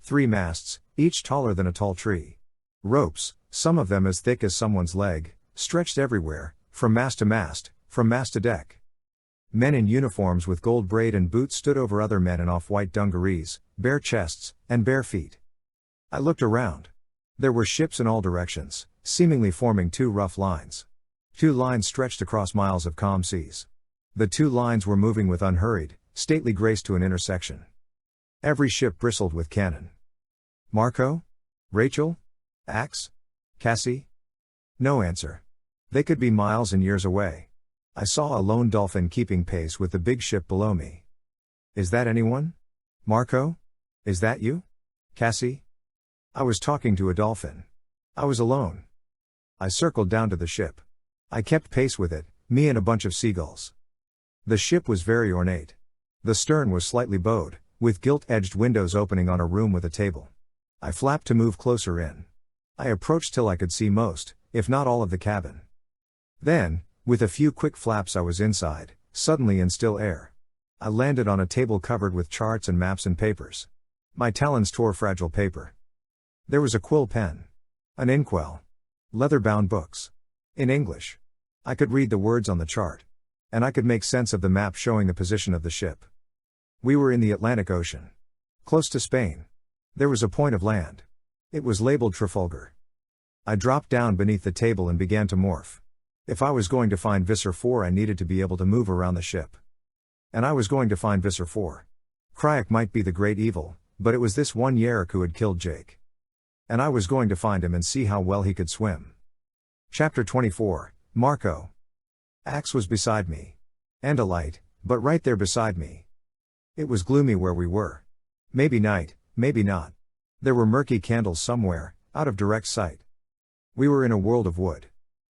3 masts, each taller than a tall tree. Ropes, some of them as thick as someone's leg, stretched everywhere, from mast to mast, from mast to deck. Men in uniforms with gold braid and boots stood over other men in off-white dungarees, bare chests, and bare feet. I looked around. There were ships in all directions, seemingly forming 2 rough lines. 2 lines stretched across miles of calm seas. The 2 lines were moving with unhurried, stately grace to an intersection. Every ship bristled with cannon. Marco? Rachel? Axe? Cassie? No answer. They could be miles and years away. I saw a lone dolphin keeping pace with the big ship below me. Is that anyone? Marco? Is that you? Cassie? I was talking to a dolphin. I was alone. I circled down to the ship. I kept pace with it, me and a bunch of seagulls. The ship was very ornate. The stern was slightly bowed, with gilt-edged windows opening on a room with a table. I flapped to move closer in. I approached till I could see most, if not all of the cabin. Then, with a few quick flaps I was inside, suddenly in still air. I landed on a table covered with charts and maps and papers. My talons tore fragile paper. There was a quill pen. An inkwell. Leather-bound books. In English. I could read the words on the chart. And I could make sense of the map showing the position of the ship. We were in the Atlantic Ocean. Close to Spain. There was a point of land. It was labeled Trafalgar. I dropped down beneath the table and began to morph. If I was going to find Visser Four, I needed to be able to move around the ship. And I was going to find Visser Four. Kryak might be the great evil, but it was this one Yeerk who had killed Jake. And I was going to find him and see how well he could swim. Chapter 24, Marco. Axe was beside me. And a light, but right there beside me. It was gloomy where we were. Maybe night, maybe not. There were murky candles somewhere, out of direct sight. We were in a world of wood.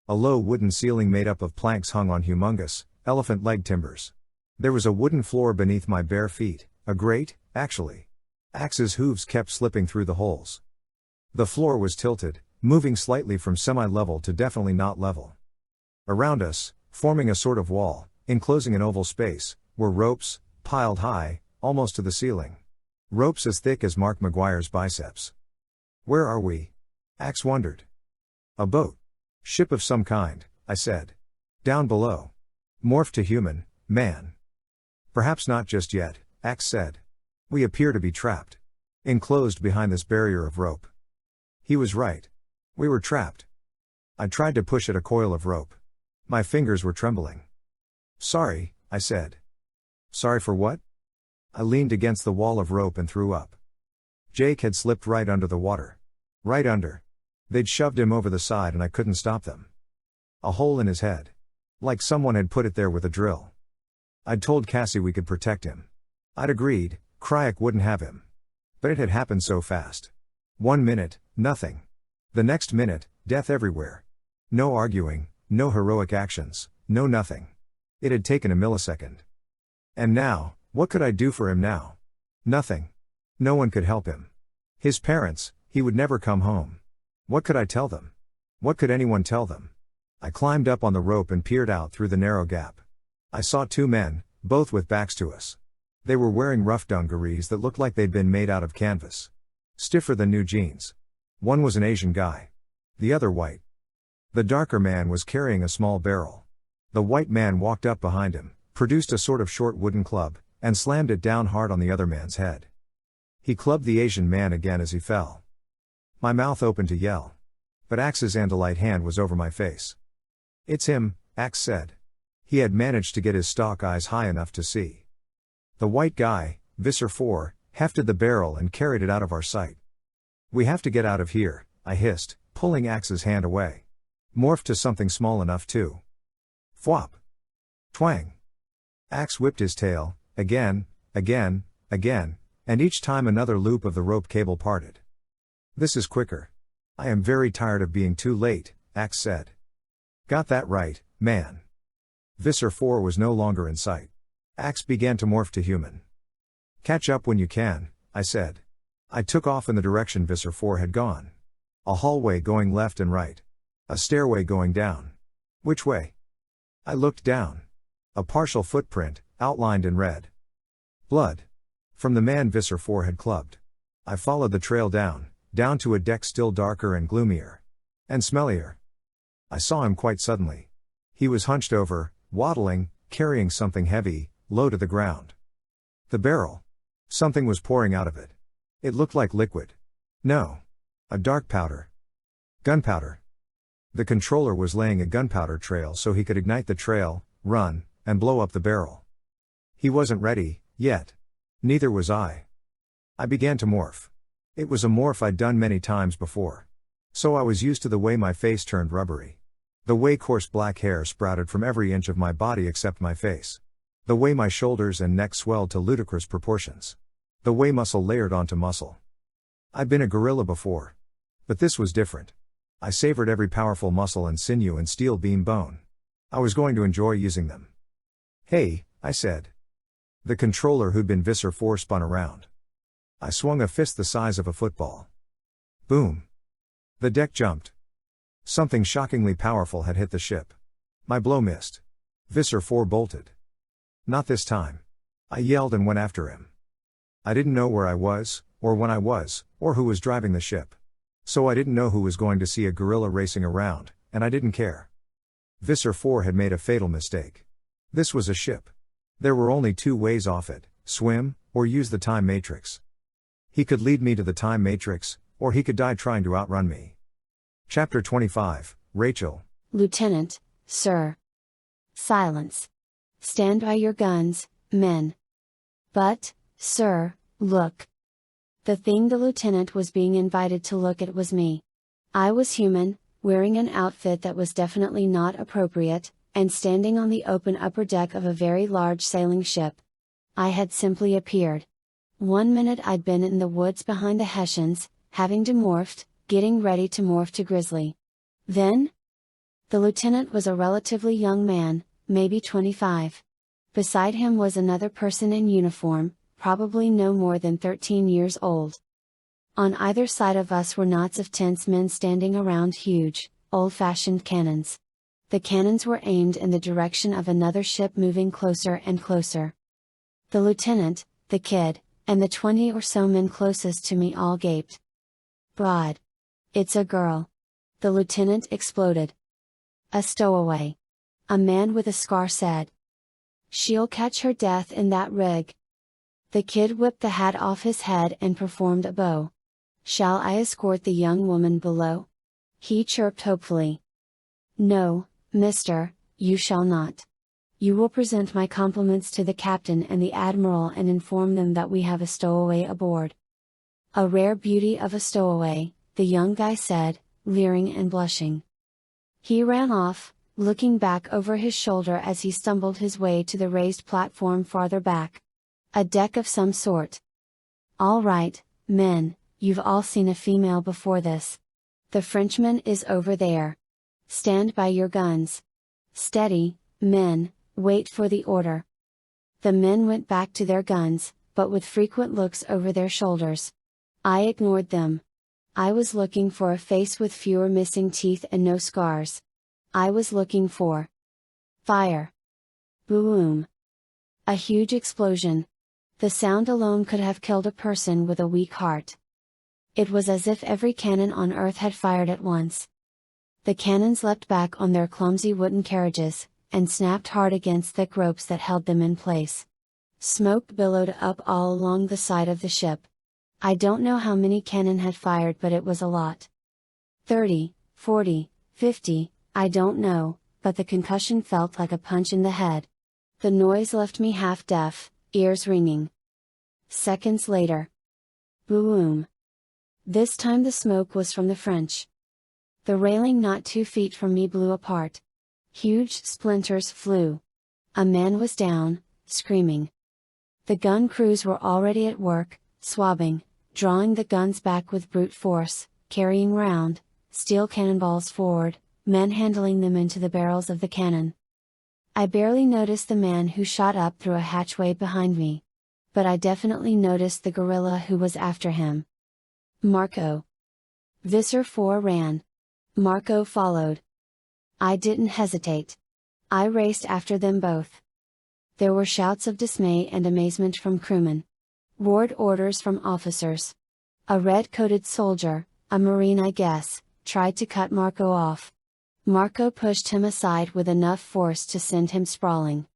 A low wooden ceiling made up of planks hung on humongous, elephant-leg timbers. There was a wooden floor beneath my bare feet, a grate, actually. Axe's hooves kept slipping through the holes. The floor was tilted, moving slightly from semi-level to definitely not level. Around us, forming a sort of wall, enclosing an oval space, were ropes, piled high, almost to the ceiling. Ropes as thick as Mark McGuire's biceps. Where are we? Axe wondered. A boat. Ship of some kind, I said. Down below. Morphed to human, man. Perhaps not just yet, Axe said. We appear to be trapped. Enclosed behind this barrier of rope. He was right. We were trapped. I tried to push at a coil of rope. My fingers were trembling. Sorry, I said. Sorry for what? I leaned against the wall of rope and threw up. Jake had slipped right under the water. Right under. They'd shoved him over the side and I couldn't stop them. A hole in his head. Like someone had put it there with a drill. I'd told Cassie we could protect him. I'd agreed, Kryak wouldn't have him. But it had happened so fast. 1 minute, nothing. The next minute, death everywhere. No arguing, no heroic actions, no nothing. It had taken a millisecond. And now, what could I do for him now? Nothing. No one could help him. His parents, he would never come home. What could I tell them? What could anyone tell them? I climbed up on the rope and peered out through the narrow gap. I saw 2 men, both with backs to us. They were wearing rough dungarees that looked like they'd been made out of canvas. Stiffer than new jeans. One was an Asian guy. The other white. The darker man was carrying a small barrel. The white man walked up behind him, produced a sort of short wooden club, and slammed it down hard on the other man's head. He clubbed the Asian man again as he fell. My mouth opened to yell. But Axe's Andalite hand was over my face. It's him, Axe said. He had managed to get his stalk eyes high enough to see. The white guy, Visser Four, hefted the barrel and carried it out of our sight. We have to get out of here, I hissed, pulling Axe's hand away. Morphed to something small enough too. Fwop. Twang. Axe whipped his tail, again, and each time another loop of the rope cable parted. This is quicker. I am very tired of being too late, Axe said. Got that right, man. Visser Four was no longer in sight. Axe began to morph to human. Catch up when you can, I said. I took off in the direction Visser Four had gone. A hallway going left and right. A stairway going down. Which way? I looked down. A partial footprint, outlined in red. Blood. From the man Visser Four had clubbed. I followed the trail down to a deck still darker and gloomier. And smellier. I saw him quite suddenly. He was hunched over, waddling, carrying something heavy, low to the ground. The barrel. Something was pouring out of it. It looked like liquid. No. A dark powder. Gunpowder. The controller was laying a gunpowder trail so he could ignite the trail, run, and blow up the barrel. He wasn't ready, yet. Neither was I. I began to morph. It was a morph I'd done many times before. So I was used to the way my face turned rubbery. The way coarse black hair sprouted from every inch of my body except my face. The way my shoulders and neck swelled to ludicrous proportions. The way muscle layered onto muscle. I'd been a gorilla before. But this was different. I savored every powerful muscle and sinew and steel beam bone. I was going to enjoy using them. Hey, I said. The controller who'd been Visser Four spun around. I swung a fist the size of a football. Boom. The deck jumped. Something shockingly powerful had hit the ship. My blow missed. Visser Four bolted. Not this time. I yelled and went after him. I didn't know where I was, or when I was, or who was driving the ship. So I didn't know who was going to see a gorilla racing around, and I didn't care. Visser Four had made a fatal mistake. This was a ship. There were only two ways off it, swim, or use the time matrix. He could lead me to the time matrix, or he could die trying to outrun me. Chapter 25, Rachel. Lieutenant, sir. Silence. Stand by your guns, men. But, sir, look. The thing the lieutenant was being invited to look at was me. I was human, wearing an outfit that was definitely not appropriate, and standing on the open upper deck of a very large sailing ship. I had simply appeared. 1 minute I'd been in the woods behind the Hessians, having demorphed, getting ready to morph to grizzly. Then? The lieutenant was a relatively young man, maybe 25. Beside him was another person in uniform, probably no more than 13 years old. On either side of us were knots of tense men standing around huge, old-fashioned cannons. The cannons were aimed in the direction of another ship moving closer and closer. The lieutenant, the kid, and the 20 or so men closest to me all gaped. "God! It's a girl!" The lieutenant exploded. "A stowaway," a man with a scar said. "She'll catch her death in that rig." The kid whipped the hat off his head and performed a bow. "Shall I escort the young woman below?" he chirped hopefully. "No, mister, you shall not. You will present my compliments to the captain and the admiral and inform them that we have a stowaway aboard." "A rare beauty of a stowaway," the young guy said, leering and blushing. He ran off, looking back over his shoulder as he stumbled his way to the raised platform farther back. A deck of some sort. "All right, men, you've all seen a female before this. The Frenchman is over there. Stand by your guns. Steady, men, wait for the order." The men went back to their guns, but with frequent looks over their shoulders. I ignored them. I was looking for a face with fewer missing teeth and no scars. I was looking for fire. Boom! A huge explosion. The sound alone could have killed a person with a weak heart. It was as if every cannon on Earth had fired at once. The cannons leapt back on their clumsy wooden carriages, and snapped hard against thick ropes that held them in place. Smoke billowed up all along the side of the ship. I don't know how many cannon had fired, but it was a lot. 30, 40, 50, I don't know, but the concussion felt like a punch in the head. The noise left me half deaf, ears ringing. Seconds later. Boom! This time the smoke was from the French. The railing not 2 feet from me blew apart. Huge splinters flew. A man was down, screaming. The gun crews were already at work, swabbing, drawing the guns back with brute force, carrying round, steel cannonballs forward, men handling them into the barrels of the cannon. I barely noticed the man who shot up through a hatchway behind me. But I definitely noticed the gorilla who was after him. Marco. Visser Four ran. Marco followed. I didn't hesitate. I raced after them both. There were shouts of dismay and amazement from crewmen. Roared orders from officers. A red-coated soldier, a Marine I guess, tried to cut Marco off. Marco pushed him aside with enough force to send him sprawling.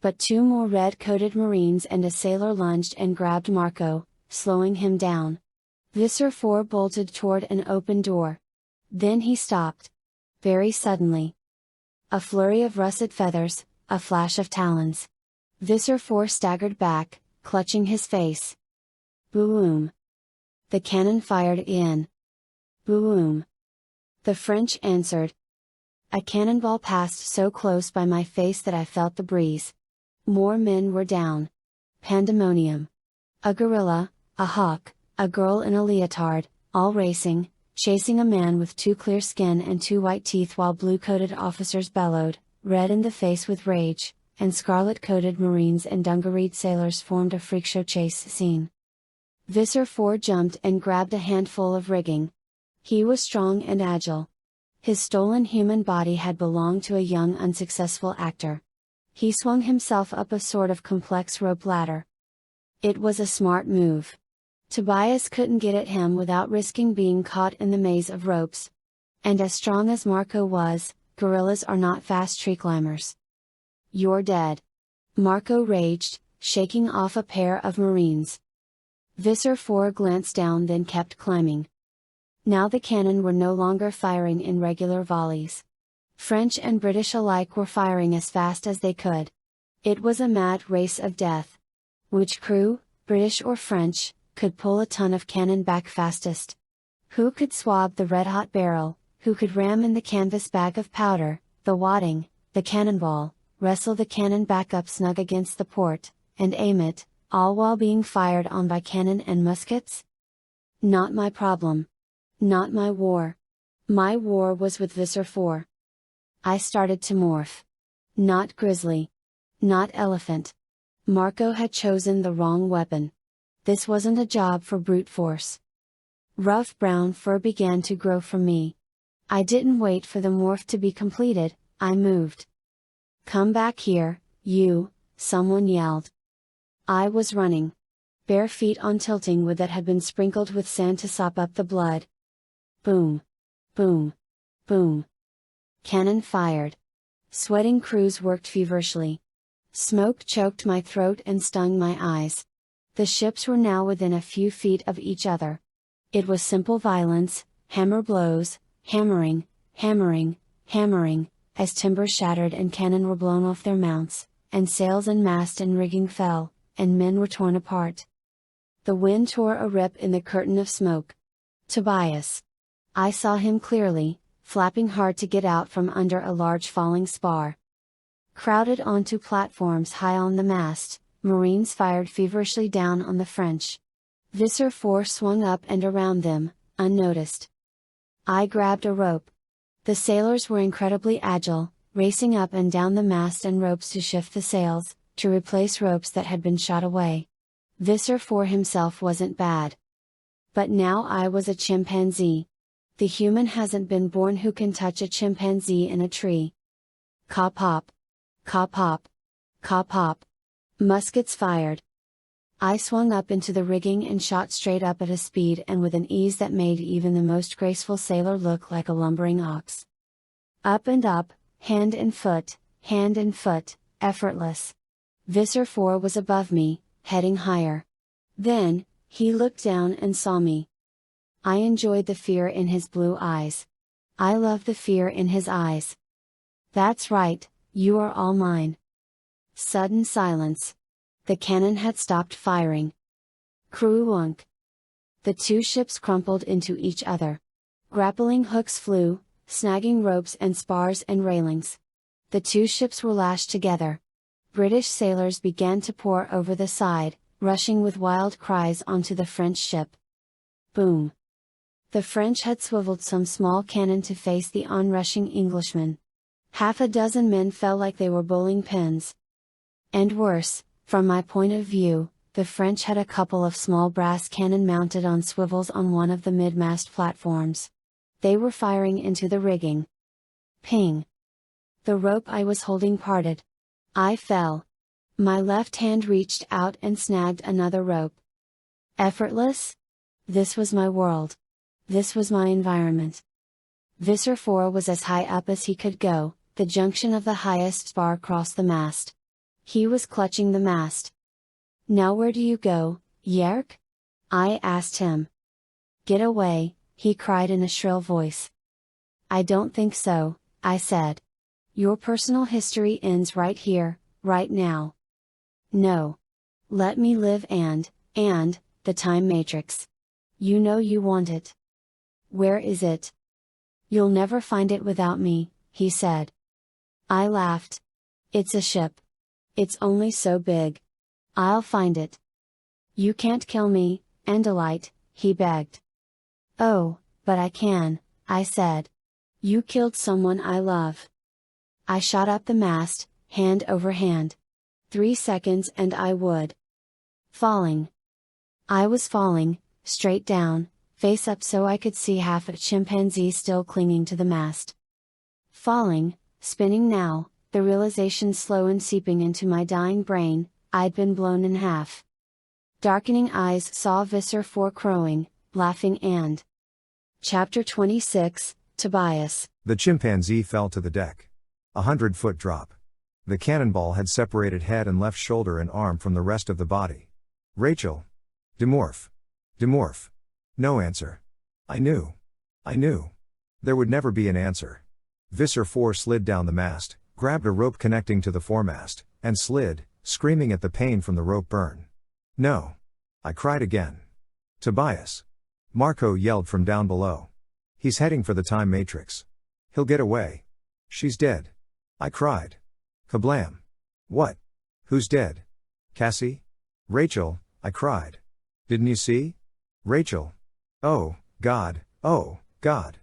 But two more red-coated Marines and a sailor lunged and grabbed Marco, slowing him down. Visser Four bolted toward an open door. Then he stopped. Very suddenly. A flurry of russet feathers, a flash of talons. Visser Four staggered back, clutching his face. Boom! The cannon fired in. Boom! The French answered. A cannonball passed so close by my face that I felt the breeze. More men were down. Pandemonium. A gorilla, a hawk, a girl in a leotard, all racing, chasing a man with too clear skin and too white teeth while blue-coated officers bellowed, red in the face with rage, and scarlet-coated Marines and dungareed sailors formed a freakshow chase scene. Visser Four jumped and grabbed a handful of rigging. He was strong and agile. His stolen human body had belonged to a young unsuccessful actor. He swung himself up a sort of complex rope ladder. It was a smart move. Tobias couldn't get at him without risking being caught in the maze of ropes. And as strong as Marco was, gorillas are not fast tree climbers. You're dead. Marco raged, shaking off a pair of Marines. Visser Four glanced down then kept climbing. Now the cannon were no longer firing in regular volleys. French and British alike were firing as fast as they could. It was a mad race of death. Which crew, British or French, could pull a ton of cannon back fastest? Who could swab the red-hot barrel, who could ram in the canvas bag of powder, the wadding, the cannonball, wrestle the cannon back up snug against the port, and aim it, all while being fired on by cannon and muskets? Not my problem. Not my war. My war was with Visser Four. I started to morph. Not grizzly. Not elephant. Marco had chosen the wrong weapon. This wasn't a job for brute force. Rough brown fur began to grow from me. I didn't wait for the morph to be completed, I moved. Come back here, you, someone yelled. I was running. Bare feet on tilting wood that had been sprinkled with sand to sop up the blood. Boom. Boom. Boom. Cannon fired. Sweating crews worked feverishly. Smoke choked my throat and stung my eyes. The ships were now within a few feet of each other. It was simple violence, hammer blows, hammering, hammering, hammering, as timbers shattered and cannon were blown off their mounts, and sails and mast and rigging fell, and men were torn apart. The wind tore a rip in the curtain of smoke. Tobias. I saw him clearly, flapping hard to get out from under a large falling spar. Crowded onto platforms high on the mast, Marines fired feverishly down on the French. Visser Four swung up and around them, unnoticed. I grabbed a rope. The sailors were incredibly agile, racing up and down the mast and ropes to shift the sails, to replace ropes that had been shot away. Visser Four himself wasn't bad. But now I was a chimpanzee. The human hasn't been born who can touch a chimpanzee in a tree. Ka pop. Ka pop. Ka pop. Muskets fired. I swung up into the rigging and shot straight up at a speed and with an ease that made even the most graceful sailor look like a lumbering ox. Up and up, hand and foot, effortless. Visser Four was above me, heading higher. Then, he looked down and saw me. I enjoyed the fear in his blue eyes. I loved the fear in his eyes. That's right, you are all mine. Sudden silence. The cannon had stopped firing. Crew-wunk. The two ships crumpled into each other. Grappling hooks flew, snagging ropes and spars and railings. The two ships were lashed together. British sailors began to pour over the side, rushing with wild cries onto the French ship. Boom. The French had swiveled some small cannon to face the onrushing Englishmen. Half a dozen men fell like they were bowling pins. And worse, from my point of view, the French had a couple of small brass cannon mounted on swivels on one of the mid-mast platforms. They were firing into the rigging. Ping! The rope I was holding parted. I fell. My left hand reached out and snagged another rope. Effortless? This was my world. This was my environment. Visser Four was as high up as he could go, the junction of the highest spar across the mast. He was clutching the mast. Now where do you go, Yeerk? I asked him. Get away, he cried in a shrill voice. I don't think so, I said. Your personal history ends right here, right now. No. Let me live and, the time matrix. You know you want it. Where is it? You'll never find it without me, he said. I laughed. It's a ship. It's only so big. I'll find it. You can't kill me, Andalite, he begged. Oh, but I can, I said. You killed someone I love. I shot up the mast, hand over hand. 3 seconds and I would. Falling. I was falling, straight down, face up so I could see half a chimpanzee still clinging to the mast. Falling, spinning now, the realization slow and seeping into my dying brain, I'd been blown in half. Darkening eyes saw Visser Four crowing, laughing and. Chapter 26, Tobias. The chimpanzee fell to the deck. 100-foot drop. The cannonball had separated head and left shoulder and arm from the rest of the body. Rachel. Demorph. Demorph. No answer. I knew. There would never be an answer. Visser Four slid down the mast, grabbed a rope connecting to the foremast, and slid, screaming at the pain from the rope burn. No. I cried again. Tobias. Marco yelled from down below. He's heading for the time matrix. He'll get away. She's dead. I cried. Kablam. What? Who's dead? Cassie? Rachel, I cried. Didn't you see? Rachel. Oh, God, oh, God.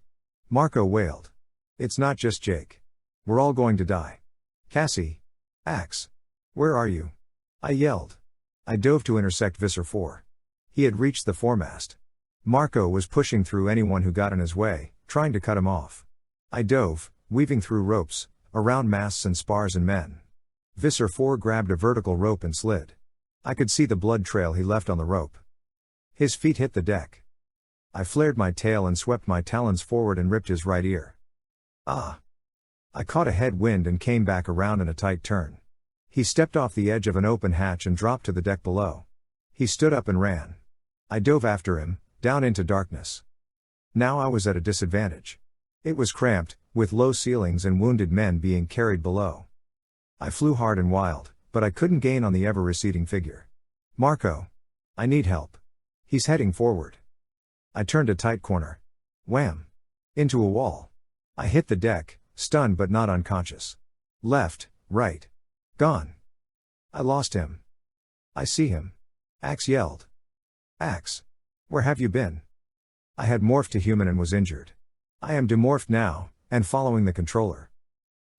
Marco wailed. It's not just Jake. We're all going to die. Cassie. Axe. Where are you? I yelled. I dove to intersect Visser Four. He had reached the foremast. Marco was pushing through anyone who got in his way, trying to cut him off. I dove, weaving through ropes, around masts and spars and men. Visser Four grabbed a vertical rope and slid. I could see the blood trail he left on the rope. His feet hit the deck. I flared my tail and swept my talons forward and ripped his right ear. Ah! I caught a head wind and came back around in a tight turn. He stepped off the edge of an open hatch and dropped to the deck below. He stood up and ran. I dove after him, down into darkness. Now I was at a disadvantage. It was cramped, with low ceilings and wounded men being carried below. I flew hard and wild, but I couldn't gain on the ever-receding figure. Marco. I need help. He's heading forward. I turned a tight corner. Wham! Into a wall. I hit the deck, stunned but not unconscious. Left, right. Gone. I lost him. I see him. Axe yelled. Axe. Where have you been? I had morphed to human and was injured. I am demorphed now, and following the controller.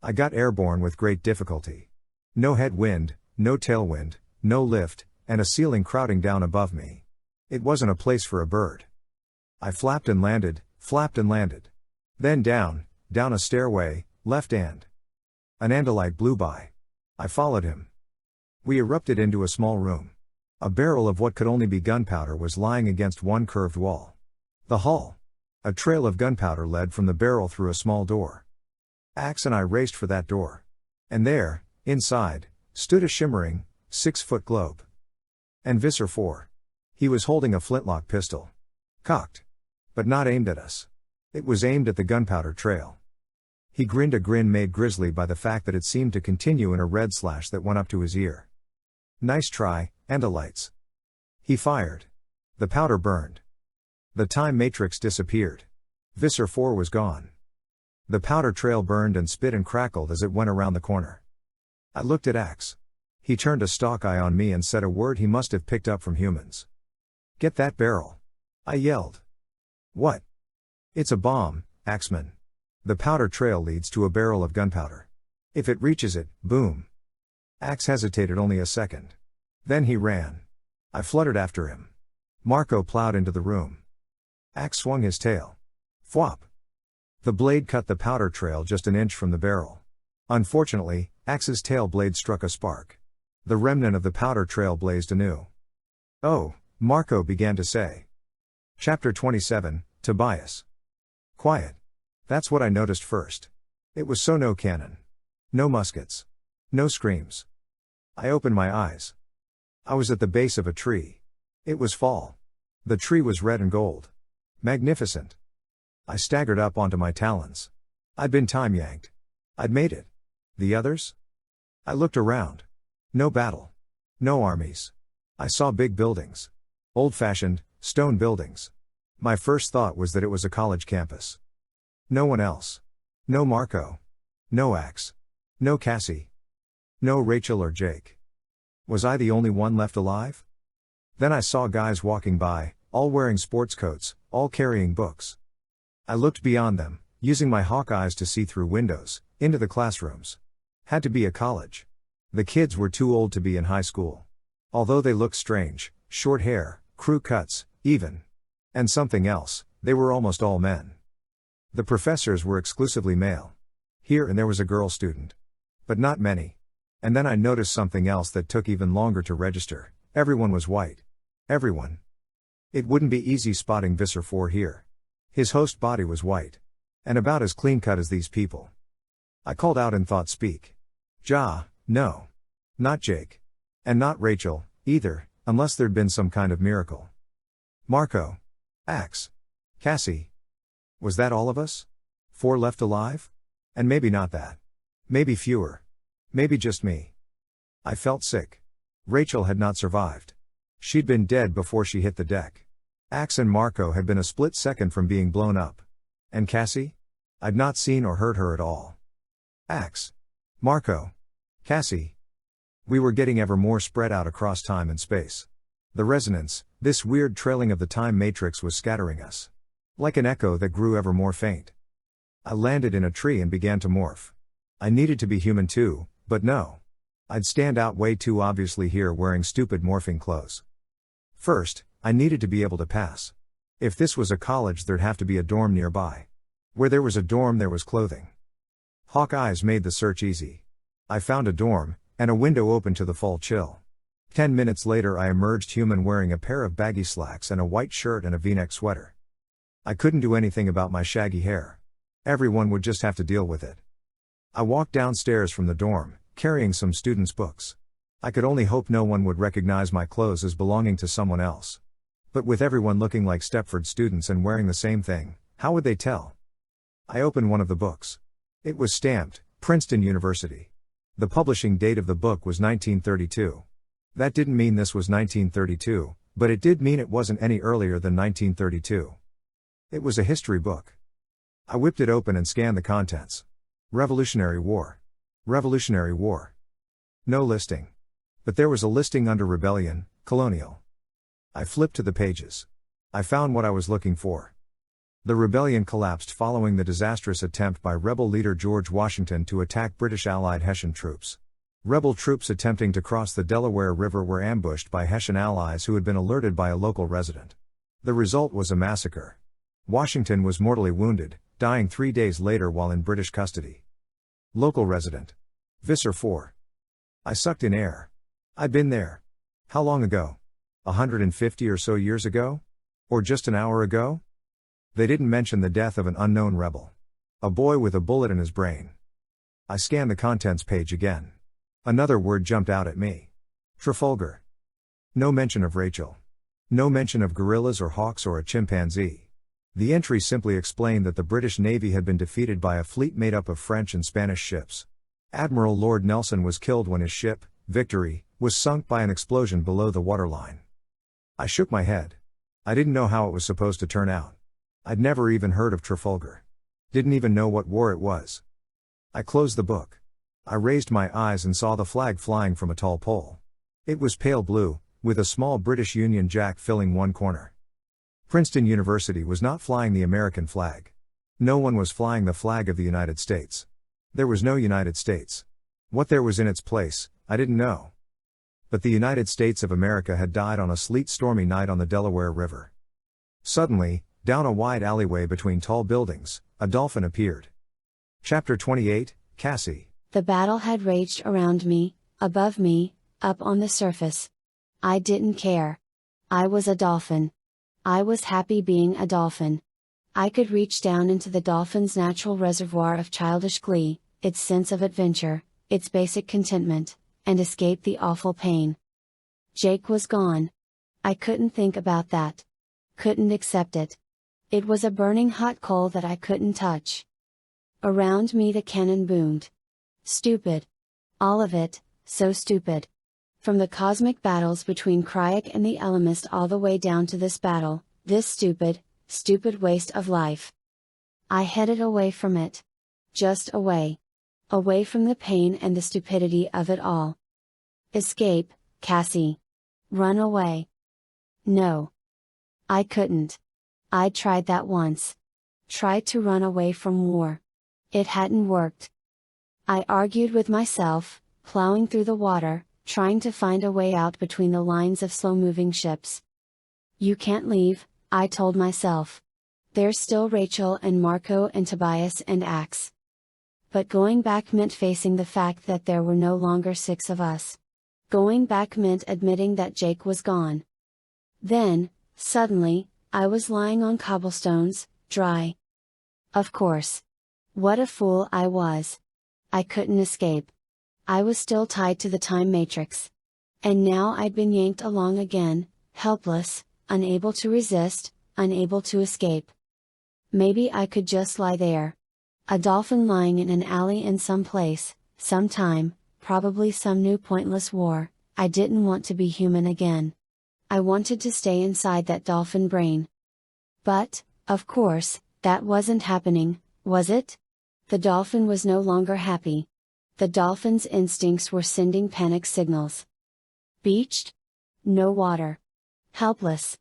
I got airborne with great difficulty. No headwind, no tailwind, no lift, and a ceiling crowding down above me. It wasn't a place for a bird. I flapped and landed. Then down a stairway, left and. An Andalite blew by. I followed him. We erupted into a small room. A barrel of what could only be gunpowder was lying against one curved wall. The hull. A trail of gunpowder led from the barrel through a small door. Axe and I raced for that door. And there, inside, stood a shimmering, 6-foot globe. And Visser Four. He was holding a flintlock pistol. Cocked. But not aimed at us. It was aimed at the gunpowder trail. He grinned a grin made grisly by the fact that it seemed to continue in a red slash that went up to his ear. Nice try, Andalites. He fired. The powder burned. The time matrix disappeared. Visser Four was gone. The powder trail burned and spit and crackled as it went around the corner. I looked at Axe. He turned a stalk eye on me and said a word he must have picked up from humans. Get that barrel. I yelled. What? It's a bomb, Axeman. The powder trail leads to a barrel of gunpowder. If it reaches it, boom. Axe hesitated only a second. Then he ran. I fluttered after him. Marco plowed into the room. Axe swung his tail. Fwop. The blade cut the powder trail just an inch from the barrel. Unfortunately, Axe's tail blade struck a spark. The remnant of the powder trail blazed anew. Oh, Marco began to say. Chapter 27, Tobias. Quiet. That's what I noticed first. It was so no cannon. No muskets. No screams. I opened my eyes. I was at the base of a tree. It was fall. The tree was red and gold. Magnificent. I staggered up onto my talons. I'd been time yanked. I'd made it. The others? I looked around. No battle. No armies. I saw big buildings. Old-fashioned, stone buildings. My first thought was that it was a college campus. No one else. No Marco. No Axe. No Cassie. No Rachel or Jake. Was I the only one left alive? Then I saw guys walking by, all wearing sports coats, all carrying books. I looked beyond them, using my hawk eyes to see through windows, into the classrooms. Had to be a college. The kids were too old to be in high school. Although they looked strange, short hair, crew cuts, even. And something else, they were almost all men. The professors were exclusively male. Here and there was a girl student. But not many. And then I noticed something else that took even longer to register. Everyone was white. Everyone. It wouldn't be easy spotting Visser Four here. His host body was white. And about as clean-cut as these people. I called out and thought speak. No. Not Jake. And not Rachel, either, unless there'd been some kind of miracle. Marco. Axe. Cassie. Was that all of us? 4 left alive? And maybe not that. Maybe fewer. Maybe just me. I felt sick. Rachel had not survived. She'd been dead before she hit the deck. Axe and Marco had been a split second from being blown up. And Cassie? I'd not seen or heard her at all. Axe. Marco. Cassie. We were getting ever more spread out across time and space. The resonance, this weird trailing of the time matrix was scattering us. Like an echo that grew ever more faint. I landed in a tree and began to morph. I needed to be human too, but no. I'd stand out way too obviously here wearing stupid morphing clothes. First, I needed to be able to pass. If this was a college, there'd have to be a dorm nearby. Where there was a dorm, there was clothing. Hawk eyes made the search easy. I found a dorm, and a window open to the fall chill. 10 minutes later I emerged human wearing a pair of baggy slacks and a white shirt and a v-neck sweater. I couldn't do anything about my shaggy hair. Everyone would just have to deal with it. I walked downstairs from the dorm, carrying some students' books. I could only hope no one would recognize my clothes as belonging to someone else. But with everyone looking like Stepford students and wearing the same thing, how would they tell? I opened one of the books. It was stamped, Princeton University. The publishing date of the book was 1932. That didn't mean this was 1932, but it did mean it wasn't any earlier than 1932. It was a history book. I whipped it open and scanned the contents. Revolutionary War. Revolutionary War. No listing. But there was a listing under Rebellion, Colonial. I flipped to the pages. I found what I was looking for. The rebellion collapsed following the disastrous attempt by rebel leader George Washington to attack British Allied Hessian troops. Rebel troops attempting to cross the Delaware River were ambushed by Hessian allies who had been alerted by a local resident. The result was a massacre. Washington was mortally wounded, dying 3 days later while in British custody. Local resident. Visser Four. I sucked in air. I'd been there. How long ago? 150 or so years ago? Or just an hour ago? They didn't mention the death of an unknown rebel. A boy with a bullet in his brain. I scanned the contents page again. Another word jumped out at me. Trafalgar. No mention of Rachel. No mention of gorillas or hawks or a chimpanzee. The entry simply explained that the British Navy had been defeated by a fleet made up of French and Spanish ships. Admiral Lord Nelson was killed when his ship, Victory, was sunk by an explosion below the waterline. I shook my head. I didn't know how it was supposed to turn out. I'd never even heard of Trafalgar. Didn't even know what war it was. I closed the book. I raised my eyes and saw the flag flying from a tall pole. It was pale blue, with a small British Union Jack filling one corner. Princeton University was not flying the American flag. No one was flying the flag of the United States. There was no United States. What there was in its place, I didn't know. But the United States of America had died on a sleet stormy night on the Delaware River. Suddenly, down a wide alleyway between tall buildings, a dolphin appeared. Chapter 28, Cassie. The battle had raged around me, above me, up on the surface. I didn't care. I was a dolphin. I was happy being a dolphin. I could reach down into the dolphin's natural reservoir of childish glee, its sense of adventure, its basic contentment, and escape the awful pain. Jake was gone. I couldn't think about that. Couldn't accept it. It was a burning hot coal that I couldn't touch. Around me the cannon boomed. Stupid. All of it, so stupid. From the cosmic battles between Kryak and the Elemist all the way down to this battle, this stupid waste of life. I headed away from it. Just away. Away from the pain and the stupidity of it all. Escape, Cassie. Run away. No. I couldn't. I tried that once. Tried to run away from war. It hadn't worked. I argued with myself, plowing through the water, trying to find a way out between the lines of slow-moving ships. You can't leave, I told myself. There's still Rachel and Marco and Tobias and Axe. But going back meant facing the fact that there were no longer 6 of us. Going back meant admitting that Jake was gone. Then, suddenly, I was lying on cobblestones, dry. Of course. What a fool I was. I couldn't escape. I was still tied to the time matrix. And now I'd been yanked along again, helpless, unable to resist, unable to escape. Maybe I could just lie there. A dolphin lying in an alley in some place, sometime, probably some new pointless war. I didn't want to be human again. I wanted to stay inside that dolphin brain. But, of course, that wasn't happening, was it? The dolphin was no longer happy. The dolphin's instincts were sending panic signals. Beached? No water. Helpless.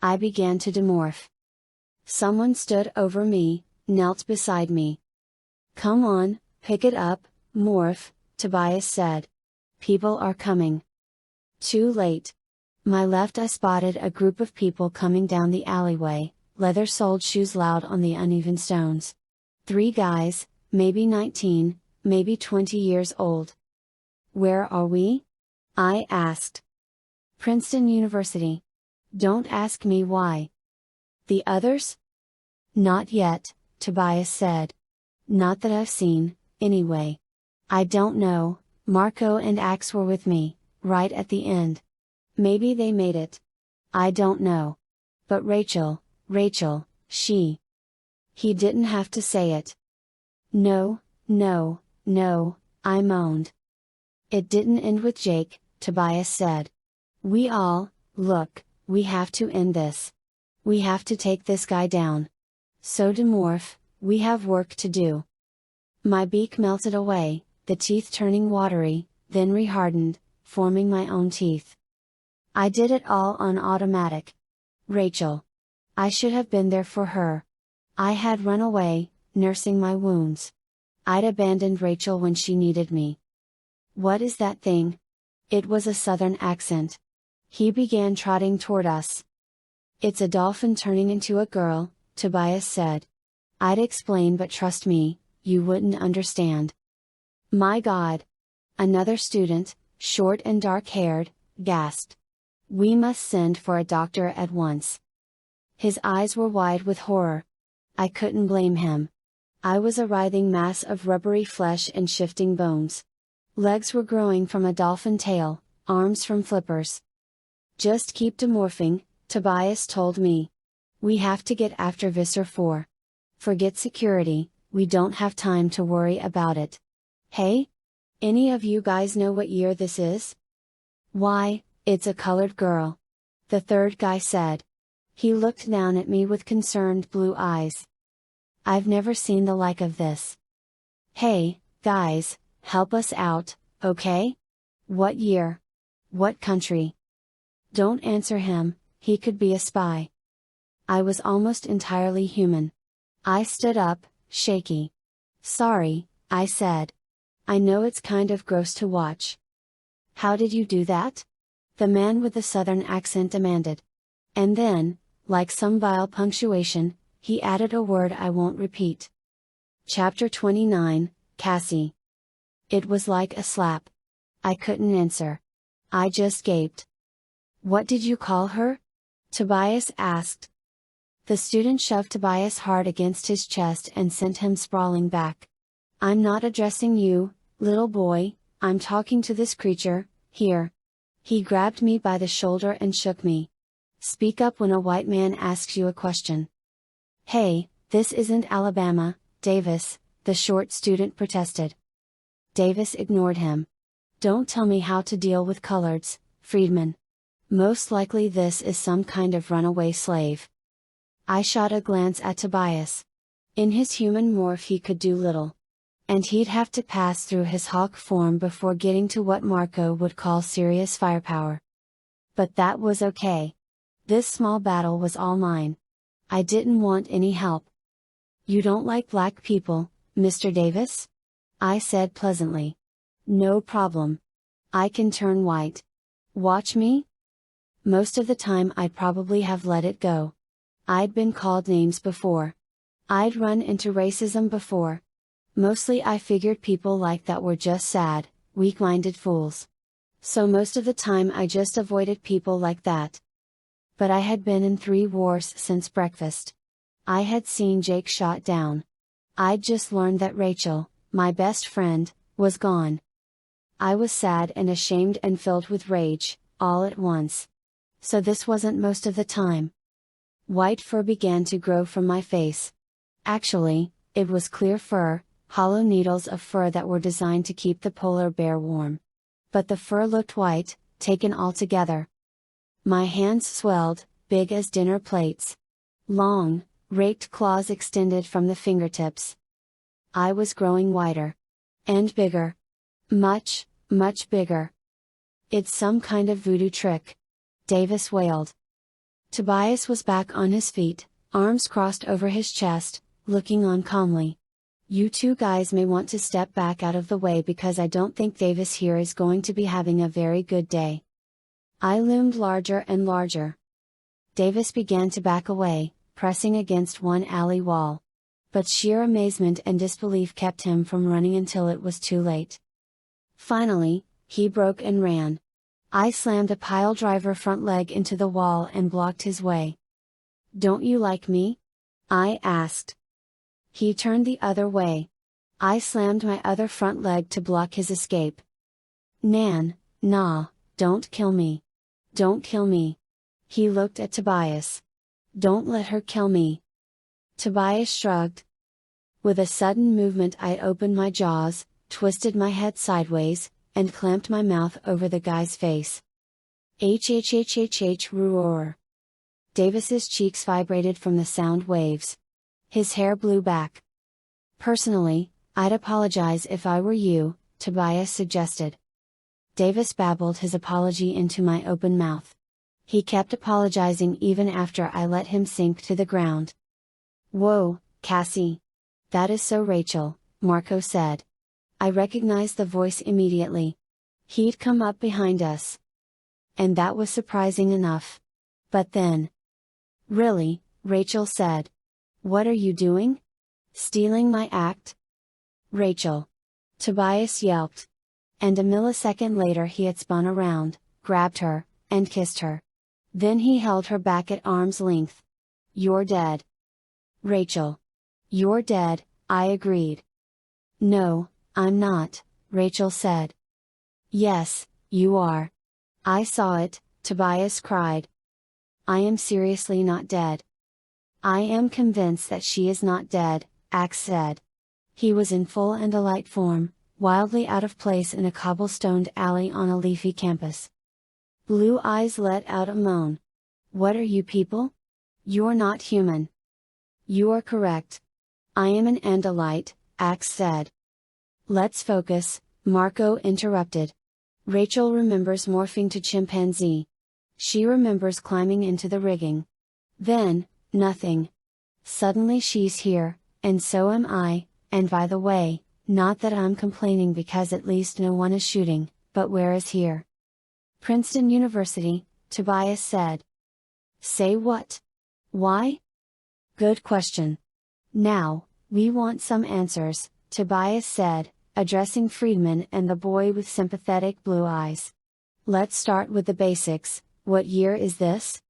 I began to demorph. Someone stood over me, knelt beside me. Come on, pick it up, morph, Tobias said. People are coming. Too late. My left I spotted a group of people coming down the alleyway, leather-soled shoes loud on the uneven stones. 3 guys, maybe 19, maybe 20 years old. Where are we? I asked. Princeton University. Don't ask me why. The others? Not yet, Tobias said. Not that I've seen, anyway. I don't know, Marco and Axe were with me, right at the end. Maybe they made it. I don't know. But Rachel, she. He didn't have to say it. No, I moaned. It didn't end with Jake, Tobias said. We have to end this. We have to take this guy down. So demorph, we have work to do. My beak melted away, the teeth turning watery, then rehardened, forming my own teeth. I did it all on automatic. Rachel. I should have been there for her. I had run away, nursing my wounds. I'd abandoned Rachel when she needed me. What is that thing? It was a southern accent. He began trotting toward us. It's a dolphin turning into a girl, Tobias said. I'd explain, but trust me, you wouldn't understand. My God! Another student, short and dark-haired, gasped. We must send for a doctor at once. His eyes were wide with horror. I couldn't blame him. I was a writhing mass of rubbery flesh and shifting bones. Legs were growing from a dolphin tail, arms from flippers. Just keep demorphing, Tobias told me. We have to get after Visser Four. Forget security, we don't have time to worry about it. Hey? Any of you guys know what year this is? Why, it's a colored girl. The third guy said. He looked down at me with concerned blue eyes. I've never seen the like of this. Hey, guys, help us out, okay? What year? What country? Don't answer him, he could be a spy. I was almost entirely human. I stood up, shaky. Sorry, I said. I know it's kind of gross to watch. How did you do that? The man with the southern accent demanded. And then, like some vile punctuation, he added a word I won't repeat. Chapter 29, Cassie. It was like a slap. I couldn't answer. I just gaped. What did you call her? Tobias asked. The student shoved Tobias hard against his chest and sent him sprawling back. I'm not addressing you, little boy, I'm talking to this creature, here. He grabbed me by the shoulder and shook me. Speak up when a white man asks you a question. Hey, this isn't Alabama, Davis, the short student protested. Davis ignored him. Don't tell me how to deal with coloreds, freedman. Most likely this is some kind of runaway slave. I shot a glance at Tobias. In his human morph he could do little. And he'd have to pass through his hawk form before getting to what Marco would call serious firepower. But that was okay. This small battle was all mine. I didn't want any help. You don't like black people, Mr. Davis? I said pleasantly. No problem. I can turn white. Watch me? Most of the time I'd probably have let it go. I'd been called names before. I'd run into racism before. Mostly I figured people like that were just sad, weak-minded fools. So most of the time I just avoided people like that. But I had been in 3 wars since breakfast. I had seen Jake shot down. I'd just learned that Rachel, my best friend, was gone. I was sad and ashamed and filled with rage, all at once. So this wasn't most of the time. White fur began to grow from my face. Actually, it was clear fur, hollow needles of fur that were designed to keep the polar bear warm. But the fur looked white, taken all together. My hands swelled, big as dinner plates. Long, raked claws extended from the fingertips. I was growing whiter. And bigger. Much, much bigger. It's some kind of voodoo trick. Davis wailed. Tobias was back on his feet, arms crossed over his chest, looking on calmly. You two guys may want to step back out of the way because I don't think Davis here is going to be having a very good day. I loomed larger and larger. Davis began to back away, pressing against one alley wall. But sheer amazement and disbelief kept him from running until it was too late. Finally, he broke and ran. I slammed a pile driver front leg into the wall and blocked his way. Don't you like me? I asked. He turned the other way. I slammed my other front leg to block his escape. Nah, don't kill me. Don't kill me. He looked at Tobias. Don't let her kill me. Tobias shrugged. With a sudden movement I opened my jaws, twisted my head sideways, and clamped my mouth over the guy's face. Roar. Davis's cheeks vibrated from the sound waves. His hair blew back. Personally, I'd apologize if I were you, Tobias suggested. Davis babbled his apology into my open mouth. He kept apologizing even after I let him sink to the ground. Whoa, Cassie. That is so Rachel, Marco said. I recognized the voice immediately. He'd come up behind us. And that was surprising enough. But then. Really, Rachel said. What are you doing? Stealing my act? Rachel. Tobias yelped. And a millisecond later he had spun around, grabbed her, and kissed her. Then he held her back at arm's length. You're dead. Rachel. You're dead, I agreed. No, I'm not, Rachel said. Yes, you are. I saw it, Tobias cried. I am seriously not dead. I am convinced that she is not dead, Axe said. He was in full Andalite form, wildly out of place in a cobblestoned alley on a leafy campus. Blue Eyes let out a moan. What are you people? You're not human. You are correct. I am an Andalite, Axe said. Let's focus, Marco interrupted. Rachel remembers morphing to chimpanzee. She remembers climbing into the rigging. Then, nothing. Suddenly she's here, and so am I, and by the way, not that I'm complaining because at least no one is shooting, but where is here? Princeton University, Tobias said. Say what? Why? Good question. Now, we want some answers, Tobias said, addressing Friedman and the boy with sympathetic blue eyes. Let's start with the basics. What year is this?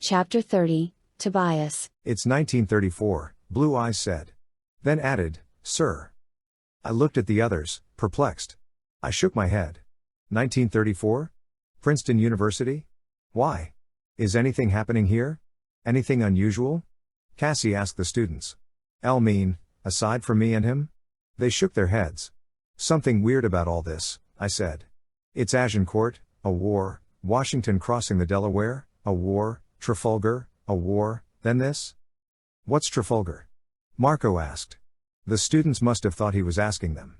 Chapter 30, Tobias. It's 1934, Blue Eyes said. Then added, Sir. I looked at the others, perplexed. I shook my head. 1934? Princeton University? Why? Is anything happening here? Anything unusual? Cassie asked the students. Mean, aside from me and him? They shook their heads. Something weird about all this, I said. It's Agincourt, a war, Washington crossing the Delaware, a war, Trafalgar, a war, then this? What's Trafalgar? Marco asked. The students must have thought he was asking them.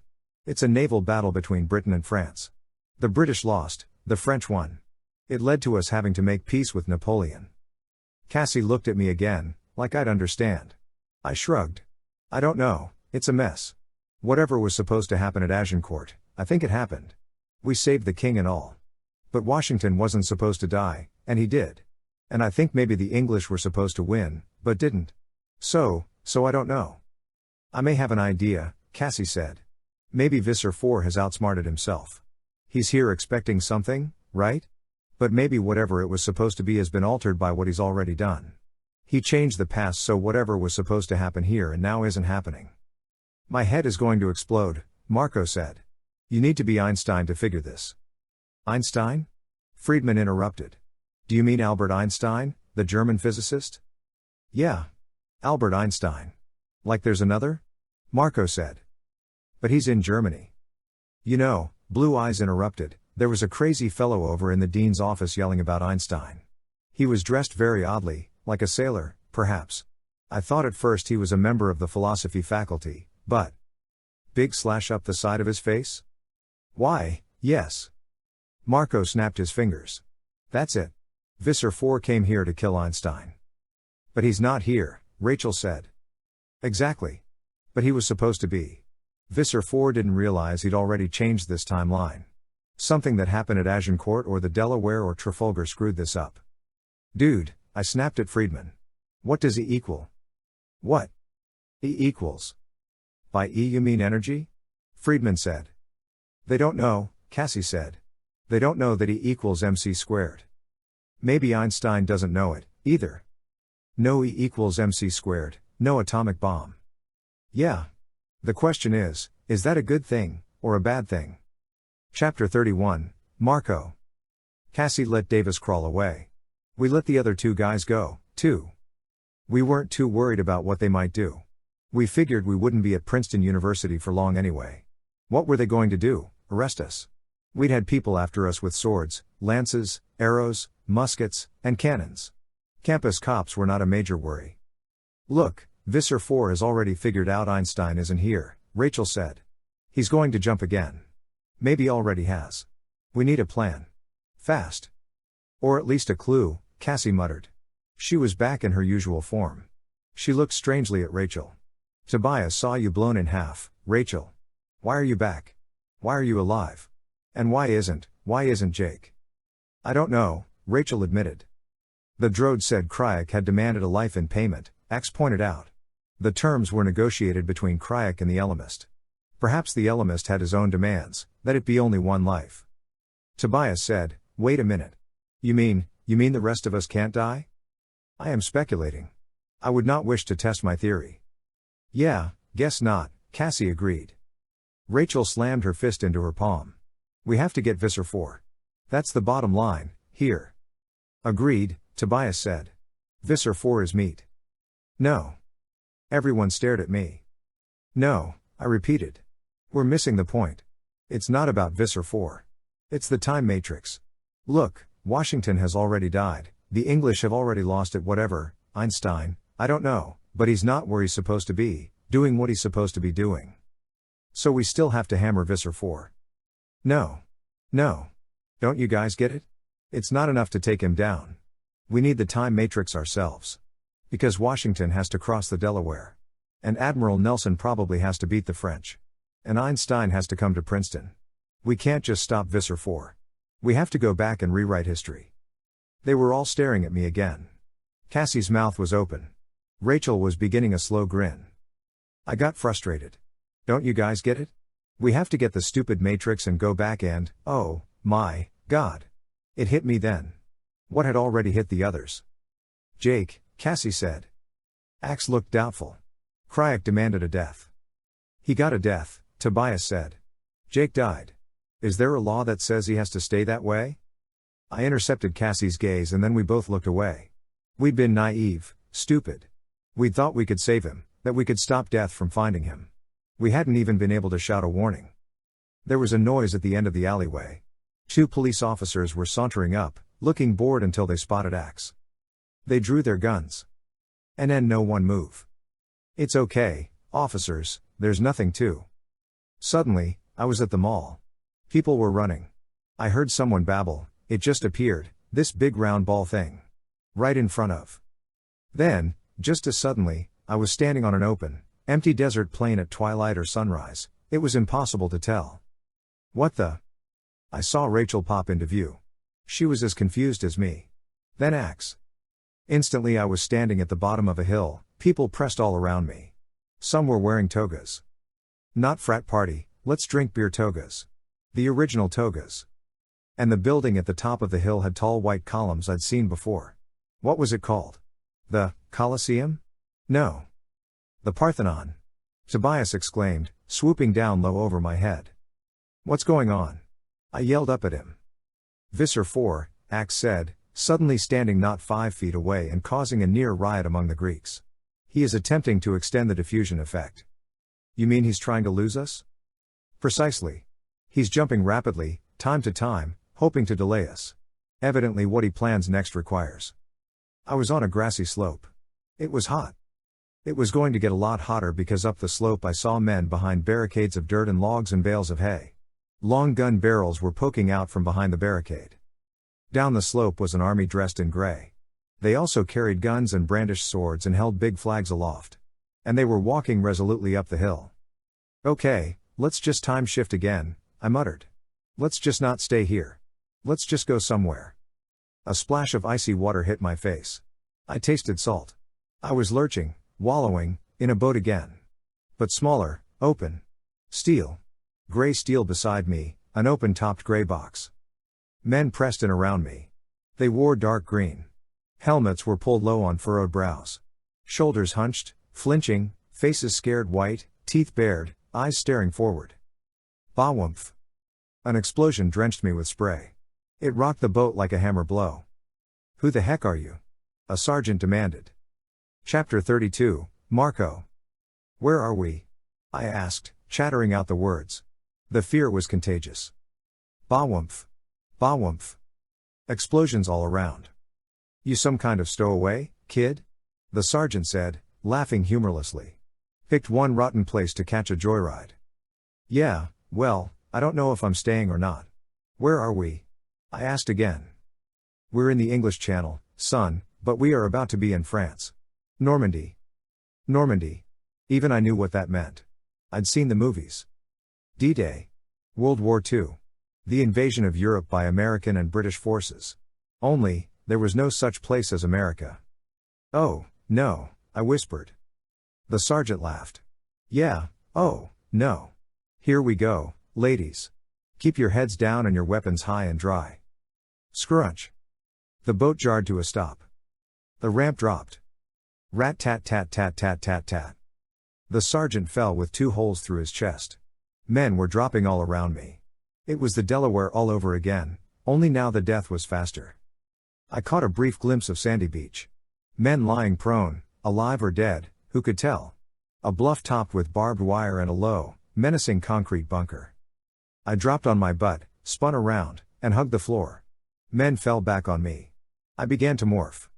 It's a naval battle between Britain and France. The British lost, the French won. It led to us having to make peace with Napoleon. Cassie looked at me again, like I'd understand. I shrugged. I don't know, it's a mess. Whatever was supposed to happen at Agincourt, I think it happened. We saved the king and all. But Washington wasn't supposed to die, and he did. And I think maybe the English were supposed to win, but didn't. So I don't know. I may have an idea, Cassie said. Maybe Visser Four has outsmarted himself. He's here expecting something, right? But maybe whatever it was supposed to be has been altered by what he's already done. He changed the past so whatever was supposed to happen here and now isn't happening. My head is going to explode, Marco said. You need to be Einstein to figure this. Einstein? Friedman interrupted. Do you mean Albert Einstein, the German physicist? Yeah. Albert Einstein. Like there's another? Marco said. But he's in Germany. You know, Blue Eyes interrupted, there was a crazy fellow over in the dean's office yelling about Einstein. He was dressed very oddly, like a sailor, perhaps. I thought at first he was a member of the philosophy faculty, but... Big slash up the side of his face? Why, yes. Marco snapped his fingers. That's it. Visser Four came here to kill Einstein. But he's not here, Rachel said. Exactly. But he was supposed to be. Visser Four didn't realize he'd already changed this timeline. Something that happened at Agincourt or the Delaware or Trafalgar screwed this up. Dude, I snapped at Friedman. What does E equal? What? E equals. By E you mean energy? Friedman said. They don't know, Cassie said. They don't know that E equals mc squared. Maybe Einstein doesn't know it, either. No E equals mc squared, no atomic bomb. Yeah. The question is that a good thing, or a bad thing? Chapter 31, Marco. Cassie let Davis crawl away. We let the other two guys go, too. We weren't too worried about what they might do. We figured we wouldn't be at Princeton University for long anyway. What were they going to do, arrest us? We'd had people after us with swords, lances, arrows, muskets, and cannons. Campus cops were not a major worry. Look, Visser Four has already figured out Einstein isn't here, Rachel said. He's going to jump again. Maybe already has. We need a plan. Fast. Or at least a clue, Cassie muttered. She was back in her usual form. She looked strangely at Rachel. Tobias saw you blown in half, Rachel. Why are you back? Why are you alive? And why isn't Jake? I don't know, Rachel admitted. The Drode said Kryak had demanded a life in payment, Axe pointed out. The terms were negotiated between Kryak and the Elemist. Perhaps the Elemist had his own demands, that it be only one life. Tobias said, wait a minute. You mean the rest of us can't die? I am speculating. I would not wish to test my theory. Yeah, guess not, Cassie agreed. Rachel slammed her fist into her palm. We have to get Visser Four. That's the bottom line, here. Agreed, Tobias said. Visser Four is meat. No. Everyone stared at me. No, I repeated. We're missing the point. It's not about Visser Four. It's the time matrix. Look, Washington has already died, the English have already lost it whatever, Einstein, I don't know, but he's not where he's supposed to be, doing what he's supposed to be doing. So we still have to hammer Visser Four. No. Don't you guys get it? It's not enough to take him down. We need the time matrix ourselves. Because Washington has to cross the Delaware. And Admiral Nelson probably has to beat the French. And Einstein has to come to Princeton. We can't just stop Visser Four. We have to go back and rewrite history. They were all staring at me again. Cassie's mouth was open. Rachel was beginning a slow grin. I got frustrated. Don't you guys get it? We have to get the stupid matrix and go back and, oh, my God. It hit me then. What had already hit the others? Jake, Cassie said. Axe looked doubtful. Kryak demanded a death. He got a death, Tobias said. Jake died. Is there a law that says he has to stay that way? I intercepted Cassie's gaze and then we both looked away. We'd been naive, stupid. We'd thought we could save him, that we could stop death from finding him. We hadn't even been able to shout a warning. There was a noise at the end of the alleyway. 2 police officers were sauntering up, looking bored until they spotted Axe. They drew their guns. And then no one move. It's okay, officers, there's nothing to. Suddenly, I was at the mall. People were running. I heard someone babble, it just appeared, this big round ball thing. Right in front of. Then, just as suddenly, I was standing on an open, empty desert plain at twilight or sunrise. It was impossible to tell. What the? I saw Rachel pop into view. She was as confused as me. Then Axe. Instantly I was standing at the bottom of a hill, people pressed all around me. Some were wearing togas. Not frat party, let's drink beer togas. The original togas. And the building at the top of the hill had tall white columns I'd seen before. What was it called? The Colosseum? No. The Parthenon. Tobias exclaimed, swooping down low over my head. What's going on? I yelled up at him. Visser Four, Axe said, suddenly standing not 5 feet away and causing a near riot among the Greeks. He is attempting to extend the diffusion effect. You mean he's trying to lose us? Precisely. He's jumping rapidly, time to time, hoping to delay us. Evidently what he plans next requires. I was on a grassy slope. It was hot. It was going to get a lot hotter because up the slope I saw men behind barricades of dirt and logs and bales of hay. Long gun barrels were poking out from behind the barricade. Down the slope was an army dressed in gray. They also carried guns and brandished swords and held big flags aloft. And they were walking resolutely up the hill. Okay, let's just time shift again, I muttered. Let's just not stay here. Let's just go somewhere. A splash of icy water hit my face. I tasted salt. I was lurching, wallowing, in a boat again. But smaller, open. Steel. Gray steel beside me, an open-topped gray box. Men pressed in around me. They wore dark green. Helmets were pulled low on furrowed brows. Shoulders hunched, flinching, faces scared white, teeth bared, eyes staring forward. Bawumph. An explosion drenched me with spray. It rocked the boat like a hammer blow. Who the heck are you? A sergeant demanded. Chapter 32, Marco. Where are we? I asked, chattering out the words. The fear was contagious. Bawumph. Bawumph. Explosions all around. You some kind of stowaway, kid? The sergeant said, laughing humorlessly. Picked one rotten place to catch a joyride. Yeah, well, I don't know if I'm staying or not. Where are we? I asked again. We're in the English Channel, son, but we are about to be in France. Normandy. Normandy. Even I knew what that meant. I'd seen the movies. D-Day. World War II. The invasion of Europe by American and British forces. Only, there was no such place as America. Oh, no, I whispered. The sergeant laughed. Yeah, oh, no. Here we go, ladies. Keep your heads down and your weapons high and dry. Scrunch. The boat jarred to a stop. The ramp dropped. Rat-tat-tat-tat-tat-tat-tat. The sergeant fell with 2 holes through his chest. Men were dropping all around me. It was the Delaware all over again, only now the death was faster. I caught a brief glimpse of sandy beach. Men lying prone, alive or dead, who could tell? A bluff topped with barbed wire and a low, menacing concrete bunker. I dropped on my butt, spun around, and hugged the floor. Men fell back on me. I began to morph.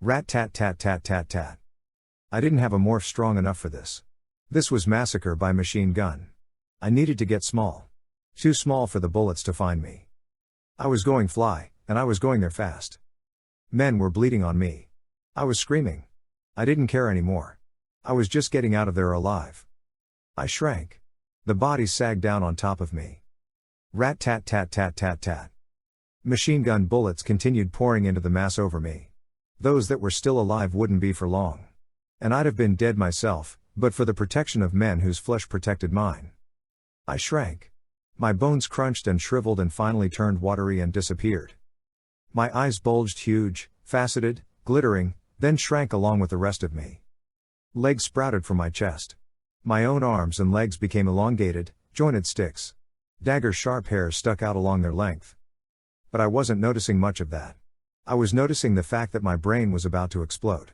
Rat-tat-tat-tat-tat-tat. I didn't have a morph strong enough for this. This was massacre by machine gun. I needed to get small. Too small for the bullets to find me. I was going fly, and I was going there fast. Men were bleeding on me. I was screaming. I didn't care anymore. I was just getting out of there alive. I shrank. The bodies sagged down on top of me. Rat-tat-tat-tat-tat-tat. Machine gun bullets continued pouring into the mass over me. Those that were still alive wouldn't be for long. And I'd have been dead myself, but for the protection of men whose flesh protected mine. I shrank. My bones crunched and shriveled and finally turned watery and disappeared. My eyes bulged huge, faceted, glittering, then shrank along with the rest of me. Legs sprouted from my chest. My own arms and legs became elongated, jointed sticks. Dagger-sharp hairs stuck out along their length. But I wasn't noticing much of that. I was noticing the fact that my brain was about to explode.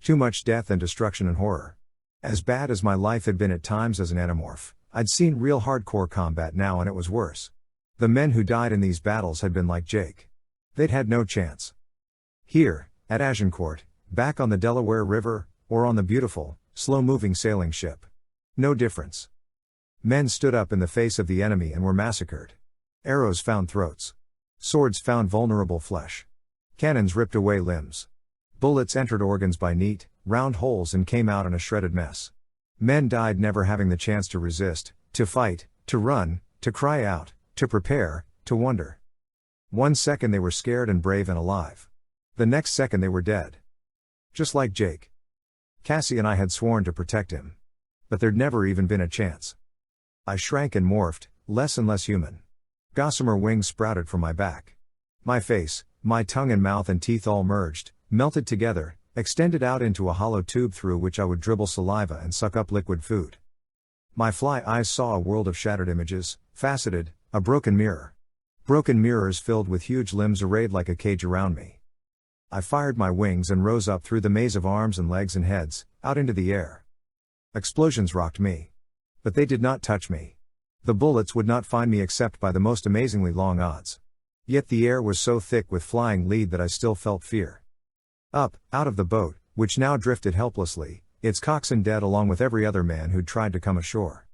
Too much death and destruction and horror. As bad as my life had been at times as an Animorph, I'd seen real hardcore combat now and it was worse. The men who died in these battles had been like Jake. They'd had no chance. Here, at Agincourt, back on the Delaware River, or on the beautiful, slow-moving sailing ship. No difference. Men stood up in the face of the enemy and were massacred. Arrows found throats. Swords found vulnerable flesh. Cannons ripped away limbs. Bullets entered organs by neat, round holes and came out in a shredded mess. Men died never having the chance to resist, to fight, to run, to cry out, to prepare, to wonder. 1 second they were scared and brave and alive. The next second they were dead. Just like Jake. Cassie and I had sworn to protect him. But there'd never even been a chance. I shrank and morphed, less and less human. Gossamer wings sprouted from my back. My face, my tongue and mouth and teeth all merged, melted together, extended out into a hollow tube through which I would dribble saliva and suck up liquid food. My fly eyes saw a world of shattered images, faceted, a broken mirror. Broken mirrors filled with huge limbs arrayed like a cage around me. I fired my wings and rose up through the maze of arms and legs and heads, out into the air. Explosions rocked me. But they did not touch me. The bullets would not find me except by the most amazingly long odds. Yet the air was so thick with flying lead that I still felt fear. Up, out of the boat, which now drifted helplessly, its coxswain dead along with every other man who'd tried to come ashore.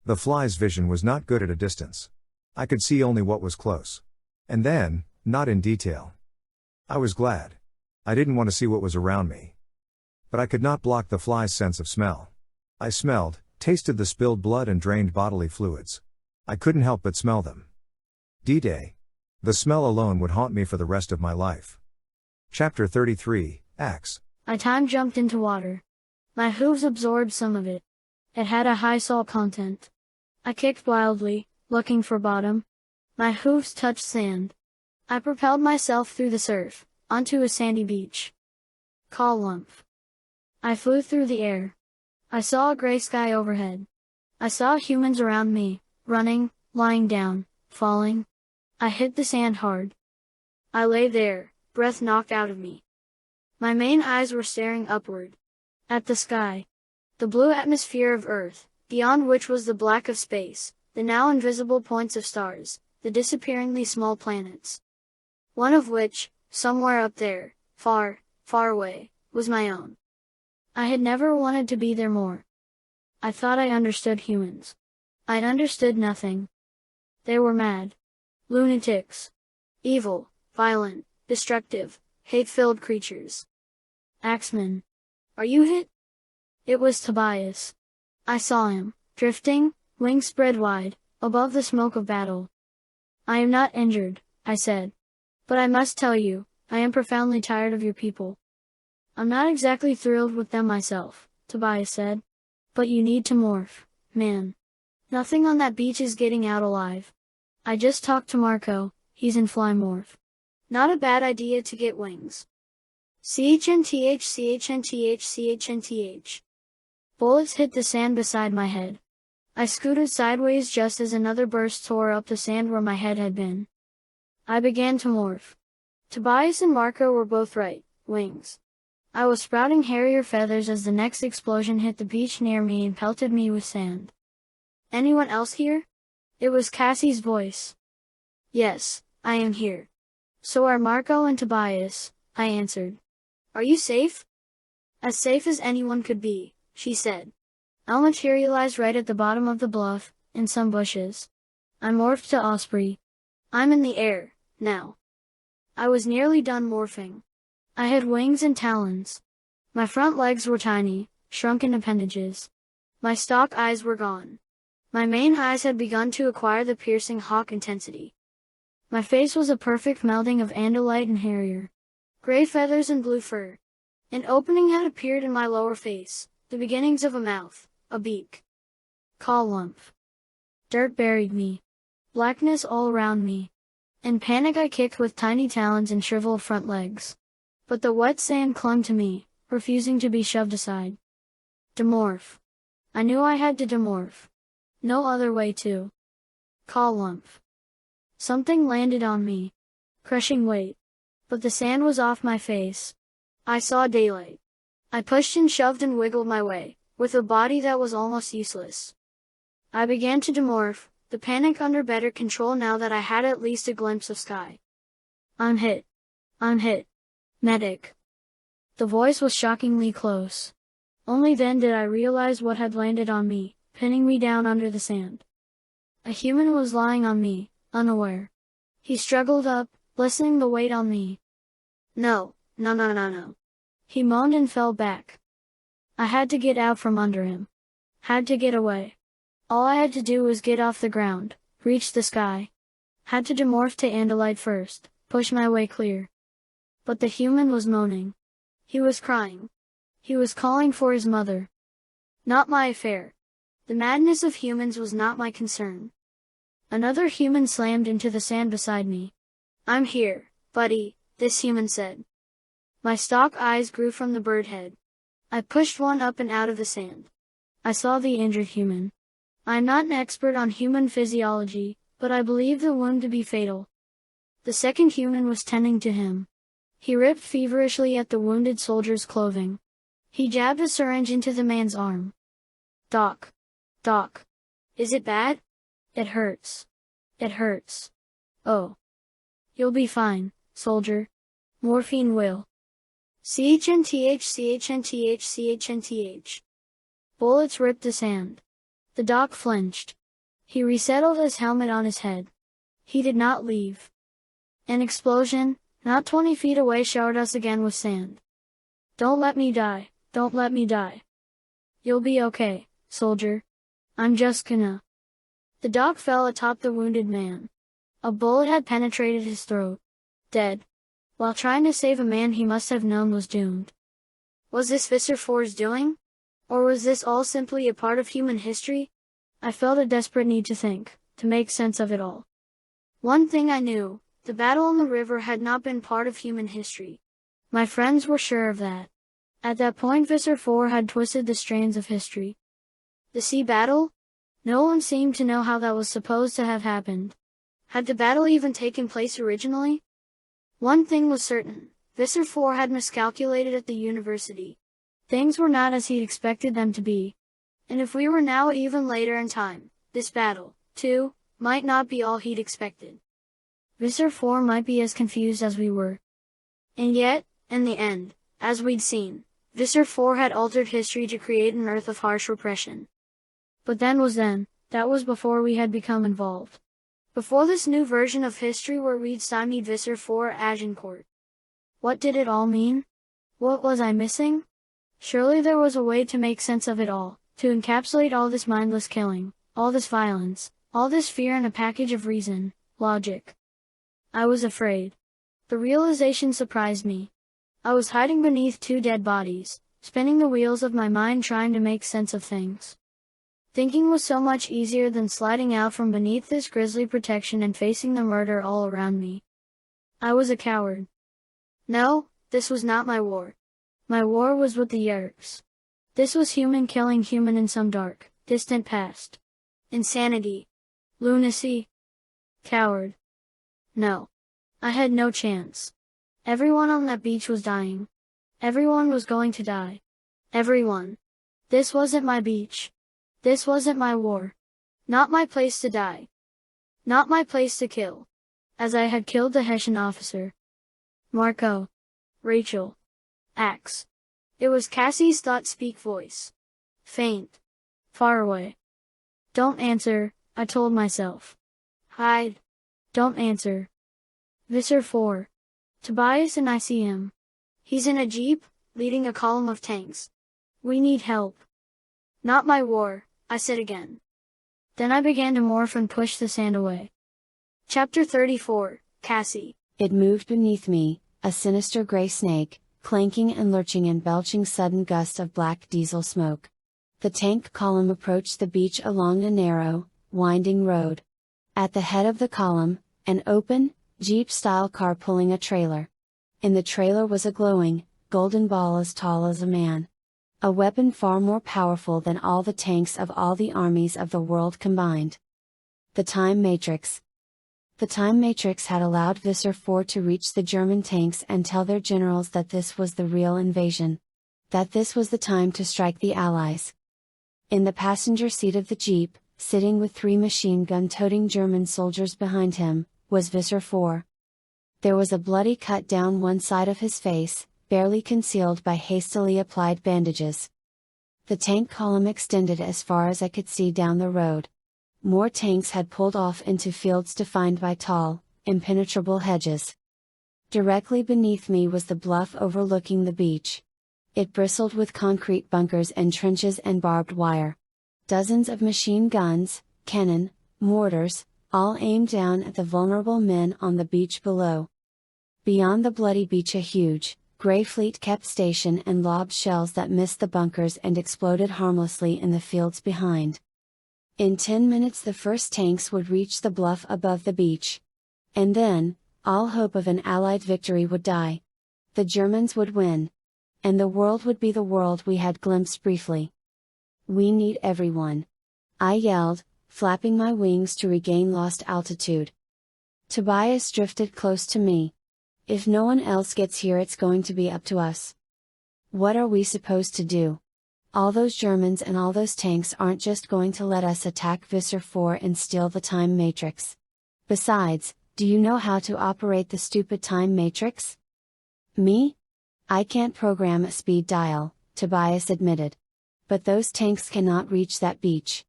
The fly's vision was not good at a distance. I could see only what was close. And then, not in detail. I was glad. I didn't want to see what was around me. But I could not block the fly's sense of smell. I smelled, tasted the spilled blood and drained bodily fluids. I couldn't help but smell them. D-Day. The smell alone would haunt me for the rest of my life. Chapter 33, Axe. I time jumped into water. My hooves absorbed some of it. It had a high salt content. I kicked wildly, looking for bottom. My hooves touched sand. I propelled myself through the surf, onto a sandy beach. Lumph. I flew through the air. I saw a gray sky overhead. I saw humans around me, running, lying down, falling. I hit the sand hard. I lay there, breath knocked out of me. My main eyes were staring upward. At the sky. The blue atmosphere of Earth, beyond which was the black of space, the now invisible points of stars, the disappearingly small planets. One of which, somewhere up there, far, far away, was my own. I had never wanted to be there more. I thought I understood humans. I understood nothing. They were mad. Lunatics. Evil, violent, destructive, hate-filled creatures. Axeman. Are you hit? It was Tobias. I saw him, drifting, wings spread wide, above the smoke of battle. I am not injured, I said. But I must tell you, I am profoundly tired of your people. I'm not exactly thrilled with them myself, Tobias said. But you need to morph, man. Nothing on that beach is getting out alive. I just talked to Marco, he's in Flymorph. Not a bad idea to get wings. CHNTH CHNTH CHNTH. Bullets hit the sand beside my head. I scooted sideways just as another burst tore up the sand where my head had been. I began to morph. Tobias and Marco were both right, wings. I was sprouting hairier feathers as the next explosion hit the beach near me and pelted me with sand. Anyone else here? It was Cassie's voice. Yes, I am here. So are Marco and Tobias, I answered. Are you safe? As safe as anyone could be, she said. I'll materialize right at the bottom of the bluff, in some bushes. I morphed to Osprey. I'm in the air, now. I was nearly done morphing. I had wings and talons. My front legs were tiny, shrunken appendages. My stalk eyes were gone. My main eyes had begun to acquire the piercing hawk intensity. My face was a perfect melding of Andalite and Harrier. Gray feathers and blue fur. An opening had appeared in my lower face, the beginnings of a mouth, a beak. Lump. Dirt buried me. Blackness all around me. In panic I kicked with tiny talons and shriveled front legs. But the wet sand clung to me, refusing to be shoved aside. Demorph. I knew I had to demorph. No other way to. Lump. Something landed on me. Crushing weight. But the sand was off my face. I saw daylight. I pushed and shoved and wiggled my way, with a body that was almost useless. I began to demorph, the panic under better control now that I had at least a glimpse of sky. I'm hit. I'm hit. Medic. The voice was shockingly close. Only then did I realize what had landed on me, pinning me down under the sand. A human was lying on me, unaware. He struggled up, lessening the weight on me. No. He moaned and fell back. I had to get out from under him. Had to get away. All I had to do was get off the ground, reach the sky. Had to demorph to Andalite first, push my way clear. But the human was moaning. He was crying. He was calling for his mother. Not my affair. The madness of humans was not my concern. Another human slammed into the sand beside me. I'm here, buddy, this human said. My stalk eyes grew from the bird head. I pushed one up and out of the sand. I saw the injured human. I am not an expert on human physiology, but I believe the wound to be fatal. The second human was tending to him. He ripped feverishly at the wounded soldier's clothing. He jabbed a syringe into the man's arm. Doc. Is it bad? It hurts. It hurts. Oh. You'll be fine, soldier. Morphine will. CHNTH. Bullets ripped the sand. The doc flinched. He resettled his helmet on his head. He did not leave. An explosion, not 20 feet away, showered us again with sand. Don't let me die. Don't let me die. You'll be okay, soldier. I'm just gonna. The doc fell atop the wounded man. A bullet had penetrated his throat. Dead. While trying to save a man he must have known was doomed. Was this Visser Four's doing? Or was this all simply a part of human history? I felt a desperate need to think, to make sense of it all. One thing I knew, the battle on the river had not been part of human history. My friends were sure of that. At that point Visser Four had twisted the strands of history. The sea battle? No one seemed to know how that was supposed to have happened. Had the battle even taken place originally? One thing was certain, Visser Four had miscalculated at the university. Things were not as he'd expected them to be. And if we were now even later in time, this battle, too, might not be all he'd expected. Visser Four might be as confused as we were. And yet, in the end, as we'd seen, Visser Four had altered history to create an earth of harsh repression. But then, that was before we had become involved. Before this new version of history where we'd stymied Visser Four at Agincourt. What did it all mean? What was I missing? Surely there was a way to make sense of it all, to encapsulate all this mindless killing, all this violence, all this fear in a package of reason, logic. I was afraid. The realization surprised me. I was hiding beneath two dead bodies, spinning the wheels of my mind trying to make sense of things. Thinking was so much easier than sliding out from beneath this grisly protection and facing the murder all around me. I was a coward. No, this was not my war. My war was with the Yeerks. This was human killing human in some dark, distant past. Insanity. Lunacy. Coward. No. I had no chance. Everyone on that beach was dying. Everyone was going to die. Everyone. This wasn't my beach. This wasn't my war. Not my place to die. Not my place to kill. As I had killed the Hessian officer. Marco. Rachel. Axe. It was Cassie's thought-speak voice. Faint. Far away. Don't answer, I told myself. Hide. Don't answer. Visser Four. Tobias and I see him. He's in a jeep, leading a column of tanks. We need help. Not my war, I said again. Then I began to morph and push the sand away. Chapter 34, Cassie. It moved beneath me, a sinister gray snake, clanking and lurching and belching sudden gusts of black diesel smoke. The tank column approached the beach along a narrow, winding road. At the head of the column, an open, Jeep-style car pulling a trailer. In the trailer was a glowing, golden ball as tall as a man. A weapon far more powerful than all the tanks of all the armies of the world combined. The Time Matrix. The Time Matrix had allowed Visser Four to reach the German tanks and tell their generals that this was the real invasion. That this was the time to strike the Allies. In the passenger seat of the Jeep, sitting with 3 machine gun-toting German soldiers behind him, was Visser Four. There was a bloody cut down one side of his face, barely concealed by hastily applied bandages. The tank column extended as far as I could see down the road. More tanks had pulled off into fields defined by tall, impenetrable hedges. Directly beneath me was the bluff overlooking the beach. It bristled with concrete bunkers and trenches and barbed wire. Dozens of machine guns, cannon, mortars, all aimed down at the vulnerable men on the beach below. Beyond the bloody beach a huge, gray fleet kept station and lobbed shells that missed the bunkers and exploded harmlessly in the fields behind. In 10 minutes the first tanks would reach the bluff above the beach. And then, all hope of an Allied victory would die. The Germans would win. And the world would be the world we had glimpsed briefly. We need everyone. I yelled, flapping my wings to regain lost altitude. Tobias drifted close to me. If no one else gets here it's going to be up to us. What are we supposed to do? All those Germans and all those tanks aren't just going to let us attack Visser Four and steal the Time Matrix. Besides, do you know how to operate the stupid Time Matrix? Me? I can't program a speed dial, Tobias admitted. But those tanks cannot reach that beach.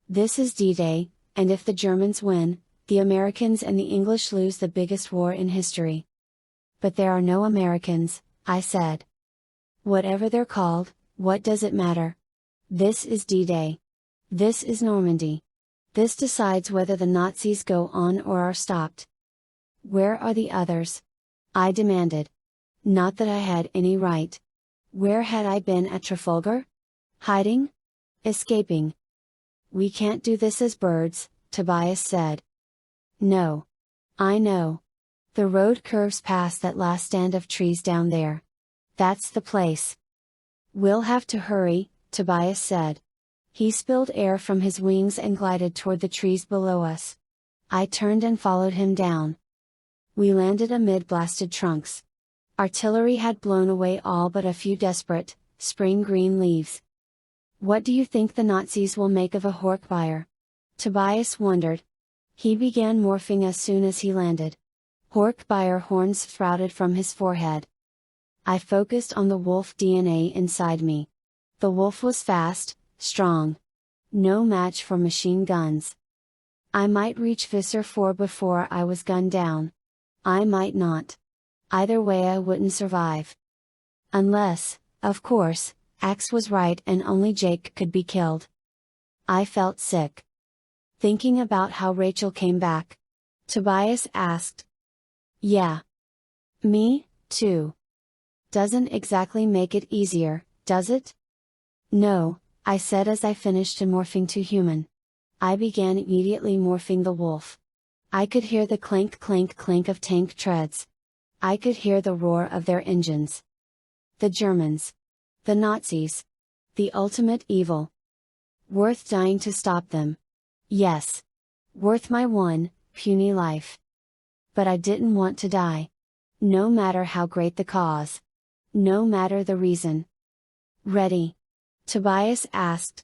This is D-Day, and if the Germans win, the Americans and the English lose the biggest war in history. But there are no Americans, I said. Whatever they're called, what does it matter? This is D-Day. This is Normandy. This decides whether the Nazis go on or are stopped. Where are the others? I demanded. Not that I had any right. Where had I been at Trafalgar? Hiding? Escaping? We can't do this as birds, Tobias said. No. I know. The road curves past that last stand of trees down there. That's the place. We'll have to hurry, Tobias said. He spilled air from his wings and glided toward the trees below us. I turned and followed him down. We landed amid blasted trunks. Artillery had blown away all but a few desperate, spring green leaves. What do you think the Nazis will make of a Horkbuyer? Tobias wondered. He began morphing as soon as he landed. Horkbuyer horns sprouted from his forehead. I focused on the wolf DNA inside me. The wolf was fast, strong. No match for machine guns. I might reach Visser Four before I was gunned down. I might not. Either way I wouldn't survive. Unless, of course, Axe was right and only Jake could be killed. I felt sick. Thinking about how Rachel came back. Tobias asked. Yeah. Me, too. Doesn't exactly make it easier, does it? No, I said as I finished morphing to human. I began immediately morphing the wolf. I could hear the clank clank clank of tank treads. I could hear the roar of their engines. The Germans. The Nazis. The ultimate evil. Worth dying to stop them. Yes. Worth my one, puny life. But I didn't want to die. No matter how great the cause. No matter the reason. Ready? Tobias asked.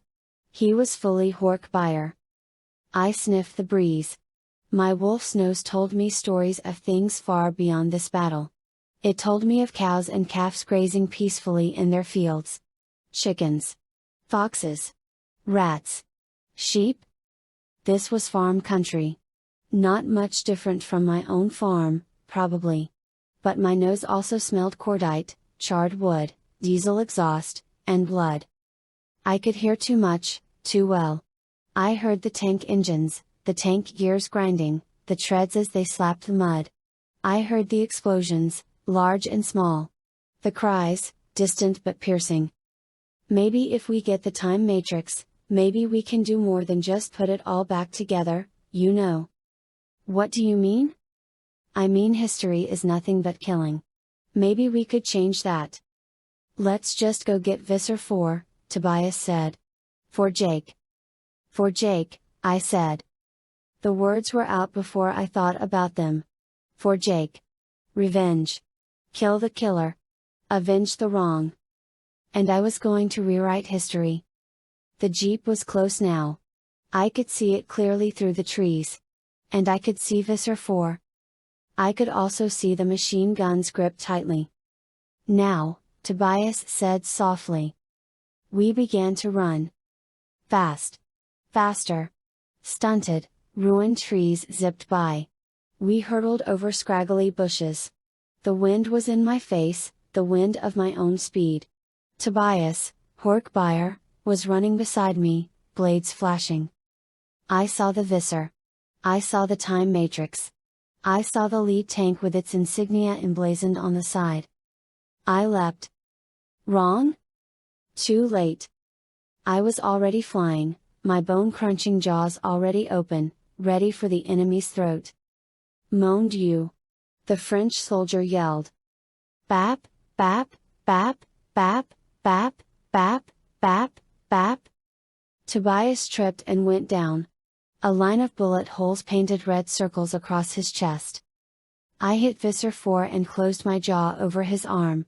He was fully Horkbuyer. I sniffed the breeze. My wolf's nose told me stories of things far beyond this battle. It told me of cows and calves grazing peacefully in their fields. Chickens. Foxes. Rats. Sheep. This was farm country. Not much different from my own farm, probably. But my nose also smelled cordite, charred wood, diesel exhaust, and blood. I could hear too much, too well. I heard the tank engines, the tank gears grinding, the treads as they slapped the mud. I heard the explosions, large and small. The cries, distant but piercing. Maybe if we get the time matrix, maybe we can do more than just put it all back together, you know. What do you mean? I mean history is nothing but killing. Maybe we could change that. Let's just go get Visser Four, Tobias said. For Jake. For Jake, I said. The words were out before I thought about them. For Jake. Revenge. Kill the killer. Avenge the wrong. And I was going to rewrite history. The jeep was close now. I could see it clearly through the trees. And I could see Visser Four. I could also see the machine guns gripped tightly. Now, Tobias said softly. We began to run. Fast. Faster. Stunted, ruined trees zipped by. We hurtled over scraggly bushes. The wind was in my face, the wind of my own speed. Tobias, Horkbyer, was running beside me, blades flashing. I saw the Visser. I saw the time matrix. I saw the lead tank with its insignia emblazoned on the side. I leapt. Wrong? Too late. I was already flying, my bone-crunching jaws already open, ready for the enemy's throat. Mon Dieu! The French soldier yelled. Bap, bap, bap, bap, bap, bap, bap, bap. Tobias tripped and went down. A line of bullet holes painted red circles across his chest. I hit Visser Four and closed my jaw over his arm.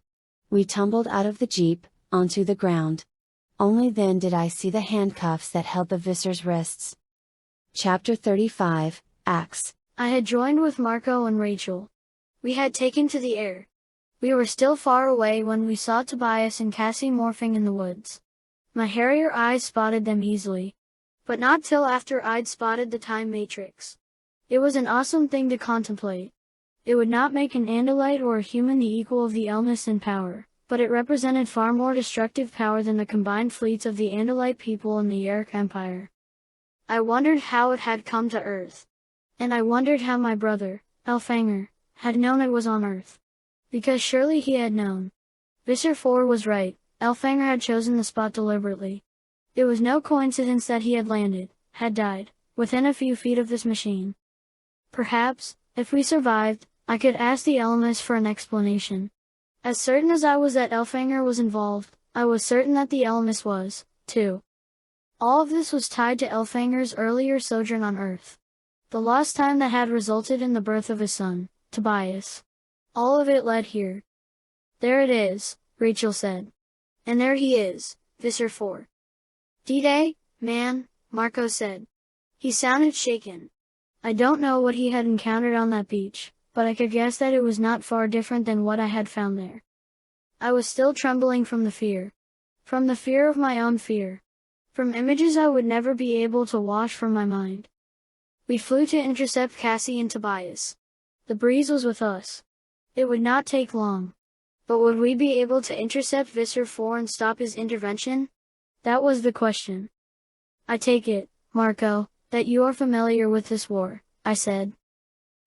We tumbled out of the jeep, onto the ground. Only then did I see the handcuffs that held the Visser's wrists. Chapter 35, Axe. I had joined with Marco and Rachel. We had taken to the air. We were still far away when we saw Tobias and Cassie morphing in the woods. My harrier eyes spotted them easily. But not till after I'd spotted the time matrix. It was an awesome thing to contemplate. It would not make an Andalite or a human the equal of the Elmis in power, but it represented far more destructive power than the combined fleets of the Andalite people and the Yeerk Empire. I wondered how it had come to Earth. And I wondered how my brother, Elfangor, had known it was on Earth. Because surely he had known. Visser Four was right, Elfangor had chosen the spot deliberately. It was no coincidence that he had landed, had died, within a few feet of this machine. Perhaps, if we survived, I could ask the Elmis for an explanation. As certain as I was that Elfangor was involved, I was certain that the Elmis was, too. All of this was tied to Elfangor's earlier sojourn on Earth. The lost time that had resulted in the birth of his son, Tobias. All of it led here. There it is, Rachel said. And there he is, Visser Four. D-Day, man, Marco said. He sounded shaken. I don't know what he had encountered on that beach, but I could guess that it was not far different than what I had found there. I was still trembling from the fear. From the fear of my own fear. From images I would never be able to wash from my mind. We flew to intercept Cassie and Tobias. The breeze was with us. It would not take long. But would we be able to intercept Visser Four and stop his intervention? That was the question. I take it, Marco, that you are familiar with this war, I said.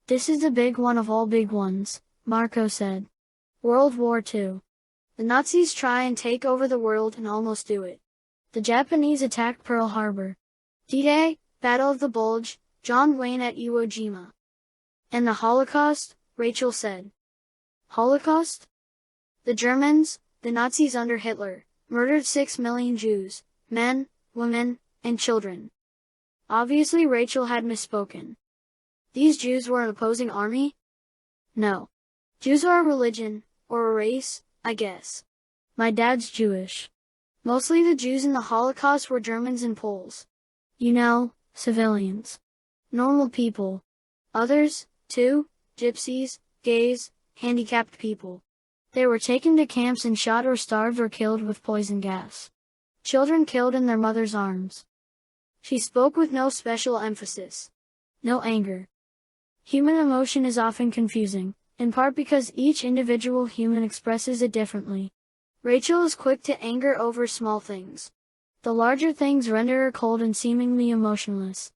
This is the big one of all big ones, Marco said. World War II. The Nazis try and take over the world and almost do it. The Japanese attacked Pearl Harbor. D-Day, Battle of the Bulge, John Wayne at Iwo Jima. And the Holocaust, Rachel said. Holocaust? The Germans, the Nazis under Hitler, murdered 6 million Jews, men, women, and children. Obviously Rachel had misspoken. These Jews were an opposing army? No. Jews are a religion, or a race, I guess. My dad's Jewish. Mostly the Jews in the Holocaust were Germans and Poles. You know, civilians. Normal people. Others, too, gypsies, gays, handicapped people. They were taken to camps and shot or starved or killed with poison gas. Children killed in their mother's arms. She spoke with no special emphasis. No anger. Human emotion is often confusing, in part because each individual human expresses it differently. Rachel is quick to anger over small things. The larger things render her cold and seemingly emotionless.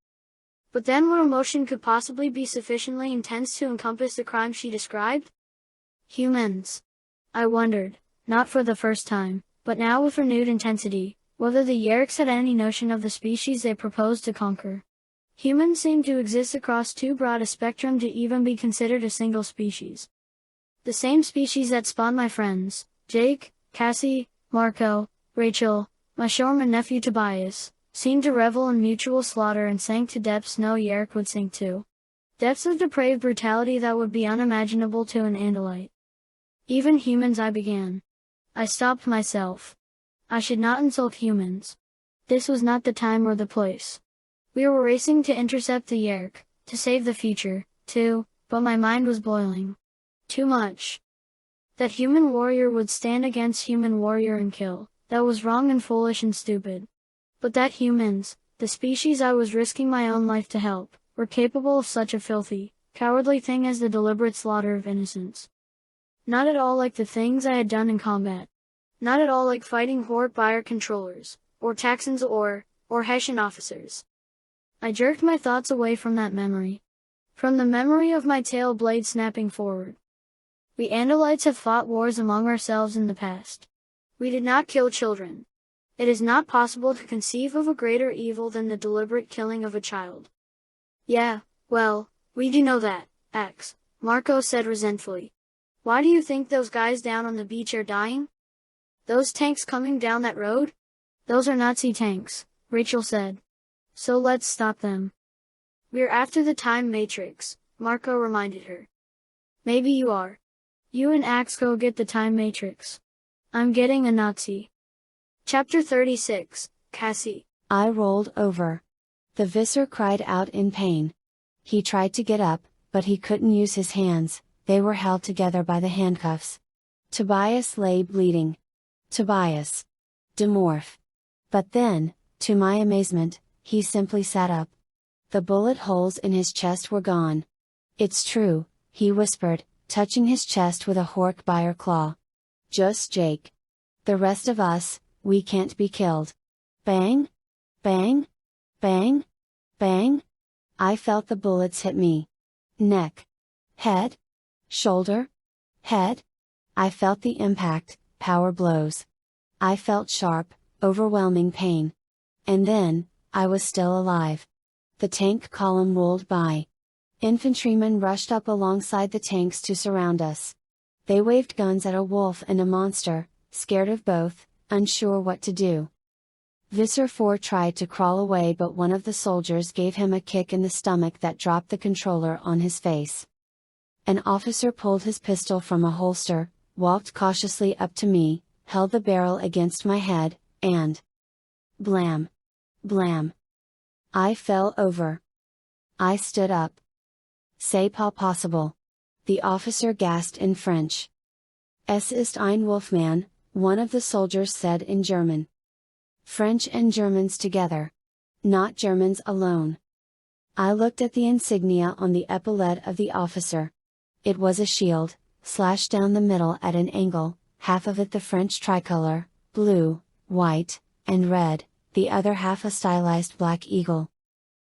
But then what emotion could possibly be sufficiently intense to encompass the crime she described? Humans. I wondered, not for the first time, but now with renewed intensity, whether the Yeerks had any notion of the species they proposed to conquer. Humans seem to exist across too broad a spectrum to even be considered a single species. The same species that spawned my friends, Jake, Cassie, Marco, Rachel, my Shorman nephew Tobias, seemed to revel in mutual slaughter and sank to depths no Yeerk would sink to. Depths of depraved brutality that would be unimaginable to an Andalite. Even humans, I began. I stopped myself. I should not insult humans. This was not the time or the place. We were racing to intercept the Yeerk, to save the future, too, but my mind was boiling. Too much. That human warrior would stand against human warrior and kill, that was wrong and foolish and stupid. But that humans, the species I was risking my own life to help, were capable of such a filthy, cowardly thing as the deliberate slaughter of innocents. Not at all like the things I had done in combat. Not at all like fighting Horde buyer controllers, or Taxons or Hessian officers. I jerked my thoughts away from that memory. From the memory of my tail blade snapping forward. We Andalites have fought wars among ourselves in the past. We did not kill children. It is not possible to conceive of a greater evil than the deliberate killing of a child. Yeah, well, we do know that, X, Marco said resentfully. Why do you think those guys down on the beach are dying? Those tanks coming down that road? Those are Nazi tanks, Rachel said. So let's stop them. We're after the time matrix, Marco reminded her. Maybe you are. You and Axe go get the time matrix. I'm getting a Nazi. Chapter 36, Cassie. I rolled over. The Visser cried out in pain. He tried to get up, but he couldn't use his hands, they were held together by the handcuffs. Tobias lay bleeding. Tobias. Demorph. But then, to my amazement, he simply sat up. The bullet holes in his chest were gone. It's true, he whispered, touching his chest with a Hork buyer claw. Just Jake. The rest of us, we can't be killed. Bang! Bang! Bang! Bang! I felt the bullets hit me. Neck. Head. Shoulder. Head. I felt the impact, power blows. I felt sharp, overwhelming pain. And then, I was still alive. The tank column rolled by. Infantrymen rushed up alongside the tanks to surround us. They waved guns at a wolf and a monster, scared of both, unsure what to do. Visser Four tried to crawl away, but one of the soldiers gave him a kick in the stomach that dropped the controller on his face. An officer pulled his pistol from a holster, walked cautiously up to me, held the barrel against my head, and blam! Blam! I fell over. I stood up. C'est pas possible. The officer gasped in French. Es ist ein Wolfman, one of the soldiers said in German. French and Germans together. Not Germans alone. I looked at the insignia on the epaulette of the officer. It was a shield, slashed down the middle at an angle, half of it the French tricolor, blue, white, and red, the other half a stylized black eagle.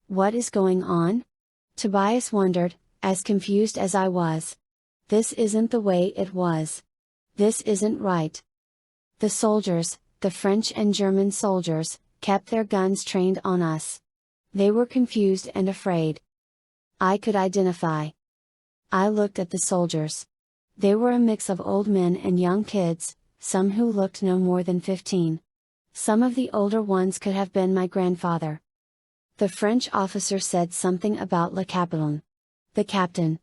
What is going on? Tobias wondered, as confused as I was. This isn't the way it was. This isn't right. The soldiers, the French and German soldiers, kept their guns trained on us. They were confused and afraid. I could identify. I looked at the soldiers. They were a mix of old men and young kids, some who looked no more than 15. Some of the older ones could have been my grandfather. The French officer said something about Le Capitaine. The captain.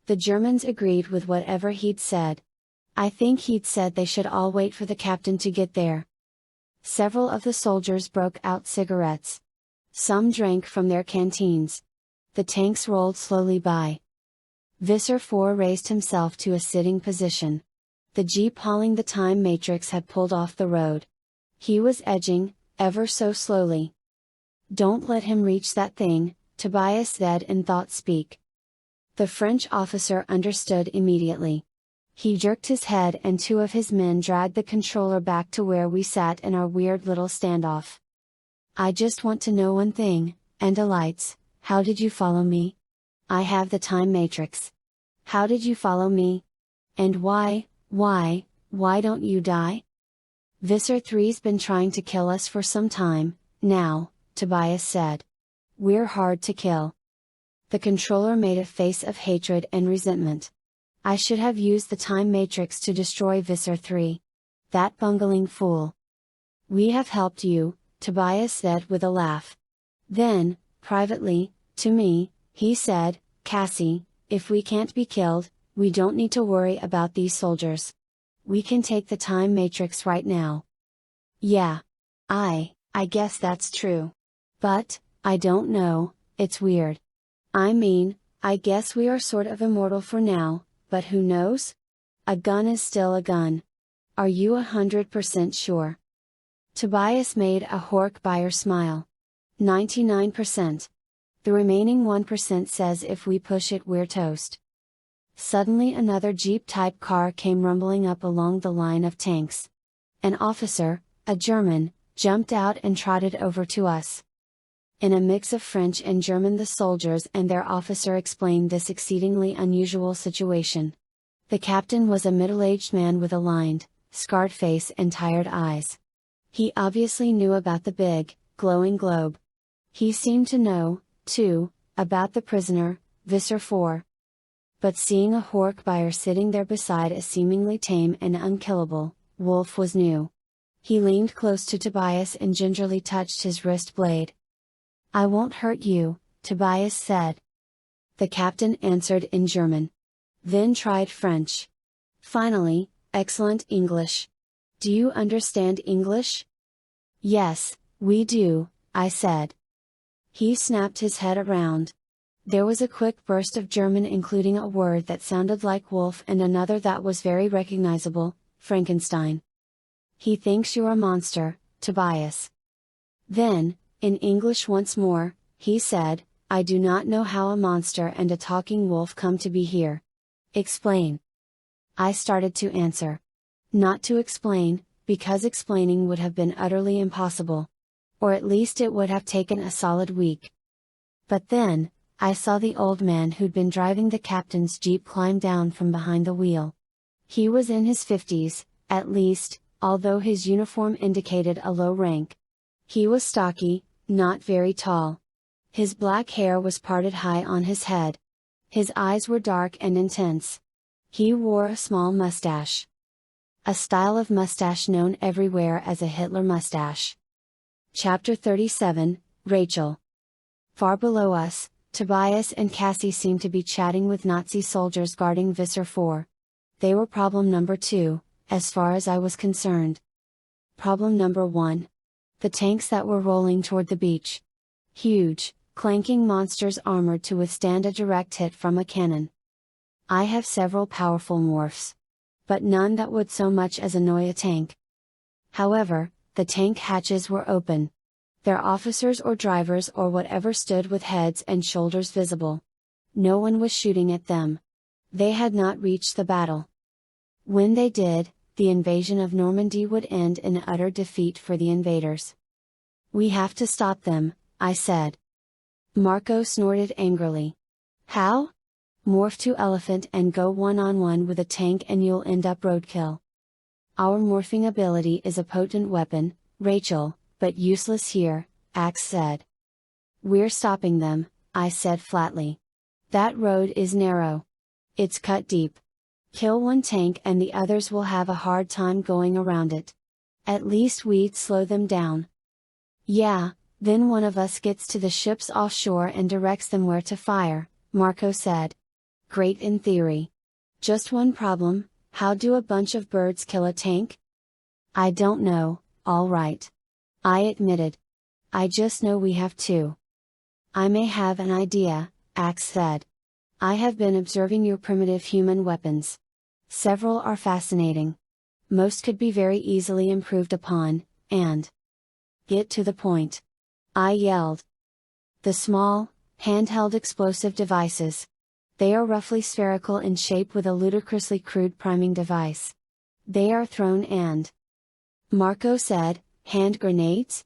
The Germans agreed with whatever he'd said. I think he'd said they should all wait for the captain to get there. Several of the soldiers broke out cigarettes. Some drank from their canteens. The tanks rolled slowly by. Visser Four raised himself to a sitting position. The jeep hauling the time matrix had pulled off the road. He was edging, ever so slowly. Don't let him reach that thing, Tobias said in thought speak. The French officer understood immediately. He jerked his head and two of his men dragged the controller back to where we sat in our weird little standoff. I just want to know one thing, Andalites, how did you follow me? I have the time matrix. How did you follow me? And why don't you die? Visser Three's been trying to kill us for some time, now, Tobias said. We're hard to kill. The controller made a face of hatred and resentment. I should have used the time matrix to destroy Visser 3. That bungling fool. We have helped you, Tobias said with a laugh. Then, privately, to me, he said, Cassie, if we can't be killed, we don't need to worry about these soldiers. We can take the time matrix right now. Yeah. I guess that's true. But, I don't know, it's weird. I mean, I guess we are sort of immortal for now, but who knows? A gun is still a gun. Are you 100% sure? Tobias made a Hork buyer smile. 99%. The remaining 1% says if we push it we're toast. Suddenly another Jeep-type car came rumbling up along the line of tanks. An officer, a German, jumped out and trotted over to us. In a mix of French and German the soldiers and their officer explained this exceedingly unusual situation. The captain was a middle-aged man with a lined, scarred face and tired eyes. He obviously knew about the big, glowing globe. He seemed to know, too, about the prisoner, Visser Four. But seeing a Hork buyer sitting there beside a seemingly tame and unkillable wolf was new. He leaned close to Tobias and gingerly touched his wrist blade. I won't hurt you, Tobias said. The captain answered in German. Then tried French. Finally, excellent English. Do you understand English? Yes, we do, I said. He snapped his head around. There was a quick burst of German including a word that sounded like wolf and another that was very recognizable, Frankenstein. He thinks you're a monster, Tobias. Then, in English once more, he said, I do not know how a monster and a talking wolf come to be here. Explain. I started to answer. Not to explain, because explaining would have been utterly impossible. Or at least it would have taken a solid week. But then, I saw the old man who'd been driving the captain's jeep climb down from behind the wheel. He was in his 50s, at least, although his uniform indicated a low rank. He was stocky, not very tall. His black hair was parted high on his head. His eyes were dark and intense. He wore a small mustache. A style of mustache known everywhere as a Hitler mustache. Chapter 37, Rachel. Far below us, Tobias and Cassie seemed to be chatting with Nazi soldiers guarding Visser 4. They were problem number 2, as far as I was concerned. Problem number 1. The tanks that were rolling toward the beach. Huge, clanking monsters armored to withstand a direct hit from a cannon. I have several powerful morphs. But none that would so much as annoy a tank. However, the tank hatches were open. Their officers or drivers or whatever stood with heads and shoulders visible. No one was shooting at them. They had not reached the battle. When they did, the invasion of Normandy would end in utter defeat for the invaders. We have to stop them, I said. Marco snorted angrily. How? Morph to elephant and go one-on-one with a tank and you'll end up roadkill. Our morphing ability is a potent weapon, Rachel, but useless here, Axe said. We're stopping them, I said flatly. That road is narrow. It's cut deep. Kill one tank and the others will have a hard time going around it. At least we'd slow them down. Yeah, then one of us gets to the ships offshore and directs them where to fire, Marco said. Great in theory. Just one problem, how do a bunch of birds kill a tank? I don't know, all right. I admitted. I just know we have to. I may have an idea, Axe said. I have been observing your primitive human weapons. Several are fascinating. Most could be very easily improved upon, and get to the point. I yelled. The small, handheld explosive devices. They are roughly spherical in shape with a ludicrously crude priming device. They are thrown and Marco said, hand grenades?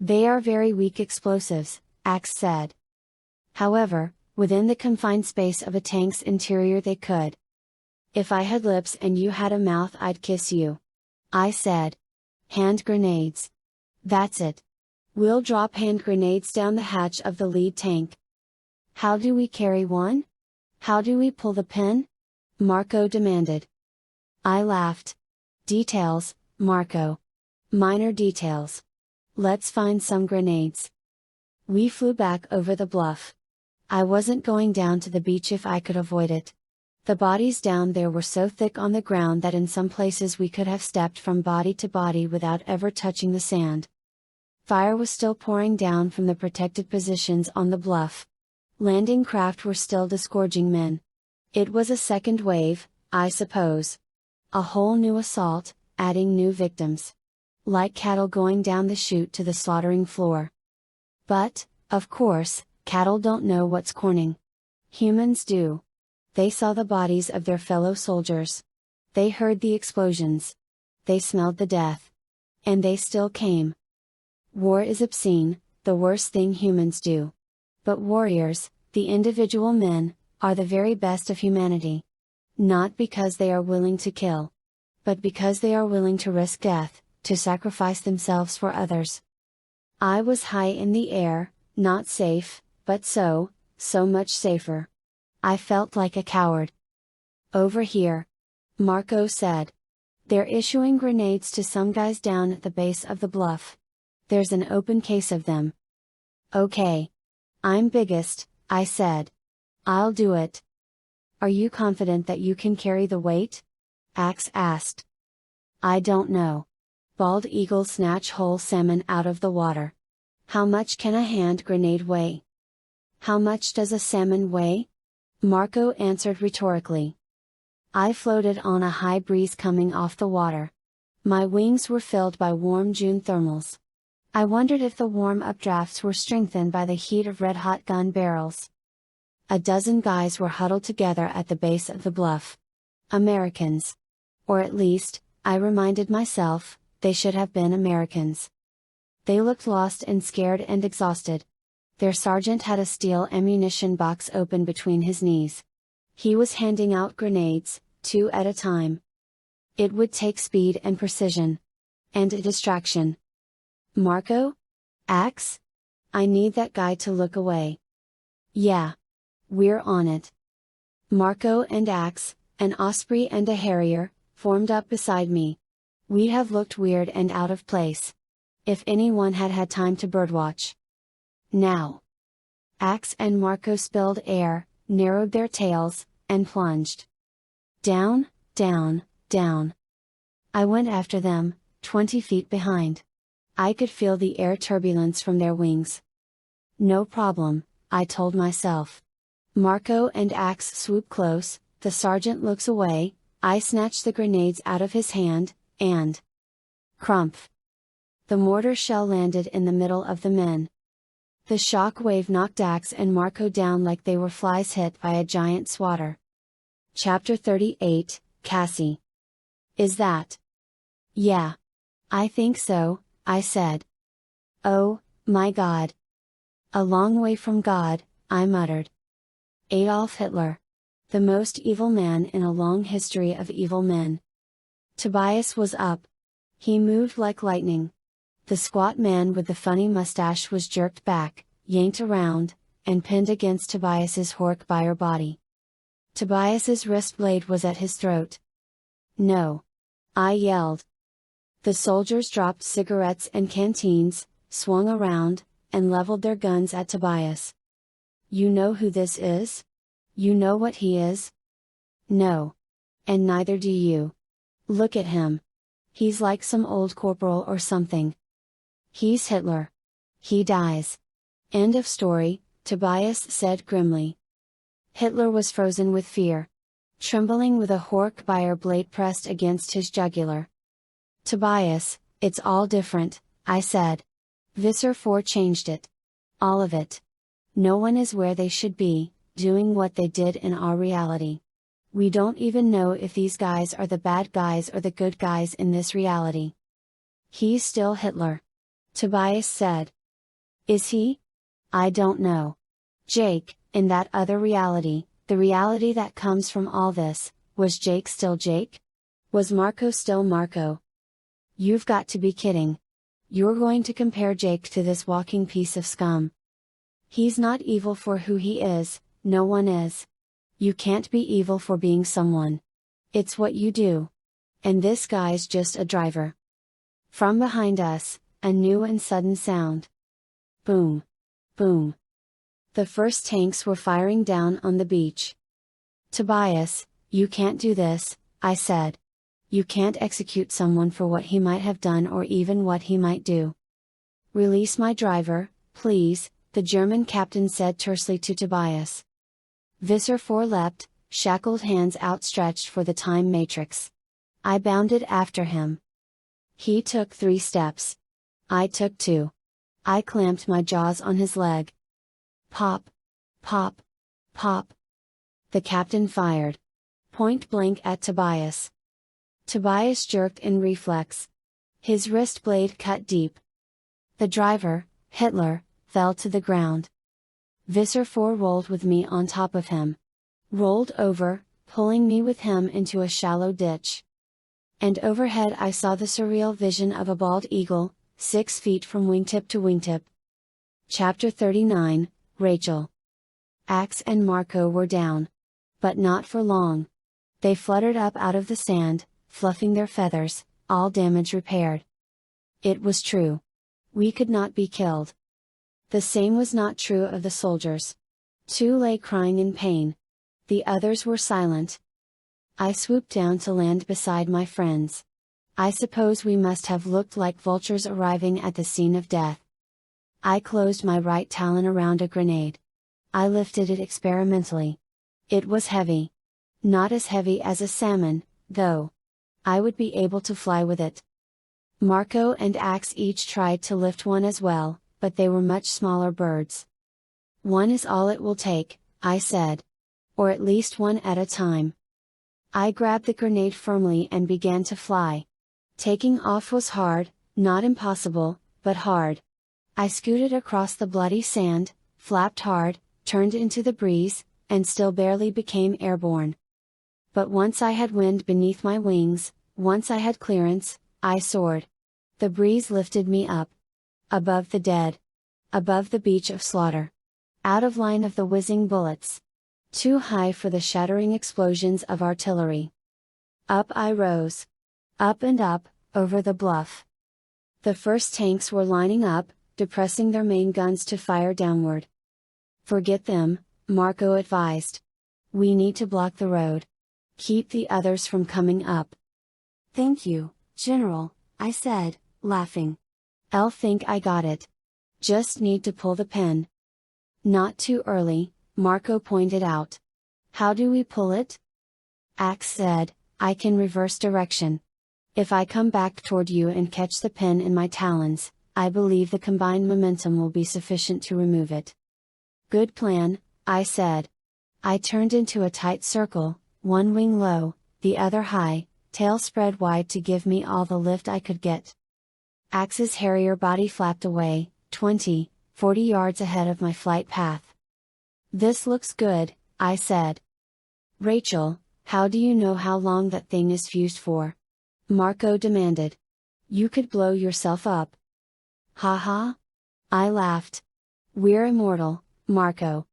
They are very weak explosives, Axe said. However, within the confined space of a tank's interior they could. If I had lips and you had a mouth I'd kiss you. I said. Hand grenades. That's it. We'll drop hand grenades down the hatch of the lead tank. How do we carry one? How do we pull the pin? Marco demanded. I laughed. Details, Marco. Minor details. Let's find some grenades. We flew back over the bluff. I wasn't going down to the beach if I could avoid it. The bodies down there were so thick on the ground that in some places we could have stepped from body to body without ever touching the sand. Fire was still pouring down from the protected positions on the bluff. Landing craft were still disgorging men. It was a second wave, I suppose. A whole new assault, adding new victims. Like cattle going down the chute to the slaughtering floor. But, of course, cattle don't know what's corning. Humans do. They saw the bodies of their fellow soldiers. They heard the explosions. They smelled the death. And they still came. War is obscene, the worst thing humans do. But warriors, the individual men, are the very best of humanity. Not because they are willing to kill. But because they are willing to risk death, to sacrifice themselves for others. I was high in the air, not safe, but so much safer. I felt like a coward. Over here. Marco said. They're issuing grenades to some guys down at the base of the bluff. There's an open case of them. Okay. I'm biggest, I said. I'll do it. Are you confident that you can carry the weight? Axe asked. I don't know. Bald eagles snatch whole salmon out of the water. How much can a hand grenade weigh? How much does a salmon weigh? Marco answered rhetorically. I floated on a high breeze coming off the water. My wings were filled by warm June thermals. I wondered if the warm updrafts were strengthened by the heat of red-hot gun barrels. A dozen guys were huddled together at the base of the bluff. Americans. Or at least, I reminded myself, they should have been Americans. They looked lost and scared and exhausted. Their sergeant had a steel ammunition box open between his knees. He was handing out grenades, 2 at a time. It would take speed and precision. And a distraction. Marco? Axe? I need that guy to look away. Yeah. We're on it. Marco and Axe, an osprey and a harrier, formed up beside me. We'd have looked weird and out of place. If anyone had had time to birdwatch. Now. Axe and Marco spilled air, narrowed their tails, and plunged. Down, down, down. I went after them, 20 feet behind. I could feel the air turbulence from their wings. No problem, I told myself. Marco and Axe swoop close, the sergeant looks away, I snatch the grenades out of his hand, and crumph. The mortar shell landed in the middle of the men. The shock wave knocked Axe and Marco down like they were flies hit by a giant swatter. Chapter 38, Cassie. Is that? Yeah. I think so, I said. Oh, my God. A long way from God, I muttered. Adolf Hitler. The most evil man in a long history of evil men. Tobias was up. He moved like lightning. The squat man with the funny mustache was jerked back, yanked around, and pinned against Tobias's Hork-Buyer body. Tobias's wrist blade was at his throat. No. I yelled. The soldiers dropped cigarettes and canteens, swung around, and leveled their guns at Tobias. You know who this is? You know what he is? No. And neither do you. Look at him. He's like some old corporal or something. He's Hitler. He dies. End of story, Tobias said grimly. Hitler was frozen with fear. Trembling with a Hork-Buyer blade pressed against his jugular. Tobias, it's all different, I said. Visser Four changed it. All of it. No one is where they should be, doing what they did in our reality. We don't even know if these guys are the bad guys or the good guys in this reality. He's still Hitler. Tobias said. Is he? I don't know. Jake, in that other reality, the reality that comes from all this, was Jake still Jake? Was Marco still Marco? You've got to be kidding. You're going to compare Jake to this walking piece of scum. He's not evil for who he is, no one is. You can't be evil for being someone. It's what you do. And this guy's just a driver. From behind us, a new and sudden sound. Boom. Boom. The first tanks were firing down on the beach. Tobias, you can't do this, I said. You can't execute someone for what he might have done or even what he might do. Release my driver, please, the German captain said tersely to Tobias. Visser Four leapt, shackled hands outstretched for the time matrix. I bounded after him. He took 3 steps. I took 2. I clamped my jaws on his leg. Pop! Pop! Pop! The captain fired. Point blank at Tobias. Tobias jerked in reflex. His wrist blade cut deep. The driver, Hitler, fell to the ground. Visser Four rolled with me on top of him. Rolled over, pulling me with him into a shallow ditch. And overhead I saw the surreal vision of a bald eagle, 6 feet from wingtip to wingtip. Chapter 39, Rachel. Axe and Marco were down. But not for long. They fluttered up out of the sand, fluffing their feathers, all damage repaired. It was true. We could not be killed. The same was not true of the soldiers. 2 lay crying in pain. The others were silent. I swooped down to land beside my friends. I suppose we must have looked like vultures arriving at the scene of death. I closed my right talon around a grenade. I lifted it experimentally. It was heavy. Not as heavy as a salmon, though. I would be able to fly with it. Marco and Axe each tried to lift one as well, but they were much smaller birds. One is all it will take, I said. Or at least one at a time. I grabbed the grenade firmly and began to fly. Taking off was hard, not impossible, but hard. I scooted across the bloody sand, flapped hard, turned into the breeze, and still barely became airborne. But once I had wind beneath my wings, once I had clearance, I soared. The breeze lifted me up. Above the dead. Above the beach of slaughter. Out of line of the whizzing bullets. Too high for the shattering explosions of artillery. Up I rose. Up and up, over the bluff. The first tanks were lining up, depressing their main guns to fire downward. Forget them, Marco advised. We need to block the road. Keep the others from coming up. Thank you, General, I said, laughing. I'll think I got it. Just need to pull the pin. Not too early, Marco pointed out. How do we pull it? Axe said, I can reverse direction. If I come back toward you and catch the pin in my talons, I believe the combined momentum will be sufficient to remove it. Good plan, I said. I turned into a tight circle, one wing low, the other high, tail spread wide to give me all the lift I could get. Axe's harrier body flapped away, 20, 40 yards ahead of my flight path. This looks good, I said. Rachel, how do you know how long that thing is fused for? Marco demanded. You could blow yourself up. Ha ha? I laughed. We're immortal, Marco.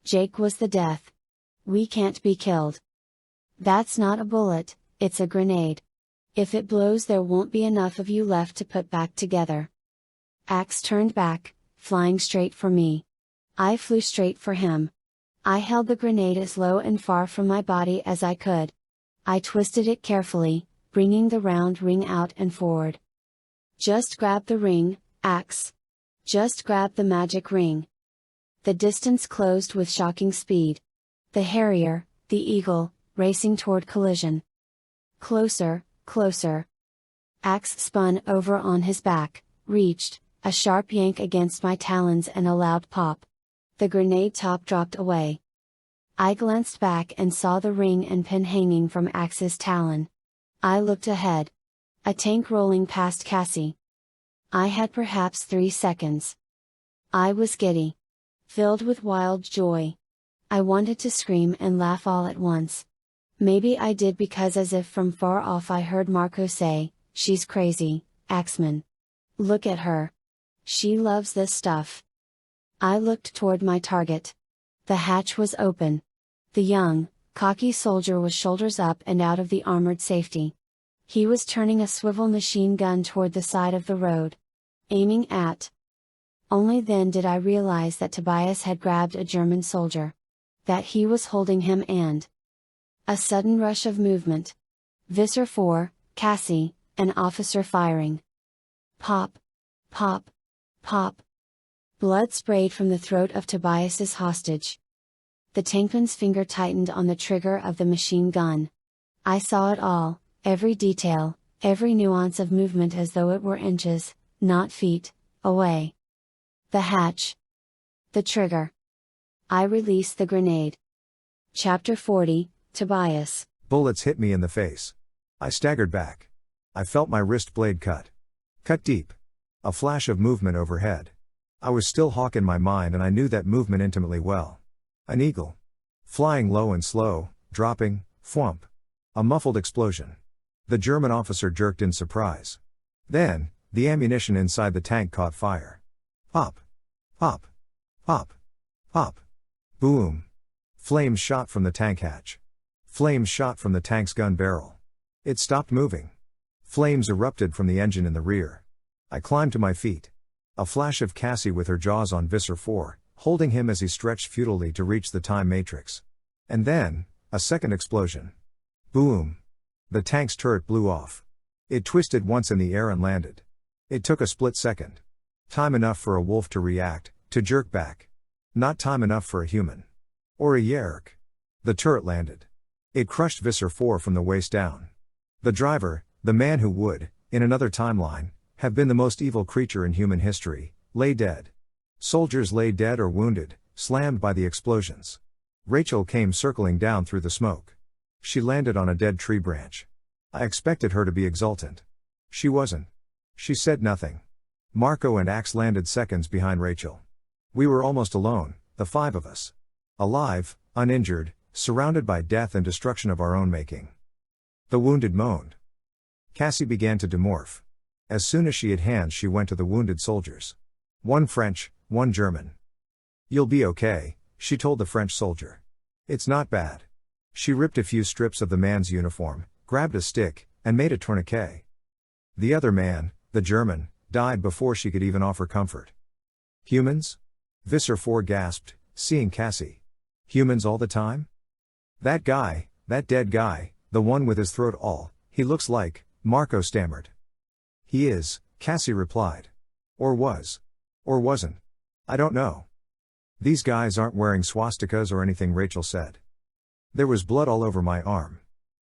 Jake was the death. We can't be killed. That's not a bullet, it's a grenade. If it blows there won't be enough of you left to put back together. Axe turned back, flying straight for me. I flew straight for him. I held the grenade as low and far from my body as I could. I twisted it carefully, bringing the round ring out and forward. Just grab the ring, Axe. Just grab the magic ring. The distance closed with shocking speed. The Harrier, the Eagle, racing toward collision. Closer, closer. Axe spun over on his back, reached, a sharp yank against my talons and a loud pop. The grenade top dropped away. I glanced back and saw the ring and pin hanging from Axe's talon. I looked ahead. A tank rolling past Cassie. I had perhaps 3 seconds. I was giddy. Filled with wild joy. I wanted to scream and laugh all at once. Maybe I did because as if from far off I heard Marco say, "She's crazy, Axeman. Look at her. She loves this stuff." I looked toward my target. The hatch was open. The young, cocky soldier was shoulders up and out of the armored safety. He was turning a swivel machine gun toward the side of the road. Aiming at. Only then did I realize that Tobias had grabbed a German soldier. That he was holding him and. A sudden rush of movement. Visser Four, Cassie, an officer firing. Pop. Pop. Pop. Blood sprayed from the throat of Tobias's hostage. The tankman's finger tightened on the trigger of the machine gun. I saw it all, every detail, every nuance of movement as though it were inches, not feet, away. The hatch. The trigger. I released the grenade. Chapter 40, Tobias. Bullets hit me in the face. I staggered back. I felt my wrist blade cut. Cut deep. A flash of movement overhead. I was still hawk in my mind and I knew that movement intimately well. An eagle. Flying low and slow, dropping, thwump. A muffled explosion. The German officer jerked in surprise. Then, the ammunition inside the tank caught fire. Pop. Pop. Pop. Pop. Boom. Flames shot from the tank hatch. Flames shot from the tank's gun barrel. It stopped moving. Flames erupted from the engine in the rear. I climbed to my feet. A flash of Cassie with her jaws on Visser Four, holding him as he stretched futilely to reach the time matrix. And then, a second explosion. Boom. The tank's turret blew off. It twisted once in the air and landed. It took a split second. Time enough for a wolf to react, to jerk back. Not time enough for a human. Or a Yeerk. The turret landed. It crushed Visser Four from the waist down. The driver, the man who would, in another timeline, have been the most evil creature in human history, lay dead. Soldiers lay dead or wounded, slammed by the explosions. Rachel came circling down through the smoke. She landed on a dead tree branch. I expected her to be exultant. She wasn't. She said nothing. Marco and Axe landed seconds behind Rachel. We were almost alone, the 5 of us. Alive, uninjured, surrounded by death and destruction of our own making. The wounded moaned. Cassie began to demorph. As soon as she had hands she went to the wounded soldiers. 1 French, 1 German. "You'll be okay," she told the French soldier. "It's not bad." She ripped a few strips of the man's uniform, grabbed a stick, and made a tourniquet. The other man, the German, died before she could even offer comfort. "Humans?" Visser Four gasped, seeing Cassie. "Humans all the time?" "That guy, that dead guy, the one with his throat all, he looks like," Marco stammered. "He is," Cassie replied. "Or was. Or wasn't. I don't know." "These guys aren't wearing swastikas or anything," Rachel said. There was blood all over my arm.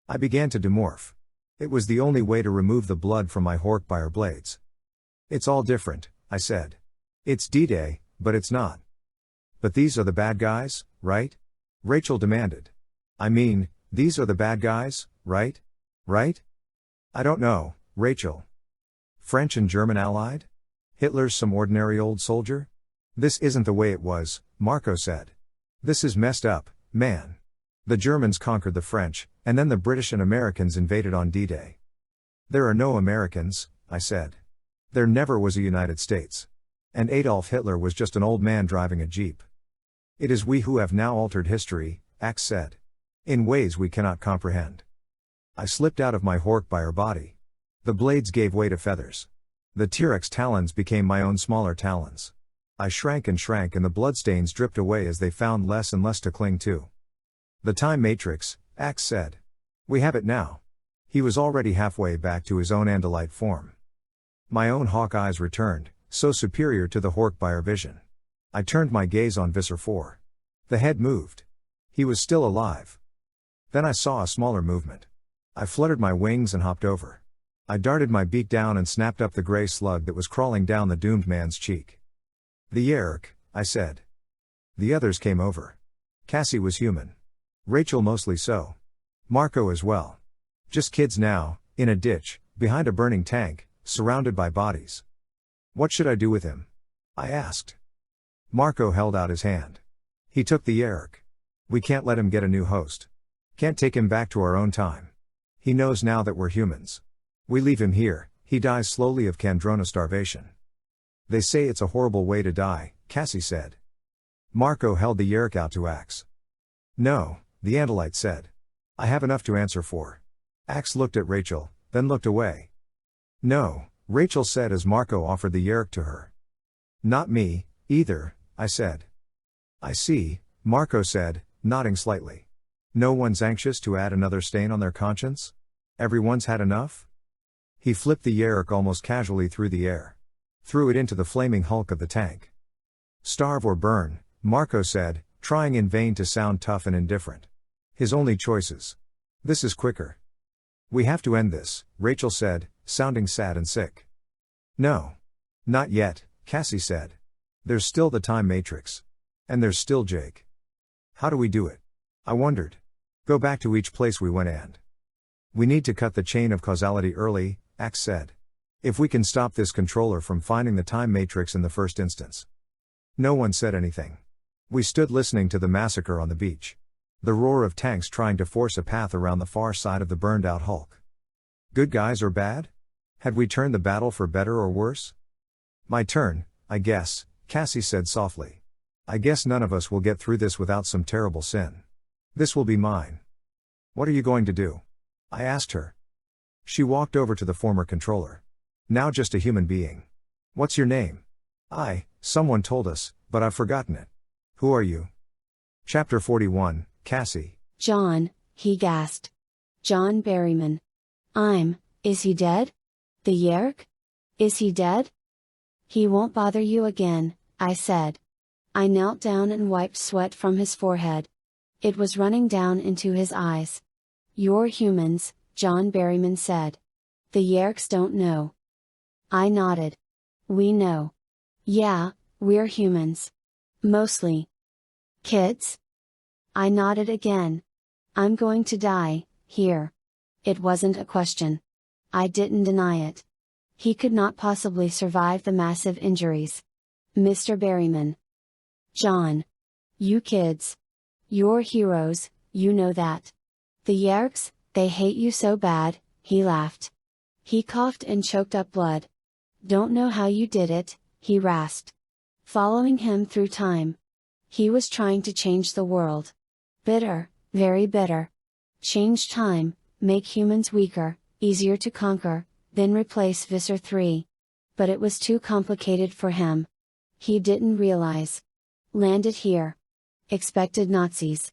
I began to demorph. It was the only way to remove the blood from my Horkbire blades. "It's all different," I said. "It's D-Day, but it's not." "But these are the bad guys, right?" Rachel demanded. "I mean, these are the bad guys, right? Right?" "I don't know, Rachel." "French and German allied? Hitler's some ordinary old soldier?" "This isn't the way it was," Marco said. "This is messed up, man. The Germans conquered the French, and then the British and Americans invaded on D-Day." "There are no Americans," I said. "There never was a United States. And Adolf Hitler was just an old man driving a jeep." "It is we who have now altered history," Axe said. "In ways we cannot comprehend." I slipped out of my Horkbire body. The blades gave way to feathers. The T-Rex talons became my own smaller talons. I shrank and the bloodstains dripped away as they found less and less to cling to. "The time matrix," Axe said. "We have it now." He was already halfway back to his own Andalite form. My own hawk eyes returned, so superior to the Horkbire vision. I turned my gaze on Visser Four. The head moved. He was still alive. Then I saw a smaller movement. I fluttered my wings and hopped over. I darted my beak down and snapped up the gray slug that was crawling down the doomed man's cheek. "The Yeerk," I said. The others came over. Cassie was human. Rachel mostly so. Marco as well. Just kids now, in a ditch, behind a burning tank, surrounded by bodies. What should I do with him? I asked. Marco held out his hand. He took the Yeerk. We can't let him get a new host. Can't take him back to our own time. He knows now that we're humans. We leave him here, he dies slowly of Kandrona starvation. They say it's a horrible way to die, Cassie said. Marco held the Yeerk out to Axe. No, the Andalite said. I have enough to answer for. Axe looked at Rachel, then looked away. No, Rachel said as Marco offered the Yeerk to her. Not me, either, I said. I see, Marco said, nodding slightly. No one's anxious to add another stain on their conscience? Everyone's had enough? He flipped the Yeerk almost casually through the air. Threw it into the flaming hulk of the tank. Starve or burn, Marco said, trying in vain to sound tough and indifferent. His only choices. This is quicker. We have to end this, Rachel said, sounding sad and sick. No. Not yet, Cassie said. There's still the time matrix. And there's still Jake. How do we do it? I wondered. Go back to each place we went and. We need to cut the chain of causality early, Axe said. If we can stop this controller from finding the time matrix in the first instance. No one said anything. We stood listening to the massacre on the beach. The roar of tanks trying to force a path around the far side of the burned out hulk. Good guys or bad? Had we turned the battle for better or worse? My turn, I guess, Cassie said softly. I guess none of us will get through this without some terrible sin. This will be mine. What are you going to do? I asked her. She walked over to the former controller. Now just a human being. What's your name? Someone told us, but I've forgotten it. Who are you? Chapter 41, Cassie. John, he gasped. John Berryman. Is he dead? The Yeerk? Is he dead? He won't bother you again, I said. I knelt down and wiped sweat from his forehead. It was running down into his eyes. You're humans, John Berryman said. The Yeerks don't know. I nodded. We know. Yeah, we're humans. Mostly. Kids? I nodded again. I'm going to die, here. It wasn't a question. I didn't deny it. He could not possibly survive the massive injuries. Mr. Berryman. John. You kids. You're heroes, you know that. The Yeerks, they hate you so bad, he laughed. He coughed and choked up blood. Don't know how you did it, he rasped. Following him through time. He was trying to change the world. Bitter, very bitter. Change time, make humans weaker, easier to conquer, then replace Visser 3. But it was too complicated for him. He didn't realize. Landed here. Expected Nazis.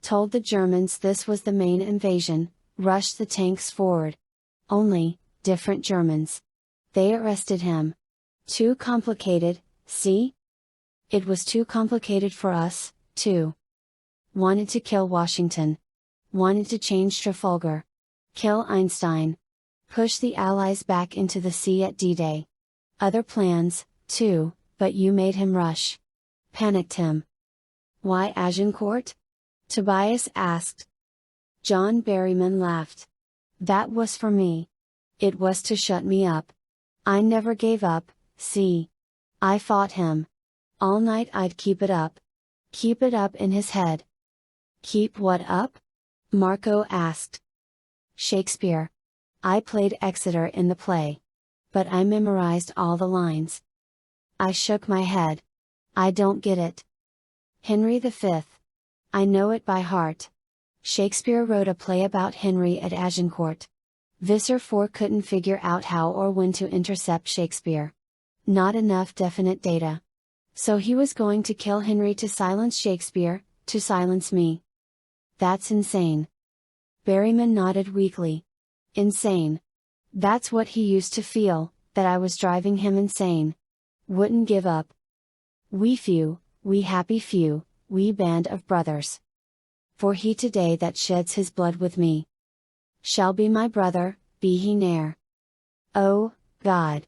Told the Germans this was the main invasion, rushed the tanks forward. Only, different Germans. They arrested him. Too complicated, see? It was too complicated for us, too. Wanted to kill Washington. Wanted to change Trafalgar. Kill Einstein. Push the Allies back into the sea at D-Day. Other plans, too, but you made him rush. Panicked him. Why Agincourt? Tobias asked. John Berryman laughed. That was for me. It was to shut me up. I never gave up, see. I fought him. All night I'd keep it up. Keep it up in his head. Keep what up? Marco asked. Shakespeare. I played Exeter in the play. But I memorized all the lines. I shook my head. I don't get it. Henry V. I know it by heart. Shakespeare wrote a play about Henry at Agincourt. Visser Four couldn't figure out how or when to intercept Shakespeare. Not enough definite data. So he was going to kill Henry to silence Shakespeare, to silence me. That's insane. Berryman nodded weakly. Insane. That's what he used to feel, that I was driving him insane. Wouldn't give up. We few, we happy few, we band of brothers. For he today that sheds his blood with me shall be my brother, be he ne'er. Oh, God.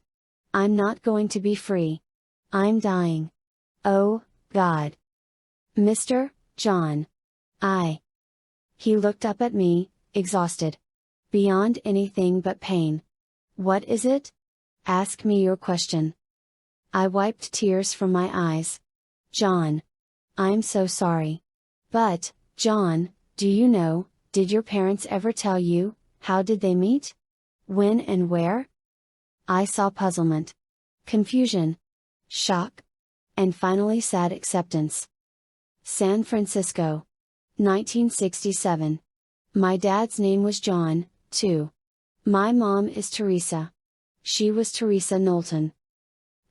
I'm not going to be free. I'm dying. Oh, God. Mr. John. I He looked up at me, exhausted. Beyond anything but pain. What is it? Ask me your question. I wiped tears from my eyes. John. I'm so sorry. But, John, do you know, did your parents ever tell you, how did they meet? When and where? I saw puzzlement. Confusion. Shock. And finally sad acceptance. San Francisco. 1967. My dad's name was John, too. My mom is Teresa. She was Teresa Knowlton.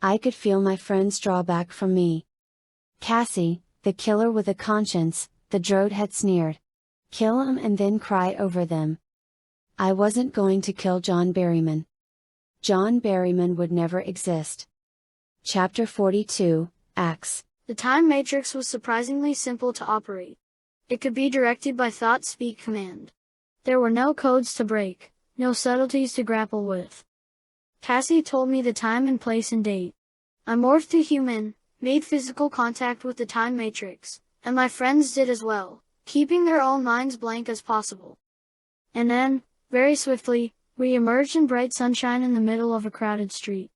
I could feel my friends draw back from me. Cassie, the killer with a conscience, the droid had sneered. Kill him and then cry over them. I wasn't going to kill John Berryman. John Berryman would never exist. Chapter 42, Axe. The time matrix was surprisingly simple to operate. It could be directed by thought speak command. There were no codes to break, no subtleties to grapple with. Cassie told me the time and place and date. I morphed to human, made physical contact with the time matrix, and my friends did as well, keeping their own minds blank as possible. And then, very swiftly, we emerged in bright sunshine in the middle of a crowded street.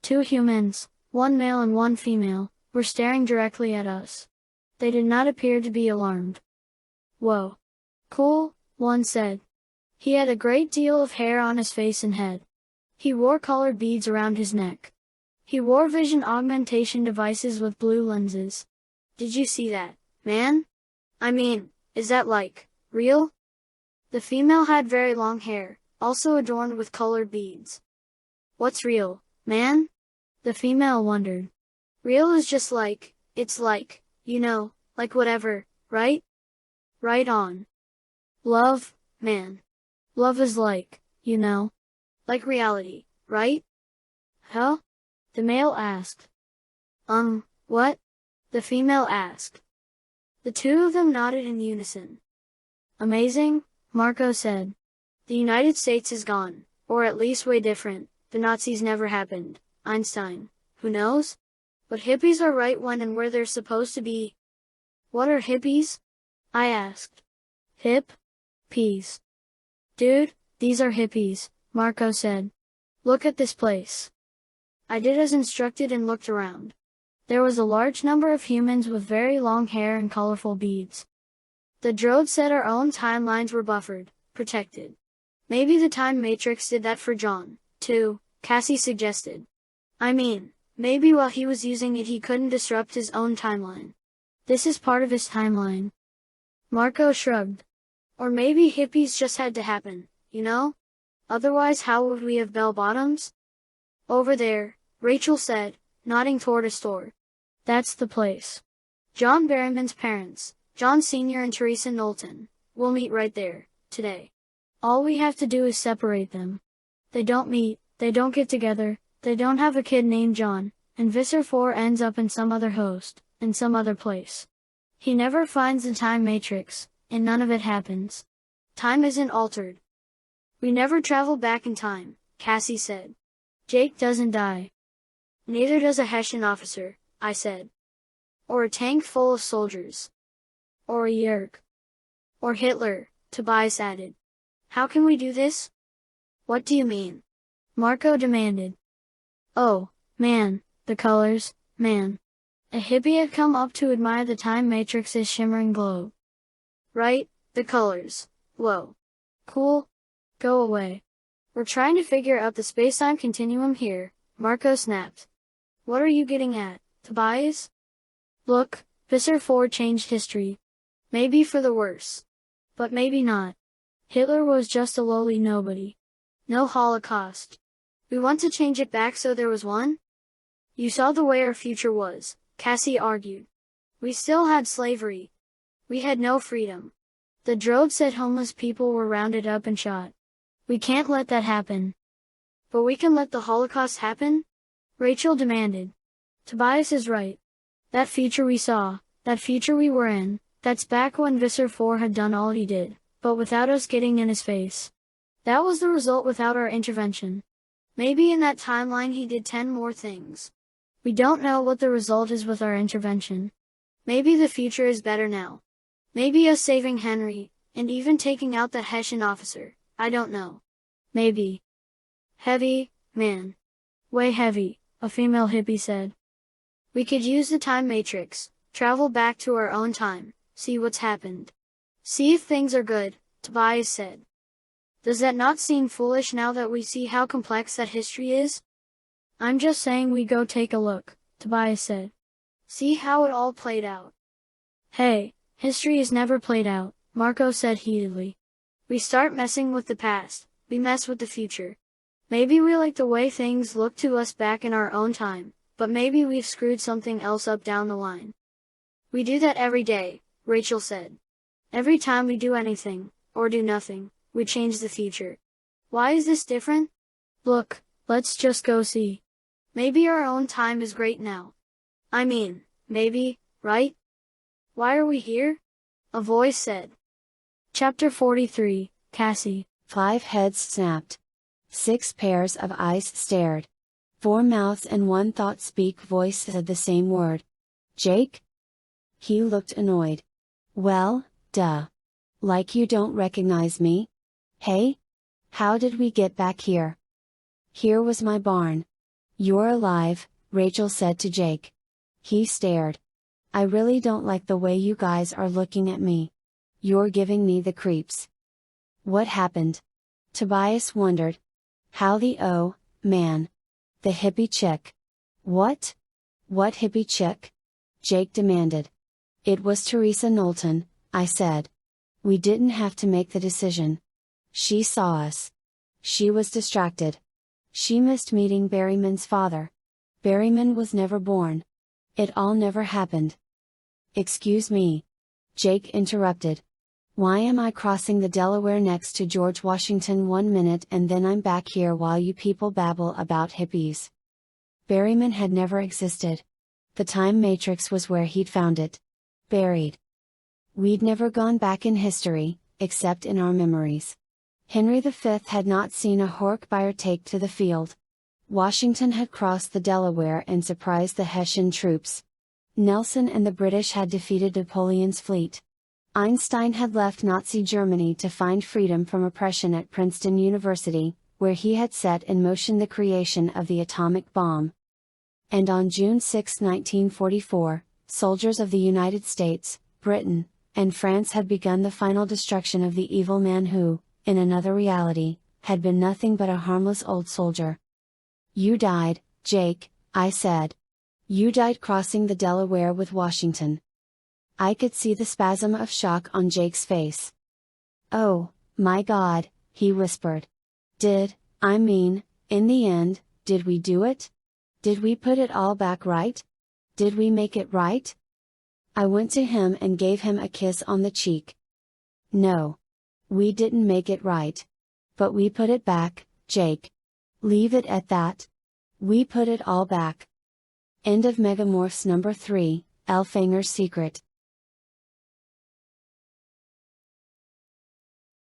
2 humans, 1 male and 1 female, were staring directly at us. They did not appear to be alarmed. Whoa. Cool, one said. He had a great deal of hair on his face and head. He wore colored beads around his neck. He wore vision augmentation devices with blue lenses. Did you see that, man? I mean, is that like, real? The female had very long hair, also adorned with colored beads. What's real, man? The female wondered. Real is just like, it's like, you know, like whatever, right? Right on. Love, man. Love is like, you know, like reality, right? Huh? The male asked. What? The female asked. The 2 of them nodded in unison. Amazing, Marco said. The United States is gone, or at least way different. The Nazis never happened. Einstein. Who knows? But hippies are right when and where they're supposed to be. What are hippies? I asked. Hip? Peas. Dude, these are hippies, Marco said. Look at this place. I did as instructed and looked around. There was a large number of humans with very long hair and colorful beads. The droid said our own timelines were buffered, protected. Maybe the time matrix did that for John, too, Cassie suggested. I mean, maybe while he was using it he couldn't disrupt his own timeline. This is part of his timeline. Marco shrugged. Or maybe hippies just had to happen, you know? Otherwise how would we have bell-bottoms? Over there, Rachel said, nodding toward a store. That's the place. John Berryman's parents, John Sr. and Teresa Knowlton, will meet right there, today. All we have to do is separate them. They don't meet, they don't get together, they don't have a kid named John, and Visser Four ends up in some other host, in some other place. He never finds the time matrix, and none of it happens. Time isn't altered. We never travel back in time, Cassie said. Jake doesn't die. Neither does a Hessian officer, I said. Or a tank full of soldiers. Or a Yeerk. Or Hitler, Tobias added. How can we do this? What do you mean? Marco demanded. Oh, man, the colors, man. A hippie had come up to admire the time matrix's shimmering glow. Right, the colors. Whoa. Cool. Go away. We're trying to figure out the space-time continuum here, Marco snapped. What are you getting at, Tobias? Look, Visser Four changed history. Maybe for the worse. But maybe not. Hitler was just a lowly nobody. No Holocaust. We want to change it back so there was one? You saw the way our future was, Cassie argued. We still had slavery. We had no freedom. The droid said homeless people were rounded up and shot. We can't let that happen. But we can let the Holocaust happen? Rachel demanded. Tobias is right. That future we saw, that future we were in, that's back when Visser Four had done all he did, but without us getting in his face. That was the result without our intervention. Maybe in that timeline he did 10 more things. We don't know what the result is with our intervention. Maybe the future is better now. Maybe us saving Henry, And even taking out the Hessian officer, I don't know. Maybe. Heavy, man. Way heavy, a female hippie said. We could use the time matrix, travel back to our own time, see what's happened. See if things are good, Tobias said. Does that not seem foolish now that we see how complex that history is? I'm just saying we go take a look, Tobias said. See how it all played out. Hey, history is never played out, Marco said heatedly. We start messing with the past, we mess with the future. Maybe we like the way things look to us back in our own time, but maybe we've screwed something else up down the line. We do that every day, Rachel said. Every time we do anything, or do nothing, we change the future. Why is this different? Look, let's just go see. Maybe our own time is great now. I mean, maybe, right? Why are we here? A voice said. Chapter 43, Cassie. 5 heads snapped. 6 pairs of eyes stared. 4 mouths and 1 thought-speak voice said the same word. Jake? He looked annoyed. Well, duh. Like you don't recognize me? Hey? How did we get back here? Here was my barn. You're alive, Rachel said to Jake. He stared. I really don't like the way you guys are looking at me. You're giving me the creeps. What happened? Tobias wondered. How the man. The hippie chick. What? What hippie chick? Jake demanded. It was Teresa Knowlton, I said. We didn't have to make the decision. She saw us. She was distracted. She missed meeting Berryman's father. Berryman was never born. It all never happened. Excuse me. Jake interrupted. Why am I crossing the Delaware next to George Washington 1 minute and then I'm back here while you people babble about hippies? Berryman had never existed. The time matrix was where he'd found it. Buried. We'd never gone back in history, except in our memories. Henry V had not seen a Hork-Buyer take to the field. Washington had crossed the Delaware and surprised the Hessian troops. Nelson and the British had defeated Napoleon's fleet. Einstein had left Nazi Germany to find freedom from oppression at Princeton University, where he had set in motion the creation of the atomic bomb. And on June 6, 1944, soldiers of the United States, Britain, and France had begun the final destruction of the evil man who, in another reality, had been nothing but a harmless old soldier. You died, Jake, I said. You died crossing the Delaware with Washington. I could see the spasm of shock on Jake's face. Oh, my God, he whispered. In the end, did we do it? Did we put it all back right? Did we make it right? I went to him and gave him a kiss on the cheek. No. We didn't make it right. But we put it back, Jake. Leave it at that. We put it all back. End of Megamorphs number 3, Elfangor's Secret.